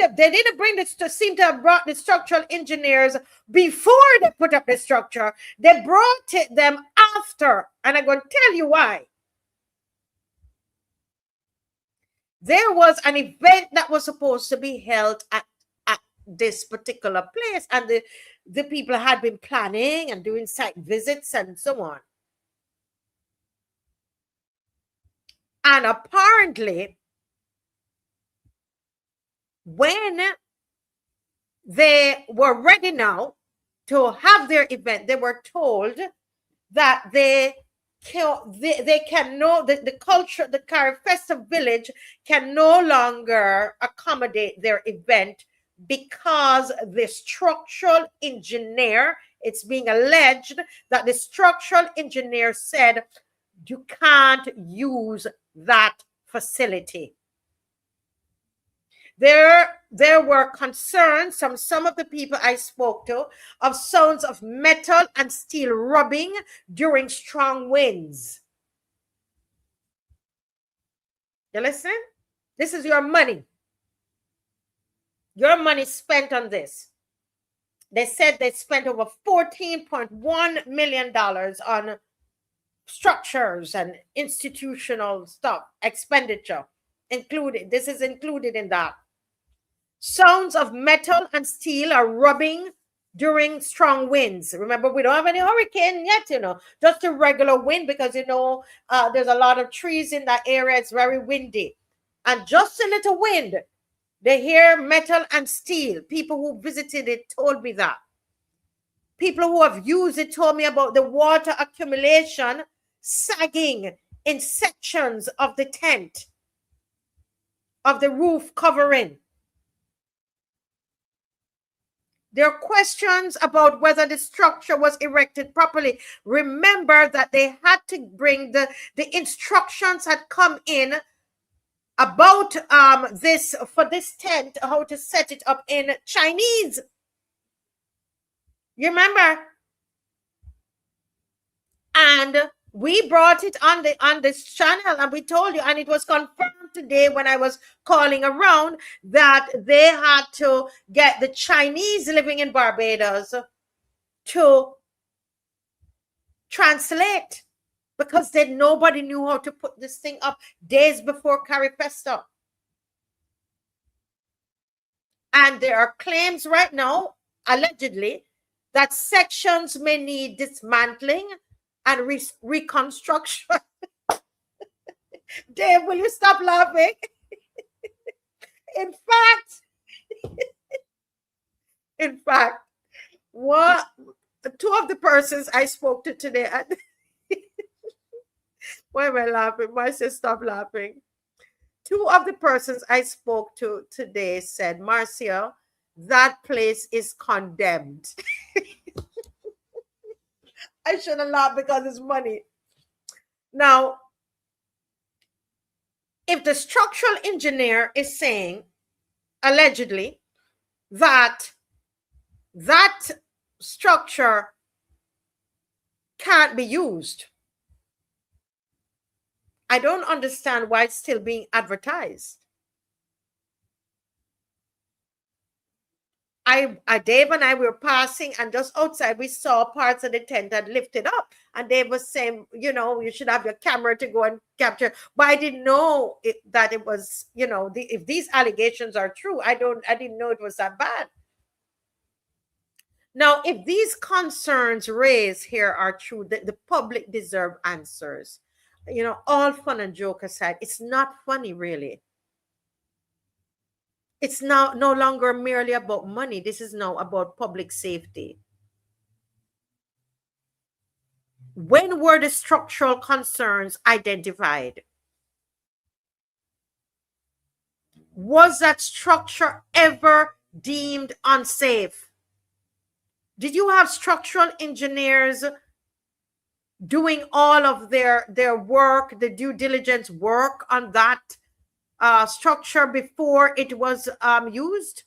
seem to have brought the structural engineers before they put up the structure. They brought them after, and I'm going to tell you why. There was an event that was supposed to be held at this particular place, and the people had been planning and doing site visits and so on. And apparently, when they were ready now to have their event, they were told that the Carifesta village can no longer accommodate their event because the structural engineer, it's being alleged that the structural engineer said you can't use that facility. There were concerns from some of the people I spoke to of sounds of metal and steel rubbing during strong winds. You listen? This is your money. Your money spent on this. They said they spent over $14.1 million on structures and institutional stuff, expenditure included. This is included in that. Sounds of metal and steel are rubbing during strong winds. Remember, we don't have any hurricane yet, just a regular wind because, there's a lot of trees in that area. It's very windy. And just a little wind, they hear metal and steel. People who visited it told me that. People who have used it told me about the water accumulation sagging in sections of the tent, of the roof covering. There are questions about whether the structure was erected properly. Remember that they had to bring the instructions had come in about this tent, how to set it up in Chinese. You remember? And we brought it on this channel, and we told you, and it was confirmed today when I was calling around that they had to get the Chinese living in Barbados to translate because nobody knew how to put this thing up days before Carifesta. And there are claims right now, allegedly, that sections may need dismantling and reconstruction. Dave, will you stop laughing? In fact, two of the persons I spoke to today, why am I laughing? Marcia, stop laughing. Two of the persons I spoke to today said, Marcia, that place is condemned. I shouldn't laugh because it's money. Now, if the structural engineer is saying, allegedly, that structure can't be used, I don't understand why it's still being advertised. Dave and I were passing, and just outside we saw parts of the tent that lifted up, and Dave was saying, you should have your camera to go and capture. But I didn't know that it was, if these allegations are true, I didn't know it was that bad. Now, if these concerns raised here are true, the public deserve answers. All fun and joke aside, it's not funny, really. It's now no longer merely about money. This is now about public safety. When were the structural concerns identified? Was that structure ever deemed unsafe? Did you have structural engineers doing all of their work, the due diligence work on that structure before it was used?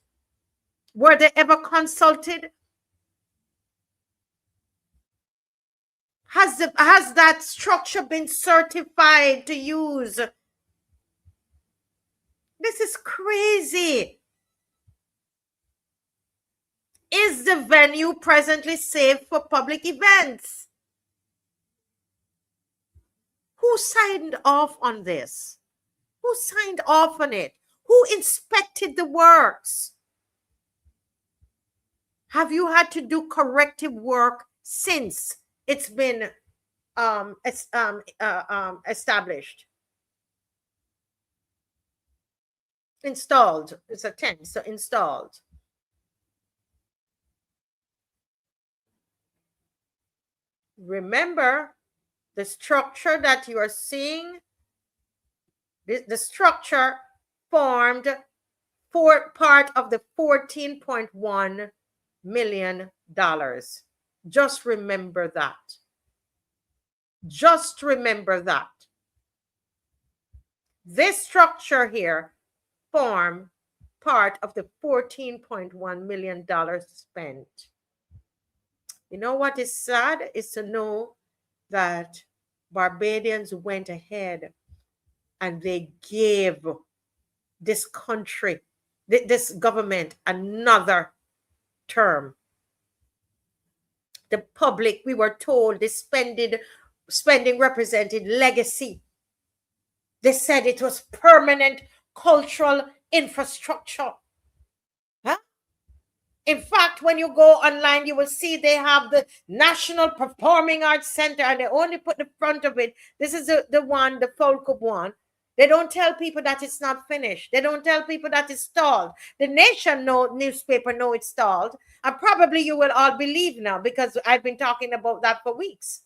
Were they ever consulted? Has that structure been certified to use? This is crazy. Is the venue presently safe for public events? Who signed off on this? Who signed off on it? Who inspected the works? Have you had to do corrective work since it's been established? Installed. It's a tense, so installed. Remember, the structure that you are seeing, the structure formed part of the $14.1 million. Just remember that. Just remember that. This structure here formed part of the $14.1 million spent. You know what is sad is to know that Barbadians went ahead and they gave this country, this government, another term. The public, we were told, the spending represented legacy. They said it was permanent cultural infrastructure. Huh? In fact, when you go online, you will see they have the National Performing Arts Center, and they only put the front of it. This is the one, the Folkup one. They don't tell people that it's not finished. They don't tell people that it's stalled. The Nation newspaper know it's stalled. And probably you will all believe now, because I've been talking about that for weeks.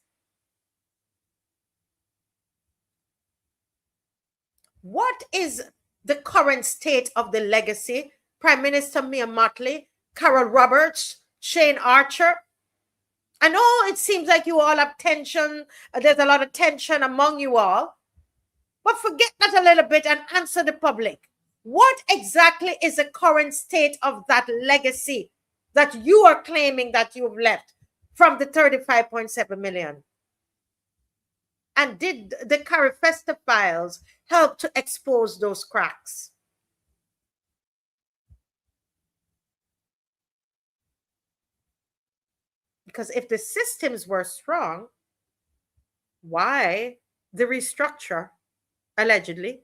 What is the current state of the legacy? Prime Minister Mia Mottley, Carol Roberts, Shane Archer. I know it seems like you all have tension. There's a lot of tension among you all. But forget that a little bit and answer the public. What exactly is the current state of that legacy that you are claiming that you've left from the 35.7 million? And did the Carifesta files help to expose those cracks? Because if the systems were strong, why the restructure, allegedly?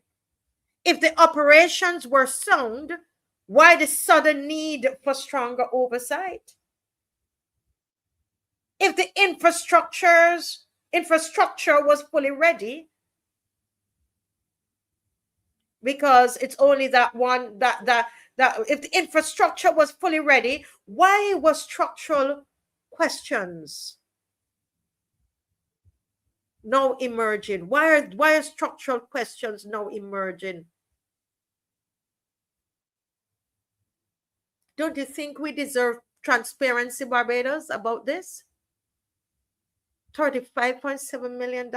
If the operations were sound, why the sudden need for stronger oversight? If the infrastructure was fully ready, because it's only that one that if the infrastructure was fully ready, why was structural questions now emerging? Why are structural questions now emerging? Don't you think we deserve transparency, Barbados, about this? $35.7 million.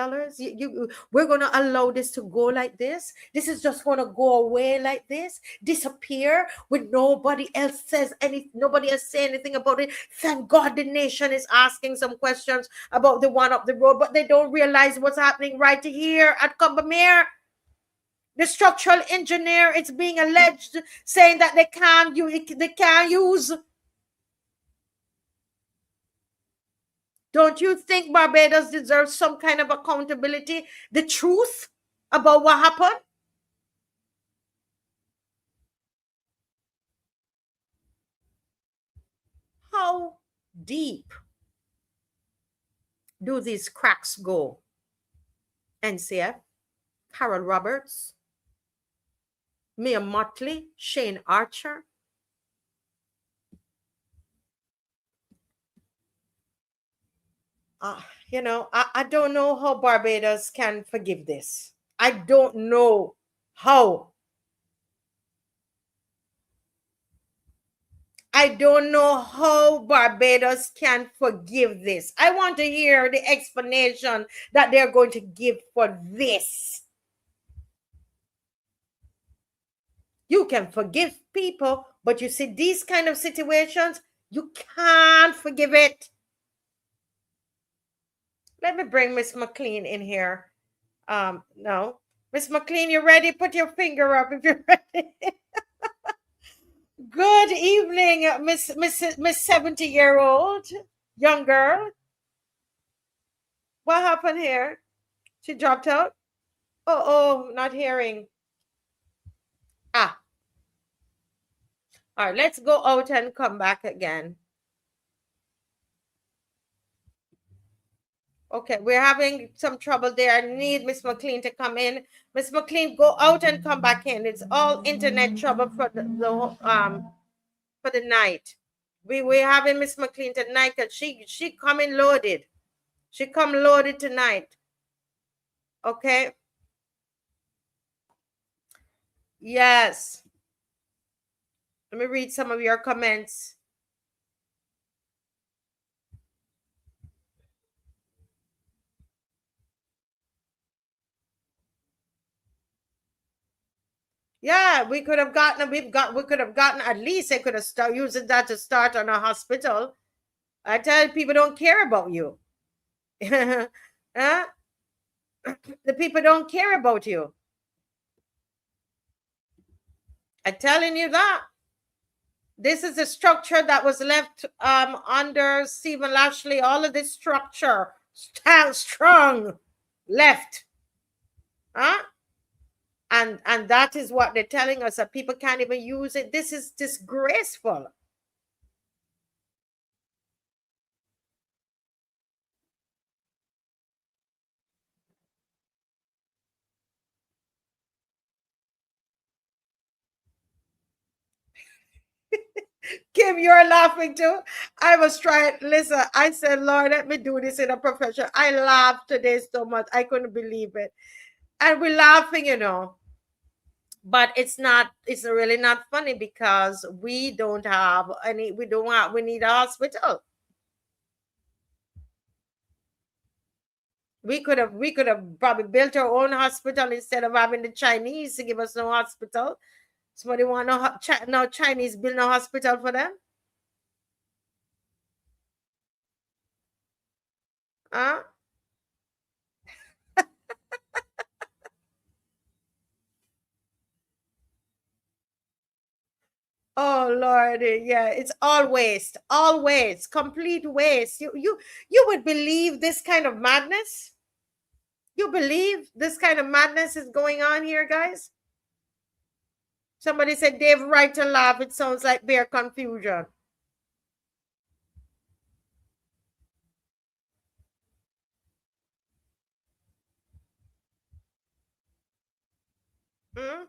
We're going to allow this to go like this? This is just going to go away like this, disappear with nobody else says anything, nobody else say anything about it. Thank God the nation is asking some questions about the one up the road, but they don't realize what's happening right here at Combermere. The structural engineer, it's being alleged, saying that they can't use. Don't you think Barbados deserves some kind of accountability? The truth about what happened? How deep do these cracks go? NCF, Carol Roberts, Mia Mottley, Shane Archer. I don't know how Barbados can forgive this. I don't know how. I don't know how Barbados can forgive this. I want to hear the explanation that they're going to give for this. You can forgive people, but you see these kind of situations, you can't forgive it. Let me bring Miss McLean in here. No. Miss McLean, you ready? Put your finger up if you're ready. Good evening, Miss 70-year-old young girl. What happened here? She dropped out? Oh, not hearing. Ah. All right, let's go out and come back again. Okay, we're having some trouble there. I need Miss McLean to come in. Miss McLean, go out and come back in. It's all internet trouble for the night. We're having Miss McLean tonight because she coming loaded. She come loaded tonight. Okay. Yes. Let me read some of your comments. Yeah, we could have gotten. We could have gotten at least. They could have using that to start on a hospital. I tell you, people don't care about you. Huh? The people don't care about you. I'm telling you that. This is the structure that was left under Stephen Lashley. All of this structure, strong, left. Huh? And that is what they're telling us, that people can't even use it. This is disgraceful. Kim, you're laughing too. I was trying. Listen, I said, Lord, let me do this in a profession. I laughed today so much. I couldn't believe it. And we're laughing, you know. But it's really not funny because we don't have any, we need a hospital. We could have probably built our own hospital instead of having the Chinese to give us no hospital. Somebody want no Chinese build no hospital for them? Huh? Oh Lord, yeah, it's all waste, complete waste. You would believe this kind of madness? You believe this kind of madness is going on here, guys? Somebody said, Dave, right to laugh. It sounds like bare confusion. Hmm?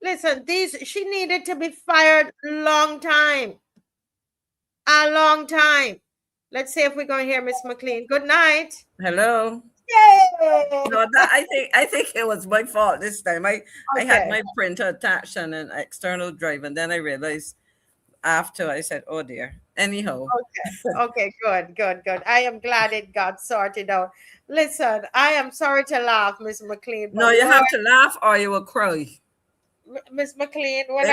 Listen, she needed to be fired a long time. Let's see if we're going to hear Miss McLean. Good night.
Hello.
Yay!
No, I think it was my fault this time. I had my printer attached on an external drive, and then I realized after I said, "Oh dear." Anyhow.
Okay. Good. I am glad it got sorted out. Listen, I am sorry to laugh, Miss McLean.
No, you have to laugh or you will cry.
Miss McLean, when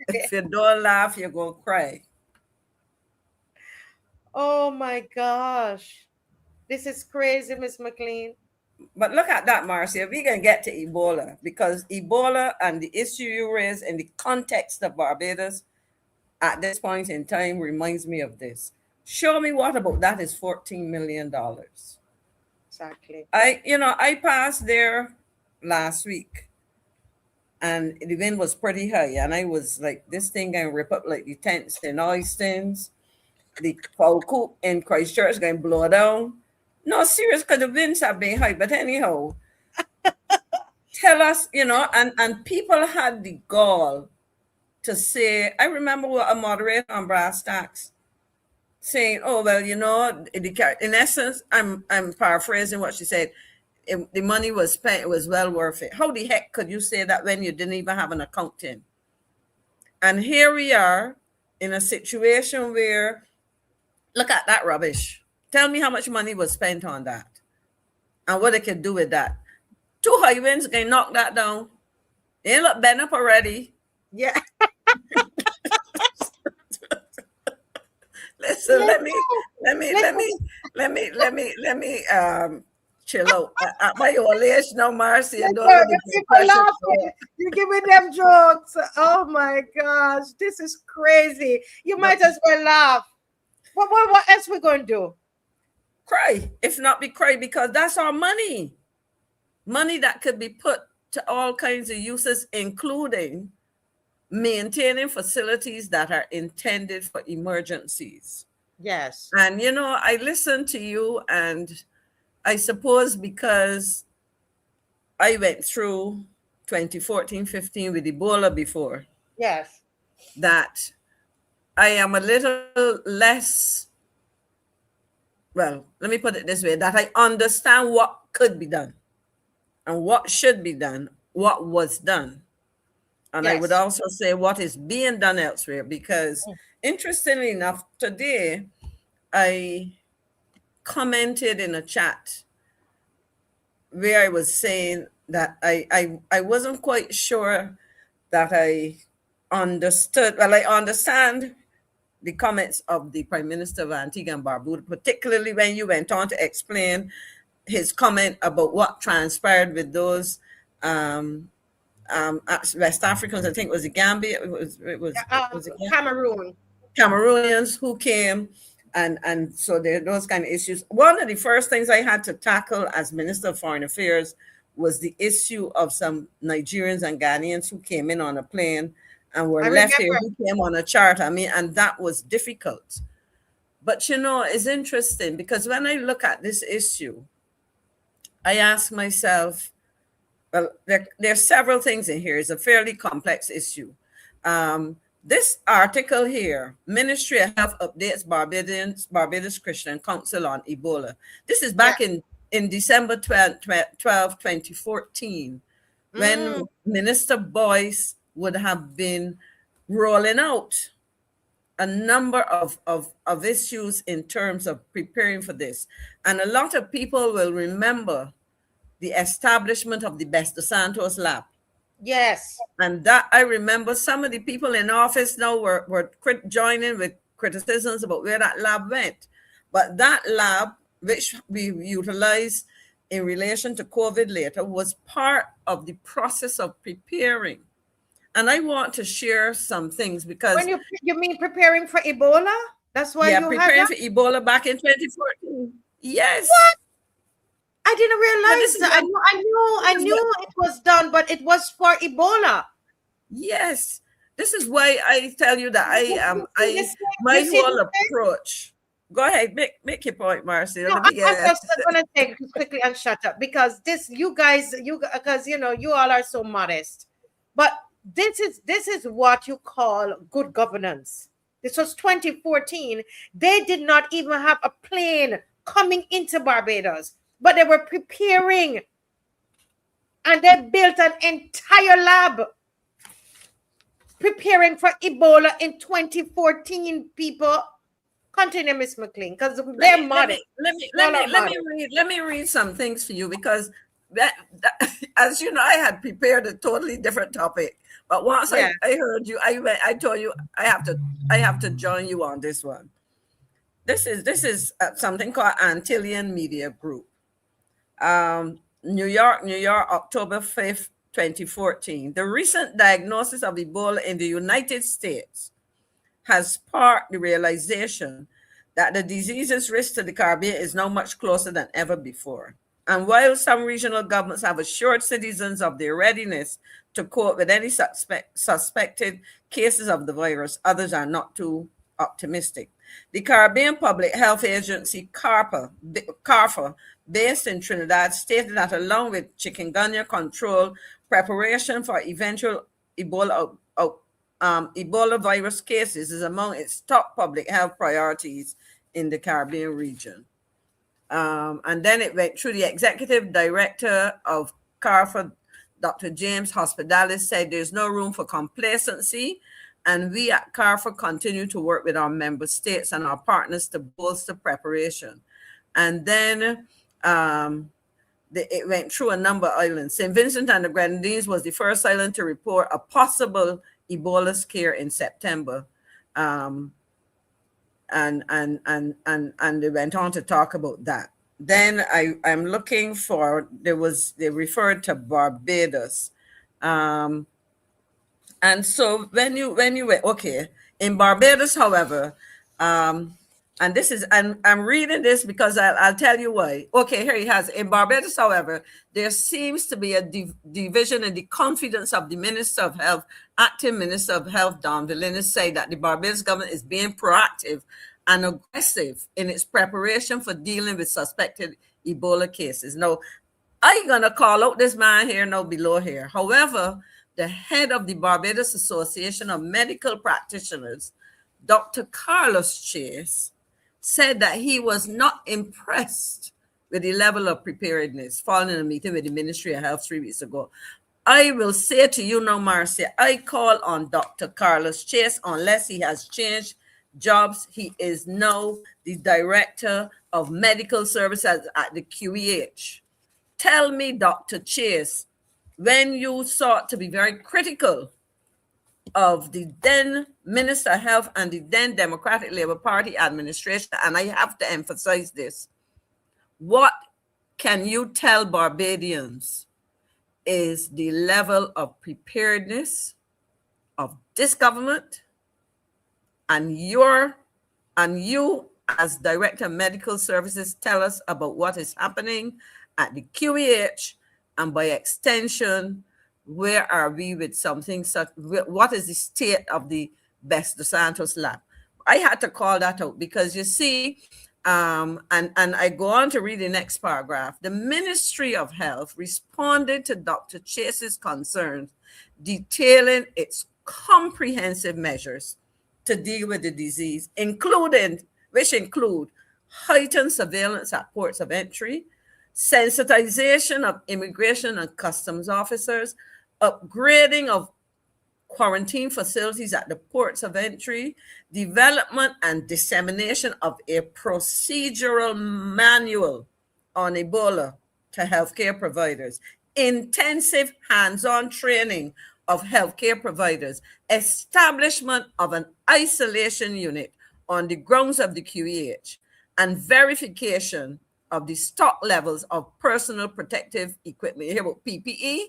if you don't laugh, you're going to cry.
Oh my gosh. This is crazy, Miss McLean.
But look at that, Marcia. We can get to Ebola, because Ebola and the issue you raised in the context of Barbados at this point in time reminds me of this. Show me what about that is $14 million.
Exactly.
I passed there last week and the wind was pretty high, and I was like, this thing can rip up like the tents in Oystons. The foul coop in Christchurch going to blow down. No, serious, because the winds have been high. But anyhow, tell us, and people had the gall to say, I remember a moderator on Brass Tacks saying, oh, well, in essence, I'm paraphrasing what she said. the money was spent, it was well worth it. How the heck could you say that when you didn't even have an account in? And here we are in a situation where, look at that rubbish. Tell me how much money was spent on that and what they could do with that. 2 high winds can knock that down. They look bent up already.
Yeah.
Listen, let me chill out. At my old age now, Marcia,
You're giving them jokes. Oh my gosh, this is crazy. You might as well laugh. What else we going to do?
Cry. If not, be cry, because that's our money. Money that could be put to all kinds of uses, including maintaining facilities that are intended for emergencies.
Yes.
And, you know, I listened to you, and I suppose because I went through 2014-15 with Ebola before.
Yes.
That I am a little less, well, let me put it this way, that I understand what could be done and what should be done, what was done. And yes. I would also say what is being done elsewhere, because interestingly enough, today I commented in a chat where I was saying that I wasn't quite sure that I understood. Well, I understand the comments of the Prime Minister of Antigua and Barbuda, particularly when you went on to explain his comment about what transpired with those West Africans. I think it was the Gambia. It was
Cameroon.
Cameroonians who came, and so there are those kind of issues. One of the first things I had to tackle as Minister of Foreign Affairs was the issue of some Nigerians and Ghanaians who came in on a plane and were left here, who came on a charter. I mean, and that was difficult. But, you know, it's interesting because when I look at this issue, I ask myself, well, there are several things in here. It's a fairly complex issue. This article here, Ministry of Health updates Barbados Christian Council on Ebola. This is back in December 12, 2014, when Minister Boyce would have been rolling out a number of issues in terms of preparing for this. And a lot of people will remember the establishment of the Best de Santos lab.
Yes.
And that I remember some of the people in office now were joining with criticisms about where that lab went. But that lab, which we utilized in relation to COVID later, was part of the process of preparing. And I want to share some things because...
When you mean preparing for Ebola? That's why you
preparing for Ebola back in 2014. Yes.
What? I didn't realize that. I knew it was done, but it was for Ebola.
Yes. This is why I tell you that my whole approach. Go ahead, make your point, Marcia.
No, I'm just gonna take quickly and shut up because you guys, because you know you all are so modest. But this is what you call good governance. This was 2014. They did not even have a plane coming into Barbados, but they were preparing, and they built an entire lab preparing for Ebola in 2014. People, continue, Miss McLean, because they're modest.
Let me read some things for you because that as you know, I had prepared a totally different topic. But once I heard you, I told you I have to join you on this one. This is something called Antillean Media Group. New York, October 5th, 2014. The recent diagnosis of Ebola in the United States has sparked the realization that the disease's risk to the Caribbean is now much closer than ever before. And while some regional governments have assured citizens of their readiness to cope with any suspected cases of the virus, others are not too optimistic. The Caribbean Public Health Agency, CARFA, based in Trinidad, stated that along with chikungunya control, preparation for eventual Ebola virus cases is among its top public health priorities in the Caribbean region. And then it went through the executive director of Carifesta, Dr. James Hospitalis, said there's no room for complacency. And we at Carifesta continue to work with our member states and our partners to bolster preparation. And then it went through a number of islands. St. Vincent and the Grenadines was the first island to report a possible Ebola scare in September. And they went on to talk about that. Then I'm looking for, they referred to Barbados. And so when you went, okay, in Barbados, however, and this is, I'm reading this because I'll tell you why. Okay, here he has. In Barbados, however, there seems to be a division in the confidence of the Minister of Health, Acting Minister of Health, Don Villinis, say that the Barbados government is being proactive and aggressive in its preparation for dealing with suspected Ebola cases. Now, I'm going to call out this man here now below here. However, the head of the Barbados Association of Medical Practitioners, Dr. Carlos Chase, said that he was not impressed with the level of preparedness following a meeting with the Ministry of Health 3 weeks ago. I will say to you now, Marcia, I call on Dr. Carlos Chase, unless he has changed jobs. He is now the Director of Medical Services at the QEH. Tell me, Dr. Chase, when you sought to be very critical of the then Minister of Health and the then Democratic Labour Party administration, and I have to emphasize this, what can you tell Barbadians is the level of preparedness of this government and you as Director of Medical Services tell us about what is happening at the QEH, and by extension, where are we with something such? What is the state of the Best Dos Santos lab? I had to call that out because you see, and I go on to read the next paragraph. The Ministry of Health responded to Dr. Chase's concerns, detailing its comprehensive measures to deal with the disease, which include heightened surveillance at ports of entry, sensitization of immigration and customs officers, upgrading of quarantine facilities at the ports of entry, development and dissemination of a procedural manual on Ebola to healthcare providers, intensive hands-on training of healthcare providers, establishment of an isolation unit on the grounds of the QEH, and verification of the stock levels of personal protective equipment. You hear about PPE,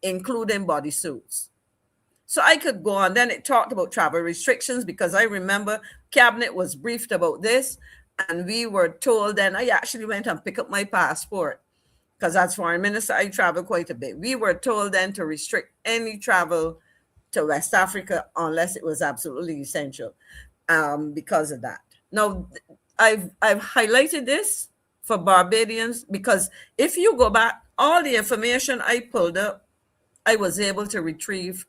including bodysuits. So I could go on. Then it talked about travel restrictions, because I remember Cabinet was briefed about this, and we were told then, I actually went and picked up my passport, because as Foreign Minister, I travel quite a bit. We were told then to restrict any travel to West Africa unless it was absolutely essential because of that. Now, I've highlighted this for Barbadians, because if you go back, all the information I pulled up, I was able to retrieve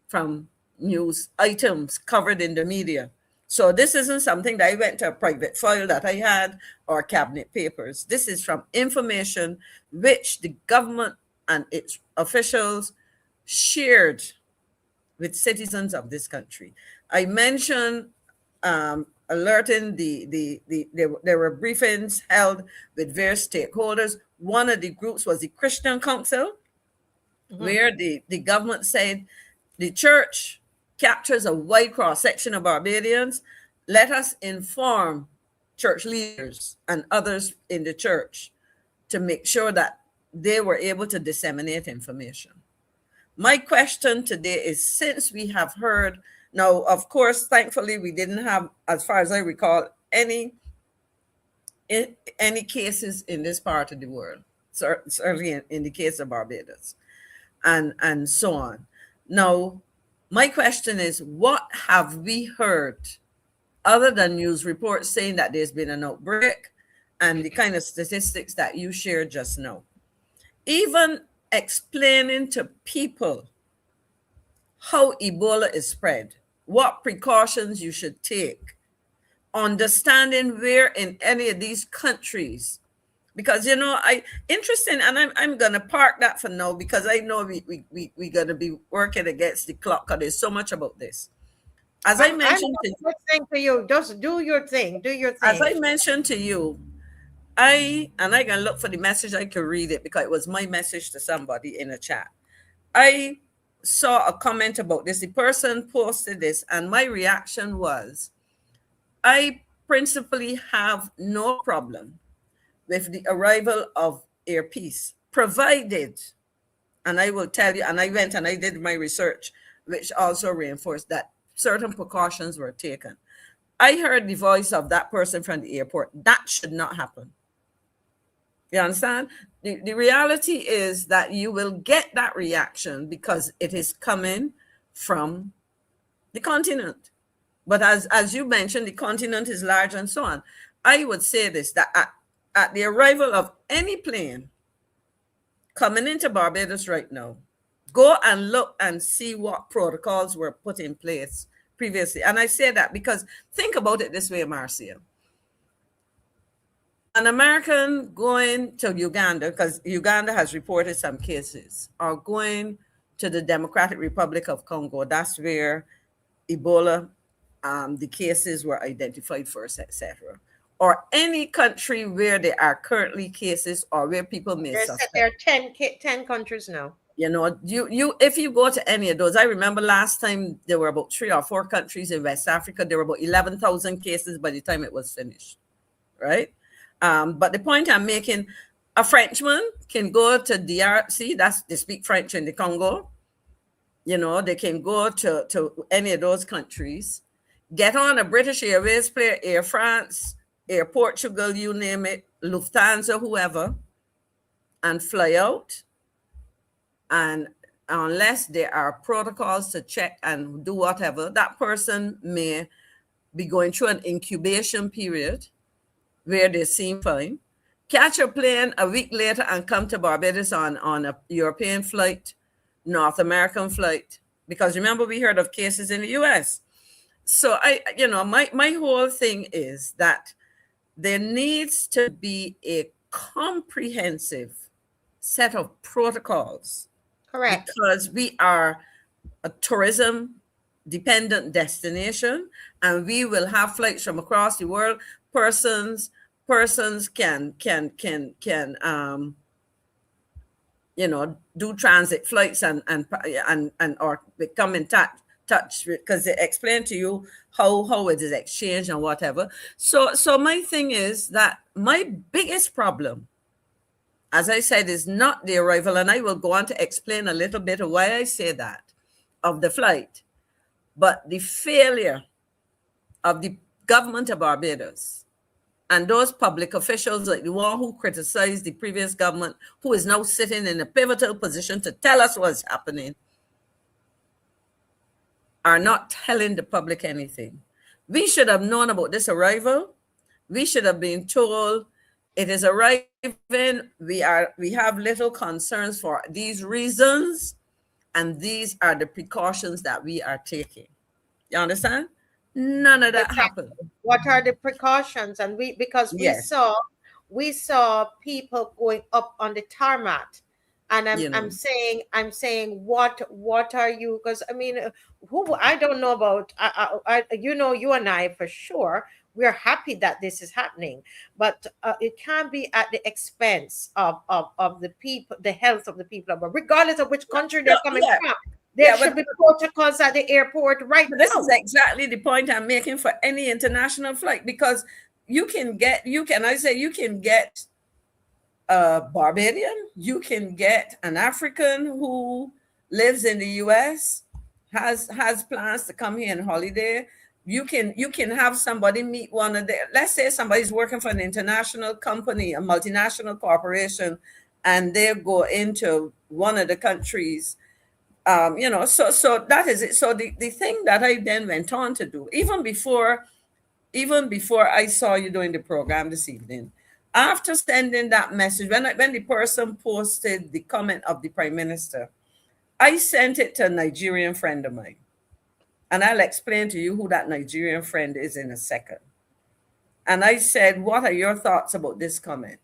from news items covered in the media. So this isn't something that I went to a private file that I had or Cabinet papers. This is from information which the government and its officials shared with citizens of this country. I mentioned alerting there were briefings held with various stakeholders. One of the groups was the Christian Council, where the government said the church captures a wide cross-section of Barbadians. Let us inform church leaders and others in the church to make sure that they were able to disseminate information. My question today is, since we have heard, now, of course, thankfully, we didn't have, as far as I recall, any cases in this part of the world, certainly in the case of Barbados, and so on. Now, my question is, what have we heard other than news reports saying that there's been an outbreak and the kind of statistics that you shared just now? Even explaining to people how Ebola is spread, what precautions you should take, understanding where in any of these countries Because interesting, and I'm gonna park that for now because I know we gonna be working against the clock because there's so much about this. As I mentioned
to you, just do your thing. Do your thing.
As I mentioned to you, I can look for the message. I can read it because it was my message to somebody in a chat. I saw a comment about this. The person posted this, and my reaction was, I principally have no problem with the arrival of air peace, provided, and I will tell you, and I went and I did my research, which also reinforced that certain precautions were taken. I heard the voice of that person from the airport. That should not happen. You understand? The reality is that you will get that reaction because it is coming from the continent. But as you mentioned, the continent is large and so on. I would say this, that at the arrival of any plane coming into Barbados right now, go and look and see what protocols were put in place previously. And I say that because think about it this way, Marcia. An American going to Uganda, because Uganda has reported some cases, or going to the Democratic Republic of Congo, that's where Ebola, the cases were identified first, etc. Or any country where there are currently cases or where people may suspect.
There are 10 countries now.
If you go to any of those, I remember last time there were about 3 or 4 countries in West Africa. There were about 11,000 cases by the time it was finished, right? But the point I'm making, a Frenchman can go to DRC, they speak French in the Congo. They can go to any of those countries, get on a British Airways plane, Air France, Air Portugal, you name it, Lufthansa, whoever, and fly out. And unless there are protocols to check and do whatever, that person may be going through an incubation period where they seem fine, catch a plane a week later and come to Barbados on a European flight, North American flight, because remember we heard of cases in the US. So my whole thing is that there needs to be a comprehensive set of protocols.
Correct.
Because we are a tourism dependent destination and we will have flights from across the world. Persons can do transit flights and or come in touch because they explain to you how it is exchanged and whatever. So my thing is that my biggest problem, as I said, is not the arrival, and I will go on to explain a little bit of why I say that, of the flight, but the failure of the government of Barbados and those public officials like the one who criticized the previous government, who is now sitting in a pivotal position to tell us what's happening, are not telling the public anything. We should have known about this arrival. We should have been told it is arriving. We have little concerns for these reasons, and these are the precautions that we are taking. You understand? None of that happened.
What are the precautions? And we saw people going up on the tarmac, and I'm saying what are you? Because I mean, I don't know about. You and I for sure. We're happy that this is happening, but it can't be at the expense of the people, the health of the people, but regardless of which country they're coming from. There should be protocols at the airport right now.
This is exactly the point I'm making for any international flight, because you can get a Barbadian, you can get an African who lives in the US, has plans to come here on holiday. You can have somebody meet one of their, let's say somebody's working for an international company, a multinational corporation, and they go into one of the countries. So that is it. So the thing that I then went on to do, even before I saw you doing the program this evening, after sending that message, when the person posted the comment of the Prime Minister, I sent it to a Nigerian friend of mine. And I'll explain to you who that Nigerian friend is in a second. And I said, what are your thoughts about this comment?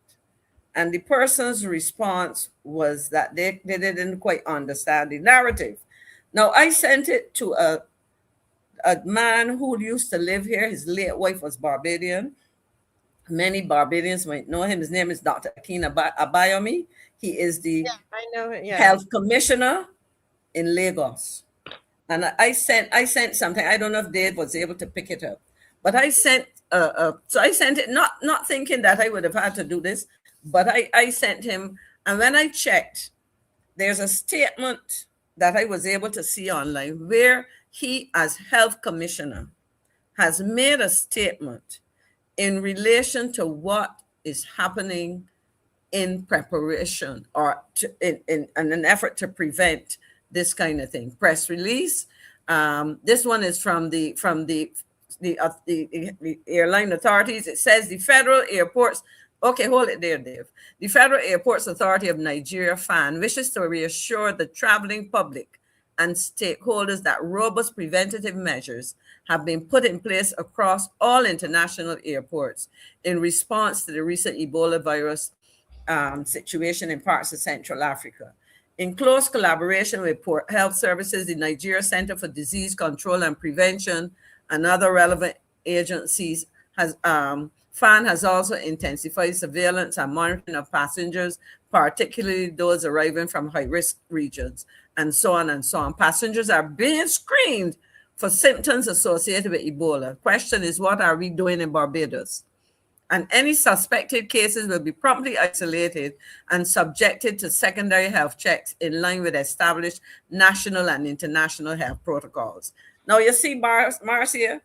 And the person's response was that they didn't quite understand the narrative. Now, I sent it to a man who used to live here. His late wife was Barbadian. Many Barbadians might know him. His name is Dr. Akin Abayomi. He is the health commissioner in Lagos. And I sent something. I don't know if Dave was able to pick it up, but I sent so I sent it not thinking that I would have had to do this, but I sent him. And when I checked, there's a statement that I was able to see online where he, as health commissioner, has made a statement in relation to what is happening in preparation or in an effort to prevent this kind of thing. Press release. This one is from the airline authorities. It says the Federal Airports. Okay, hold it there, Dave. The Federal Airports Authority of Nigeria, FAN, wishes to reassure the traveling public and stakeholders that robust preventative measures have been put in place across all international airports in response to the recent Ebola virus situation in parts of Central Africa. In close collaboration with Port Health Services, the Nigeria Center for Disease Control and Prevention, and other relevant agencies, FAN has also intensified surveillance and monitoring of passengers, particularly those arriving from high-risk regions, and so on and so on. Passengers are being screened for symptoms associated with Ebola. Question is, what are we doing in Barbados? And any suspected cases will be promptly isolated and subjected to secondary health checks in line with established national and international health protocols. Now, you see, Marcia,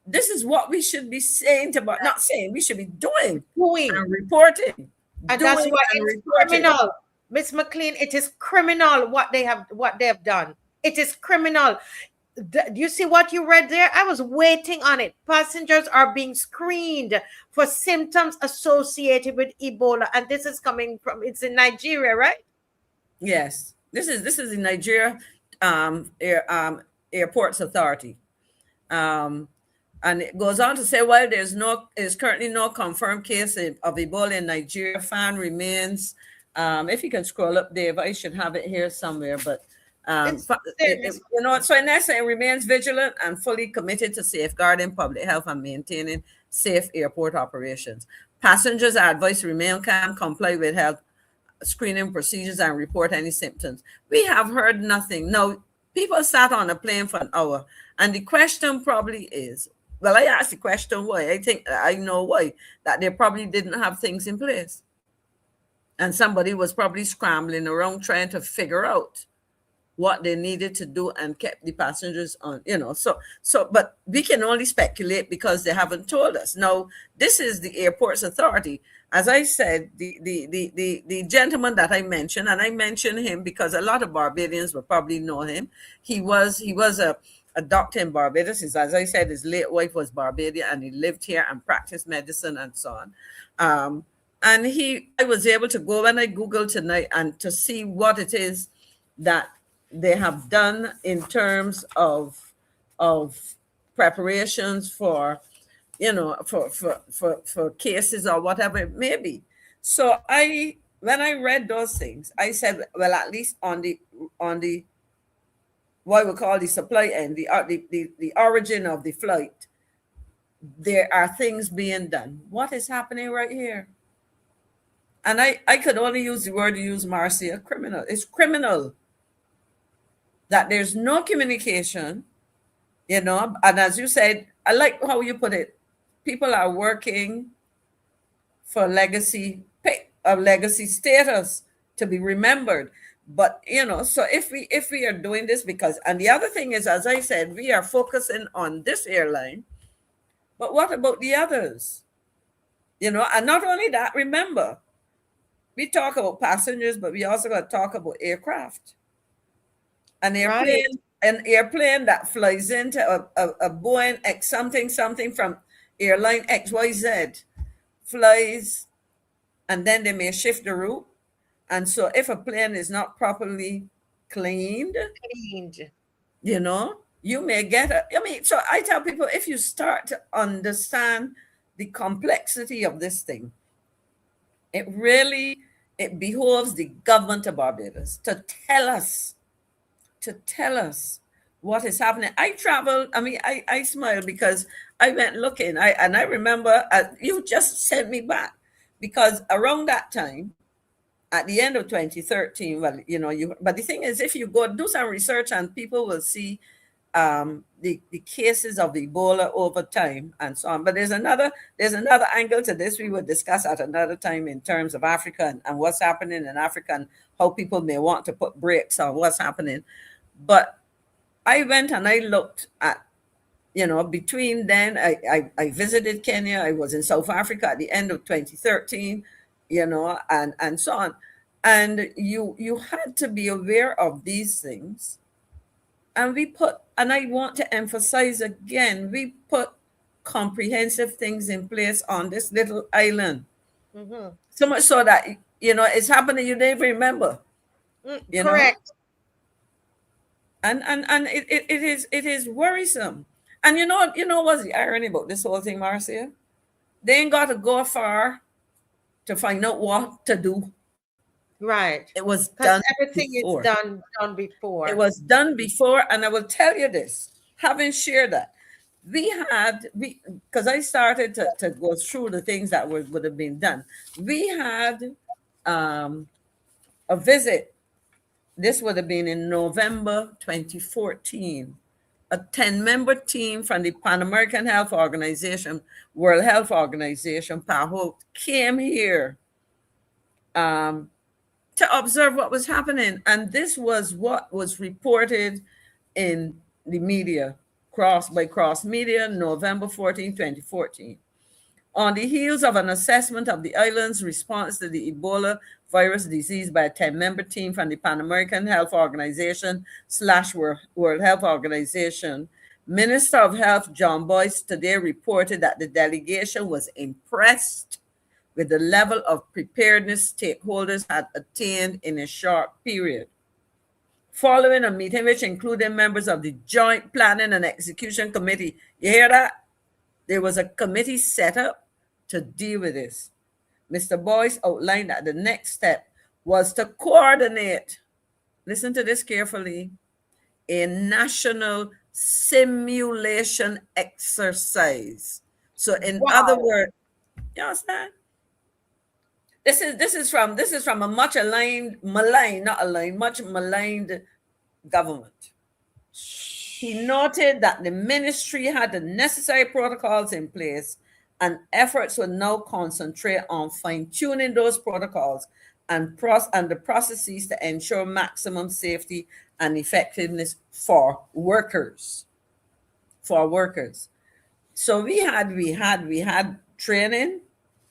this is what we should be saying to, not saying, we should be doing and reporting.
And that's why it's criminal. Miss McLean, it is criminal what they have done. It is criminal. Do you see what you read there? I was waiting on it. Passengers are being screened for symptoms associated with Ebola, and this is coming from, it's in Nigeria, right?
Yes, this is the Nigeria Airports Authority, and it goes on to say, while there's currently no confirmed case of Ebola in Nigeria, FAN remains. If you can scroll up, Dave, I should have it here somewhere, but. So in essence, it remains vigilant and fully committed to safeguarding public health and maintaining safe airport operations. Passengers are advised to remain calm, comply with health screening procedures, and report any symptoms. We have heard nothing. Now, people sat on a plane for an hour, and the question probably is, well, I asked the question why. I think I know why, that they probably didn't have things in place. And somebody was probably scrambling around trying to figure out what they needed to do and kept the passengers on, but we can only speculate because they haven't told us. Now, this is the Airports Authority. As I said, the gentleman that I mentioned, and I mentioned him because a lot of Barbadians will probably know him. He was a doctor in Barbados. As I said, his late wife was Barbadian, and he lived here and practiced medicine and so on. And I was able to go when I Googled tonight and to see what it is that they have done in terms of preparations for cases or whatever it may be. So when I read those things, I said, well, at least on the what we call the supply end, the origin of the flight, there are things being done. What is happening right here? And I could only use the word you use, Marcia, criminal. It's criminal that there's no communication, and as you said, I like how you put it. People are working for legacy status to be remembered. But, so if we are doing this and the other thing is, as I said, we are focusing on this airline, but what about the others? And not only that, remember, we talk about passengers, but we also got to talk about aircraft. An airplane that flies into a Boeing X something from airline XYZ, flies, and then they may shift the route. And so if a plane is not properly cleaned, you may get so I tell people, if you start to understand the complexity of this thing, It behoves the government of Barbados to tell us what is happening. I traveled, I smile because I went looking. I remember you just sent me back, because around that time, at the end of 2013, but the thing is, if you go do some research, and people will see the cases of Ebola over time and so on. But there's another angle to this we will discuss at another time in terms of Africa and what's happening in Africa and how people may want to put brakes on what's happening. But I went and I looked at, between then, I visited Kenya. I was in South Africa at the end of 2013, and so on. And you had to be aware of these things. And I want to emphasize again, we put comprehensive things in place on this little island.
Mm-hmm.
So much so that, it's happening, you don't even remember.
Correct.
And it is worrisome. And you know what's the irony about this whole thing, Marcia? They ain't got to go far to find out what to do.
Right.
It was done.
Everything
before.
is done before.
It was done before, and I will tell you this, having shared that, because I started to go through the things that would have been done. We had a visit. This would have been in November 2014. A 10-member team from the Pan American Health Organization, World Health Organization, PAHO, came here to observe what was happening. And this was what was reported in the media, cross media, November 14, 2014. On the heels of an assessment of the island's response to the Ebola virus disease by a 10-member team from the Pan American Health Organization / World Health Organization, Minister of Health John Boyce today reported that the delegation was impressed with the level of preparedness stakeholders had attained in a short period. Following a meeting which included members of the Joint Planning and Execution Committee, you hear that? There was a committee set up to deal with this. Mr. Boyce outlined that the next step was to coordinate, listen to this carefully, a national simulation exercise. So in other words, you understand? This is from a much maligned government. He noted that the ministry had the necessary protocols in place, and efforts will now concentrate on fine-tuning those protocols and the processes to ensure maximum safety and effectiveness for workers. So we had training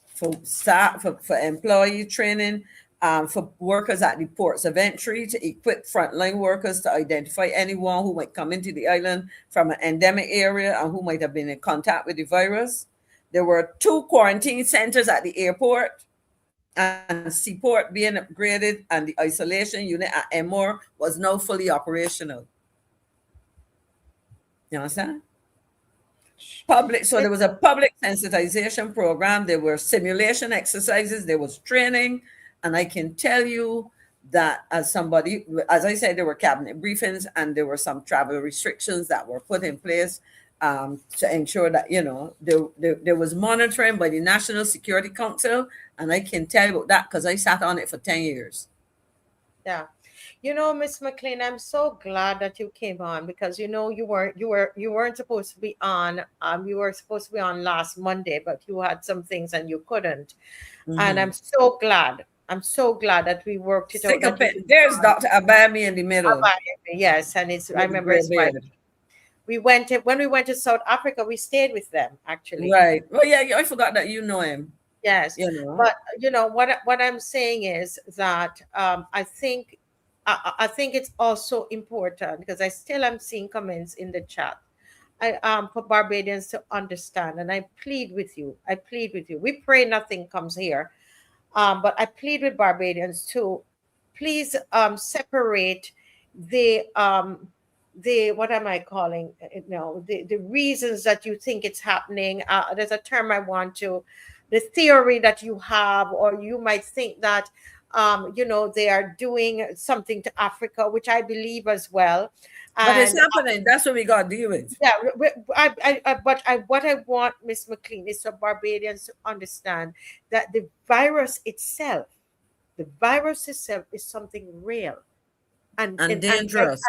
for staff, for employee training, for workers at the ports of entry, to equip frontline workers to identify anyone who might come into the island from an endemic area and who might have been in contact with the virus. There were 2 quarantine centers at the airport and seaport being upgraded, and the isolation unit at Emor was now fully operational. You understand? So there was a public sensitization program. There were simulation exercises. There was training. And I can tell you that as I said, there were cabinet briefings and there were some travel restrictions that were put in place to ensure that, there was monitoring by the National Security Council. And I can tell you about that because I sat on it for 10 years.
Yeah. Ms. McLean, I'm so glad that you came on, because you weren't supposed to be on. You were supposed to be on last Monday, but you had some things and you couldn't. Mm-hmm. And I'm so glad that we worked it out.
There's Dr. Abayami in the middle.
Yes, and I remember it's right. When we went to South Africa, we stayed with them actually.
Right. Well, yeah, I forgot that you know him.
Yes. But what I'm saying is that I think it's also important, because I still am seeing comments in the chat, for Barbadians to understand, and I plead with you. We pray nothing comes here, but I plead with Barbadians to please separate the what am I calling it now? The reasons that you think it's happening. There's a term I want to the theory that you have, or you might think that, they are doing something to Africa, which I believe as well.
But it's
And
happening. That's what we got to deal with.
yeah, what I want, Miss McLean, is for Barbadians to understand that the virus itself is something real and
dangerous.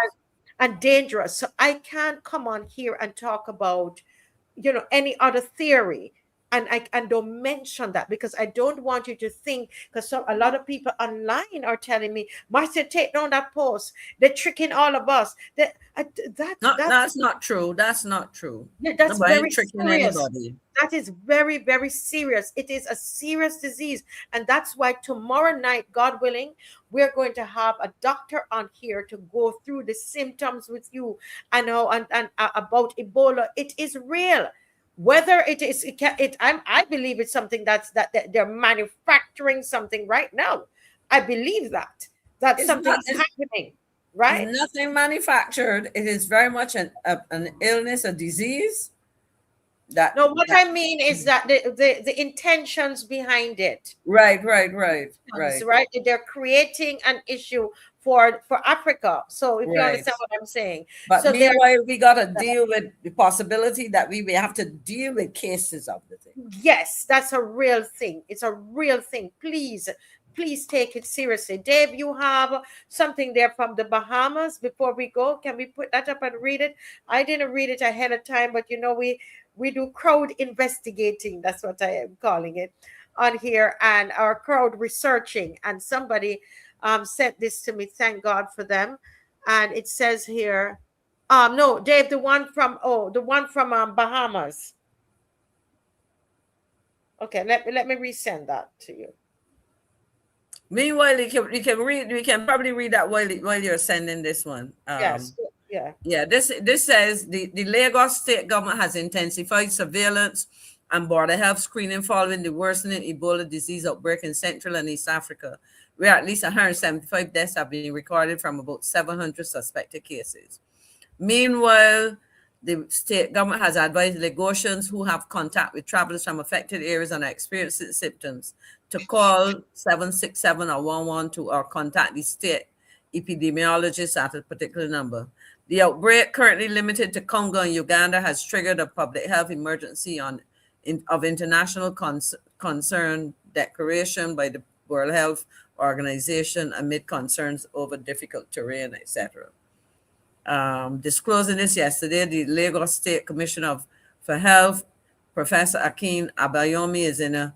And dangerous. So I can't come on here and talk about, any other theory. And don't mention that, because I don't want you to think, because a lot of people online are telling me, Marcia, take down that post. They're tricking all of us.
That's not true. That's not true.
Yeah, that's
Nobody
very
tricking
serious.
anybody.
That is very, very serious. It is a serious disease. And that's why tomorrow night, God willing, we're going to have a doctor on here to go through the symptoms with you and about Ebola. It is real. Whether I believe it's something that they're manufacturing something right now. I believe that something's happening, right?
It's nothing manufactured. It is very much an illness, a disease.
I mean is that the intentions behind it.
Right.
They're creating an issue for Africa. So if you understand what I'm saying.
But so meanwhile, we got to deal with the possibility that we may have to deal with cases of the thing.
Yes, that's a real thing. It's a real thing. Please take it seriously. Dave, you have something there from the Bahamas before we go. Can we put that up and read it? I didn't read it ahead of time, but we do crowd investigating. That's what I am calling it on here, and our crowd researching. And somebody sent this to me. Thank God for them. And it says here, no, Dave, the one from Bahamas. Okay, let me resend that to you.
Meanwhile, we can probably read that while you're sending this one.
Yes.
Yeah. This says the Lagos state government has intensified surveillance and border health screening following the worsening Ebola disease outbreak in Central and East Africa, where at least 175 deaths have been recorded from about 700 suspected cases. Meanwhile, the state government has advised Lagosians who have contact with travelers from affected areas and are experiencing symptoms to call 767 or 112 or contact the state epidemiologist at a particular number. The outbreak, currently limited to Congo and Uganda, has triggered a public health emergency of international concern declaration by the World Health Organization amid concerns over difficult terrain, etc. Disclosing this yesterday, the Lagos State Commissioner for Health, Professor Akin Abayomi, is in a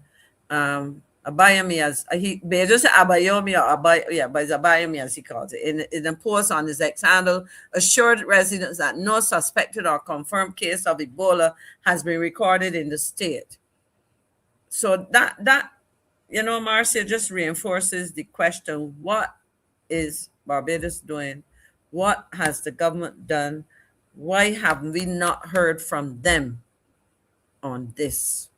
Abayomi as he just Abayomi or but it's Abayomi as he calls it. In a post on his X handle, assured residents that no suspected or confirmed case of Ebola has been recorded in the state. So that Marcia, just reinforces the question: what is Barbados doing? What has the government done? Why have we not heard from them on this?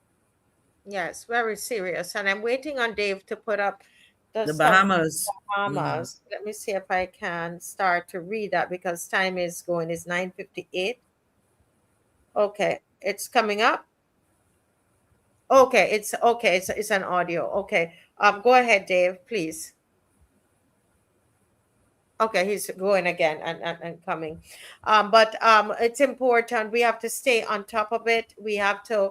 Yes, very serious. And I'm waiting on Dave to put up
the Bahamas.
Let me see if I can start to read that, because time is going. It's 9:58. Okay, it's coming up. Okay, it's an audio. Okay, go ahead, Dave, please. Okay, he's going again and coming. But it's important. We have to stay on top of it. We have to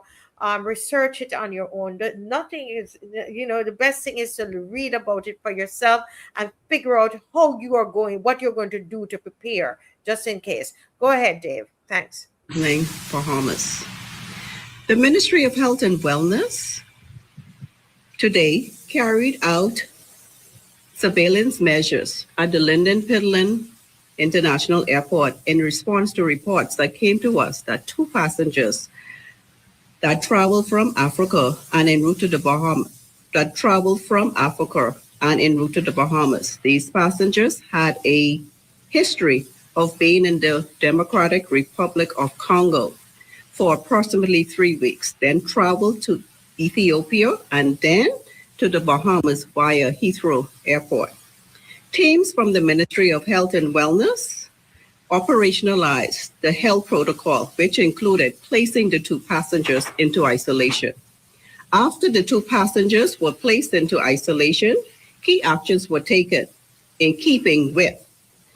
research it on your own. Nothing is, the best thing is to read about it for yourself and figure out what you're going to do to prepare, just in case. Go ahead, Dave. Thanks.
Bahamas. The Ministry of Health and Wellness today carried out surveillance measures at the Lynden Pitland International Airport in response to reports that came to us that two passengers that traveled from Africa and en route to the Bahamas. These passengers had a history of being in the Democratic Republic of Congo for approximately 3 weeks, then traveled to Ethiopia and then to the Bahamas via Heathrow Airport. Teams from the Ministry of Health and Wellness operationalized the health protocol, which included placing the two passengers into isolation. After the 2 passengers were placed into isolation, key actions were taken in keeping with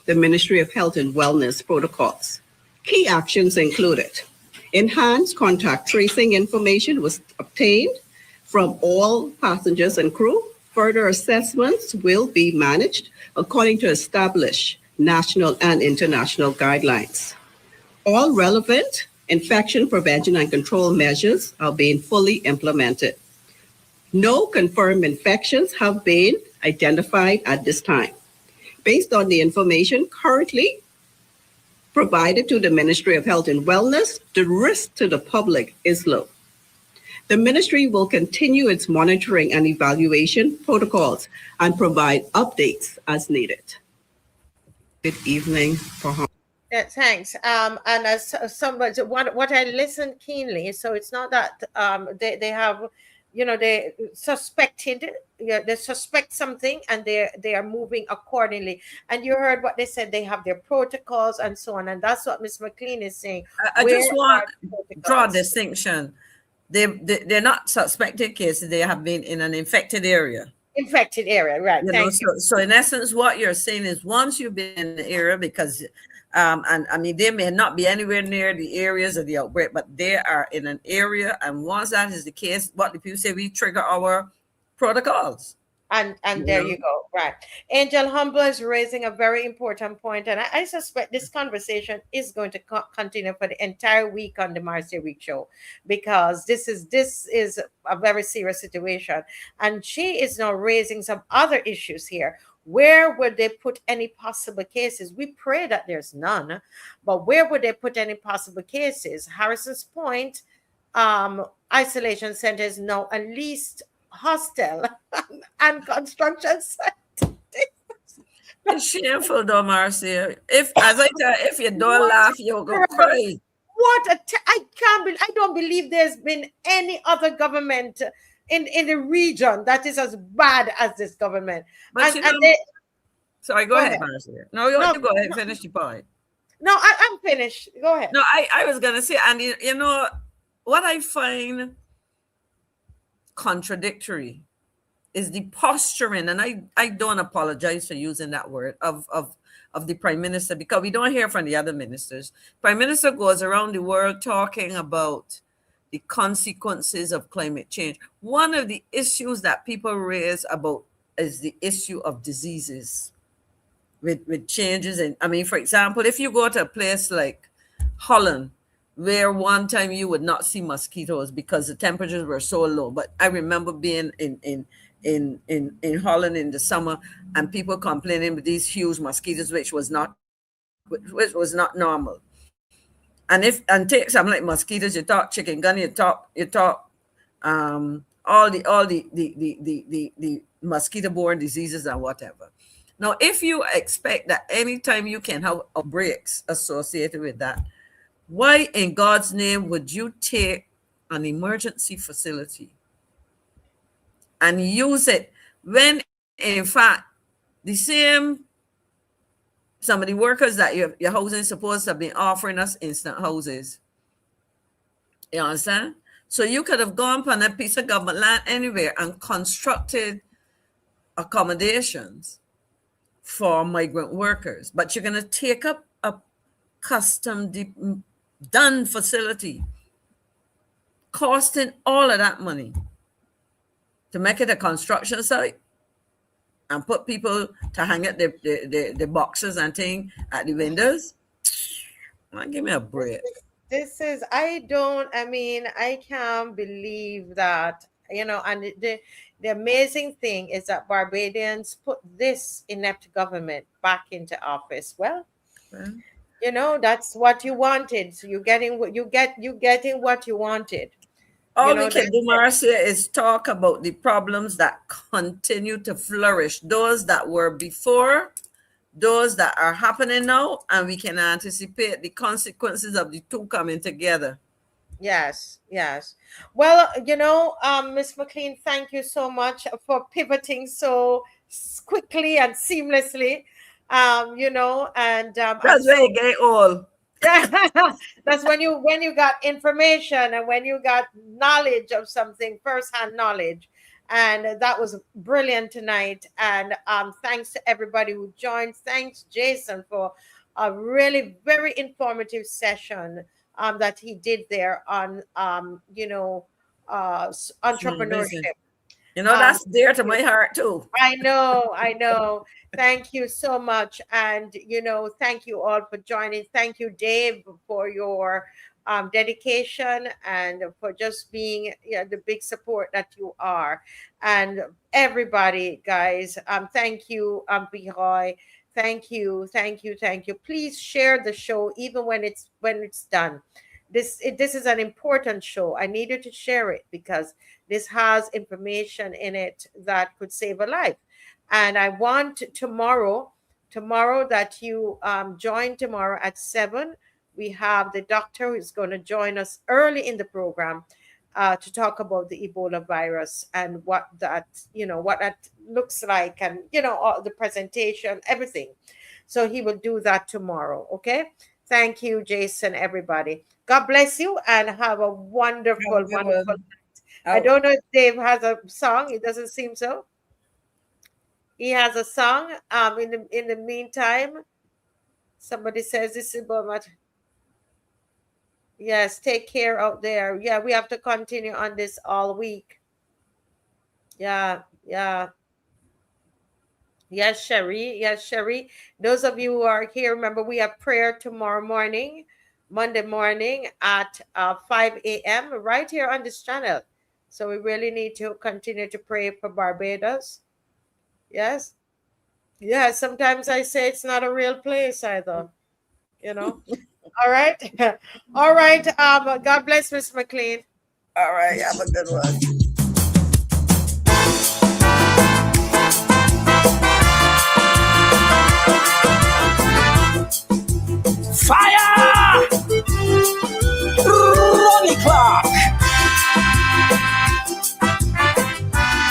the Ministry of Health and Wellness protocols. Key actions included enhanced contact tracing information was obtained from all passengers and crew. Further assessments will be managed according to established national and international guidelines. All relevant infection prevention and control measures are being fully implemented. No confirmed infections have been identified at this time. Based on the information currently provided to the Ministry of Health and Wellness, the risk to the public is low. The ministry will continue its monitoring and evaluation protocols and provide updates as needed. Good evening.
Yeah, thanks. And as somebody, what I listened keenly, so it's not that they have, they suspected, they suspect something and they are moving accordingly. And you heard what they said, they have their protocols and so on. And that's what Ms. McLean is saying.
I just want to draw a distinction. They're not suspected cases. They have been in an infected area.
Infected area, right. Thank you.
So in essence, what you're saying is once you've been in the area, because and I mean, they may not be anywhere near the areas of the outbreak, but they are in an area. And once that is the case, what the people say, we trigger our protocols.
And there you go. Right. Angel Humble is raising a very important point. And I suspect this conversation is going to continue for the entire week on the Marcia Weekes Show, because this is a very serious situation. And she is now raising some other issues here. Where would they put any possible cases? We pray that there's none, but where would they put any possible cases? Harrison's Point isolation center is now at least hostel and construction site.
It's shameful though, Marcia. If you don't laugh, you'll go cry.
I don't believe there's been any other government in the region that is as bad as this government.
But sorry, go ahead, Marcia. No, you go ahead and finish your point.
No, I'm finished. Go ahead.
No, I was gonna say, and you know what I find contradictory is the posturing, and I don't apologize for using that word, of the Prime Minister, because we don't hear from the other ministers. Prime Minister goes around the world talking about the consequences of climate change. One of the issues that people raise about is the issue of diseases with changes in, I mean, for example, if you go to a place like Holland, where one time you would not see mosquitoes because the temperatures were so low. But I remember being in Holland in the summer and people complaining with these huge mosquitoes, which was not normal. And take something like mosquitoes, you talk chikungunya, you talk all the mosquito-borne diseases and whatever. Now, if you expect that anytime you can have outbreaks associated with that, why in God's name would you take an emergency facility and use it when, in fact, some of the workers that your housing is supposed to have been offering us instant houses? You understand? So you could have gone on a piece of government land anywhere and constructed accommodations for migrant workers, but you're going to take up a custom done facility costing all of that money to make it a construction site and put people to hang up the boxes and things at the windows. Give me a break.
I can't believe that, and the amazing thing is that Barbadians put this inept government back into office. Well, that's what you wanted. So you're getting what you getting what you wanted.
All we can do, Marcia, is talk about the problems that continue to flourish, those that were before, those that are happening now, and we can anticipate the consequences of the two coming together.
Yes. Well, Ms. McLean, thank you so much for pivoting so quickly and seamlessly.
That's where you get all.
That's when you got information and when you got knowledge of something, first-hand knowledge. And that was brilliant tonight. And thanks to everybody who joined. Thanks, Jason, for a really very informative session that he did there on entrepreneurship.
That's dear to my heart too.
I know. Thank you so much. And, thank you all for joining. Thank you, Dave, for your dedication and for just being the big support that you are. And everybody, guys, thank you, Biroy. Thank you. Please share the show even when it's done. This is an important show. I need you to share it because this has information in it that could save a life. And I want tomorrow that you join tomorrow at 7. We have the doctor who's going to join us early in the program to talk about the Ebola virus and what that looks like, and all the presentation, everything. So he will do that tomorrow. Okay. Thank you, Jason, everybody. God bless you and have a wonderful night. I don't know if Dave has a song. It doesn't seem so. He has a song. In the meantime, somebody says this is about. Yes, take care out there. Yeah, we have to continue on this all week. Yeah. Yes, Sherry. Those of you who are here, remember we have prayer tomorrow morning, Monday morning at 5 a.m. right here on this channel. So we really need to continue to pray for Barbados. Yes. Yeah, sometimes I say it's not a real place either. All right. All right. God bless Miss McLean.
All right. Have a good one.
Fire! Ronnie Clark.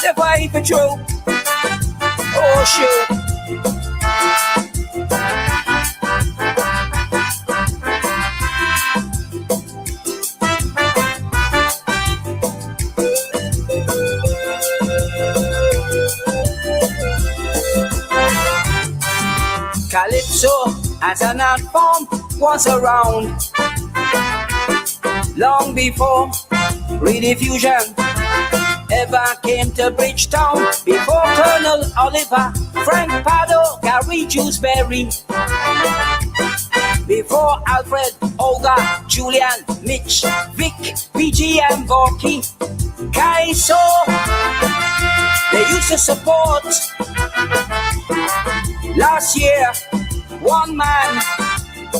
The Vibe Patrol. Oh, shit. Calypso as an art form was around long before rediffusion ever came to Bridgetown, before Colonel Oliver, Frank Pado, Gary Jewsbury, before Alfred, Olga, Julian, Mitch, Vic, PG and Borky, Kaiso. They used to support. Last year, one man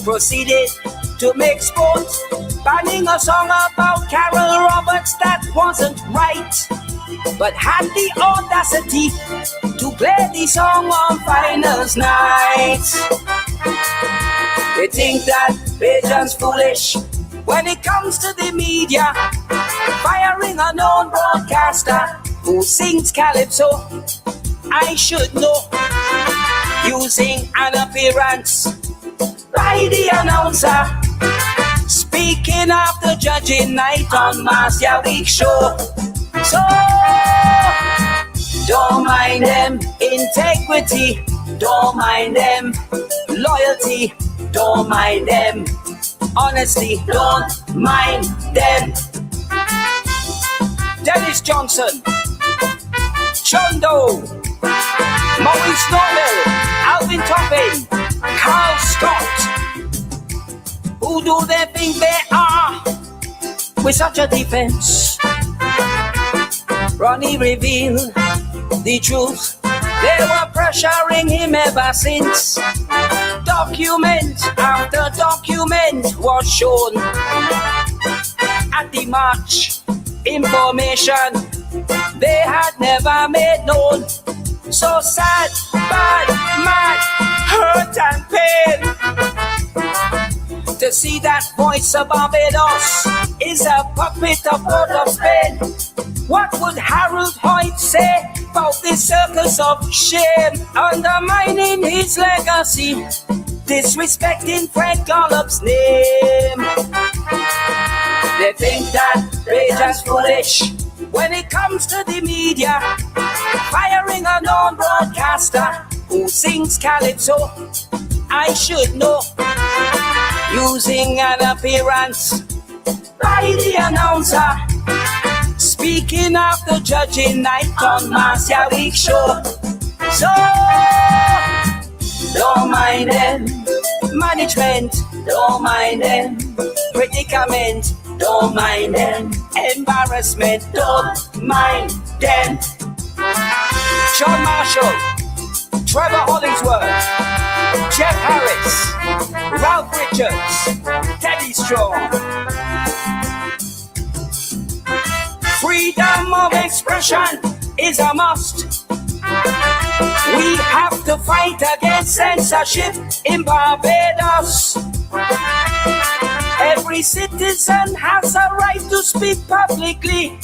proceeded to make sport, banning a song about Carol Roberts that wasn't right, but had the audacity to play the song on finals night. They think that Bajan's foolish when it comes to the media, firing a known broadcaster who sings calypso. I should know, using an appearance by the announcer, speaking after judging night on Marcia Weekes Show. So don't mind them integrity, don't mind them loyalty, don't mind them honesty, don't mind them. Dennis Johnson, Chondo, Maurice Nobel, Alvin Topping, Carl Scott. Who do they think they are with such a defense? Ronnie revealed the truth. They were pressuring him ever since. Document after document was shown at the march. Information they had never made known. So sad, bad, mad, hurt and pain to see that voice of Barbados is a puppet of Port of Spain. What would Harold Hoyt say about this circus of shame, undermining his legacy? disrespecting Fred Gollop's name. They think that they're just foolish when it comes to the media, firing a non-broadcaster who sings calypso. I should know, using an appearance by the announcer, speaking of the judging night on Marcia Weekes Show. So, don't mind them, management, don't mind them, predicament, don't mind them, embarrassment, don't mind them. John Marshall, Trevor Hollingsworth, Jeff Harris, Ralph Richards, Teddy Strong. Freedom of expression is a must. We have to fight against censorship in Barbados. Every citizen has a right to speak publicly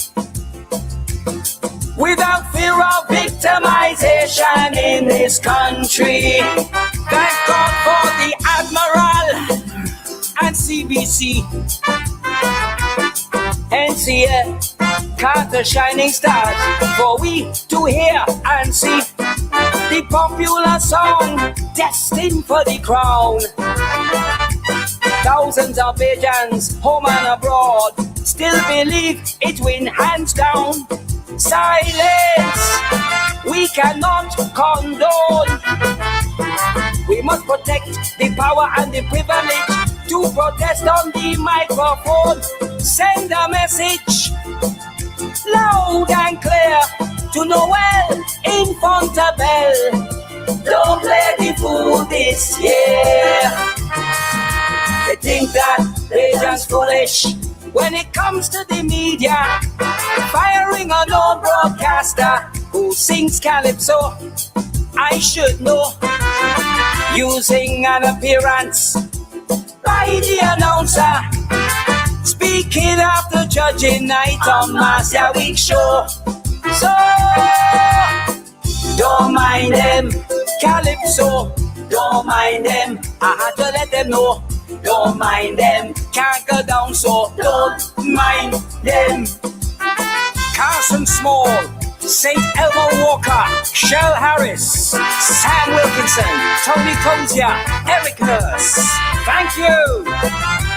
without fear of victimization in this country. Thank God for the Admiral and CBC, NCA, Carter Shining Stars, for we to hear and see the popular song destined for the crown. Thousands of Bajans, home and abroad, still believe it win hands down. Silence, we cannot condone. We must protect the power and the privilege to protest on the microphone. Send a message loud and clear to Noel in Fontabelle. Don't play the fool this year. They think that they're just foolish when it comes to the media, firing a non-broadcaster who sings calypso. I should know, using an appearance by the announcer, speaking of the judging night on Marcia Weekes Show. So, don't mind them, calypso, don't mind them. I had to let them know, don't mind them, can't go down, so don't mind them. Carson Small, St. Elmo Walker, Shell Harris, Sam Wilkinson, Tony Cozier, Eric Nurse. Thank you.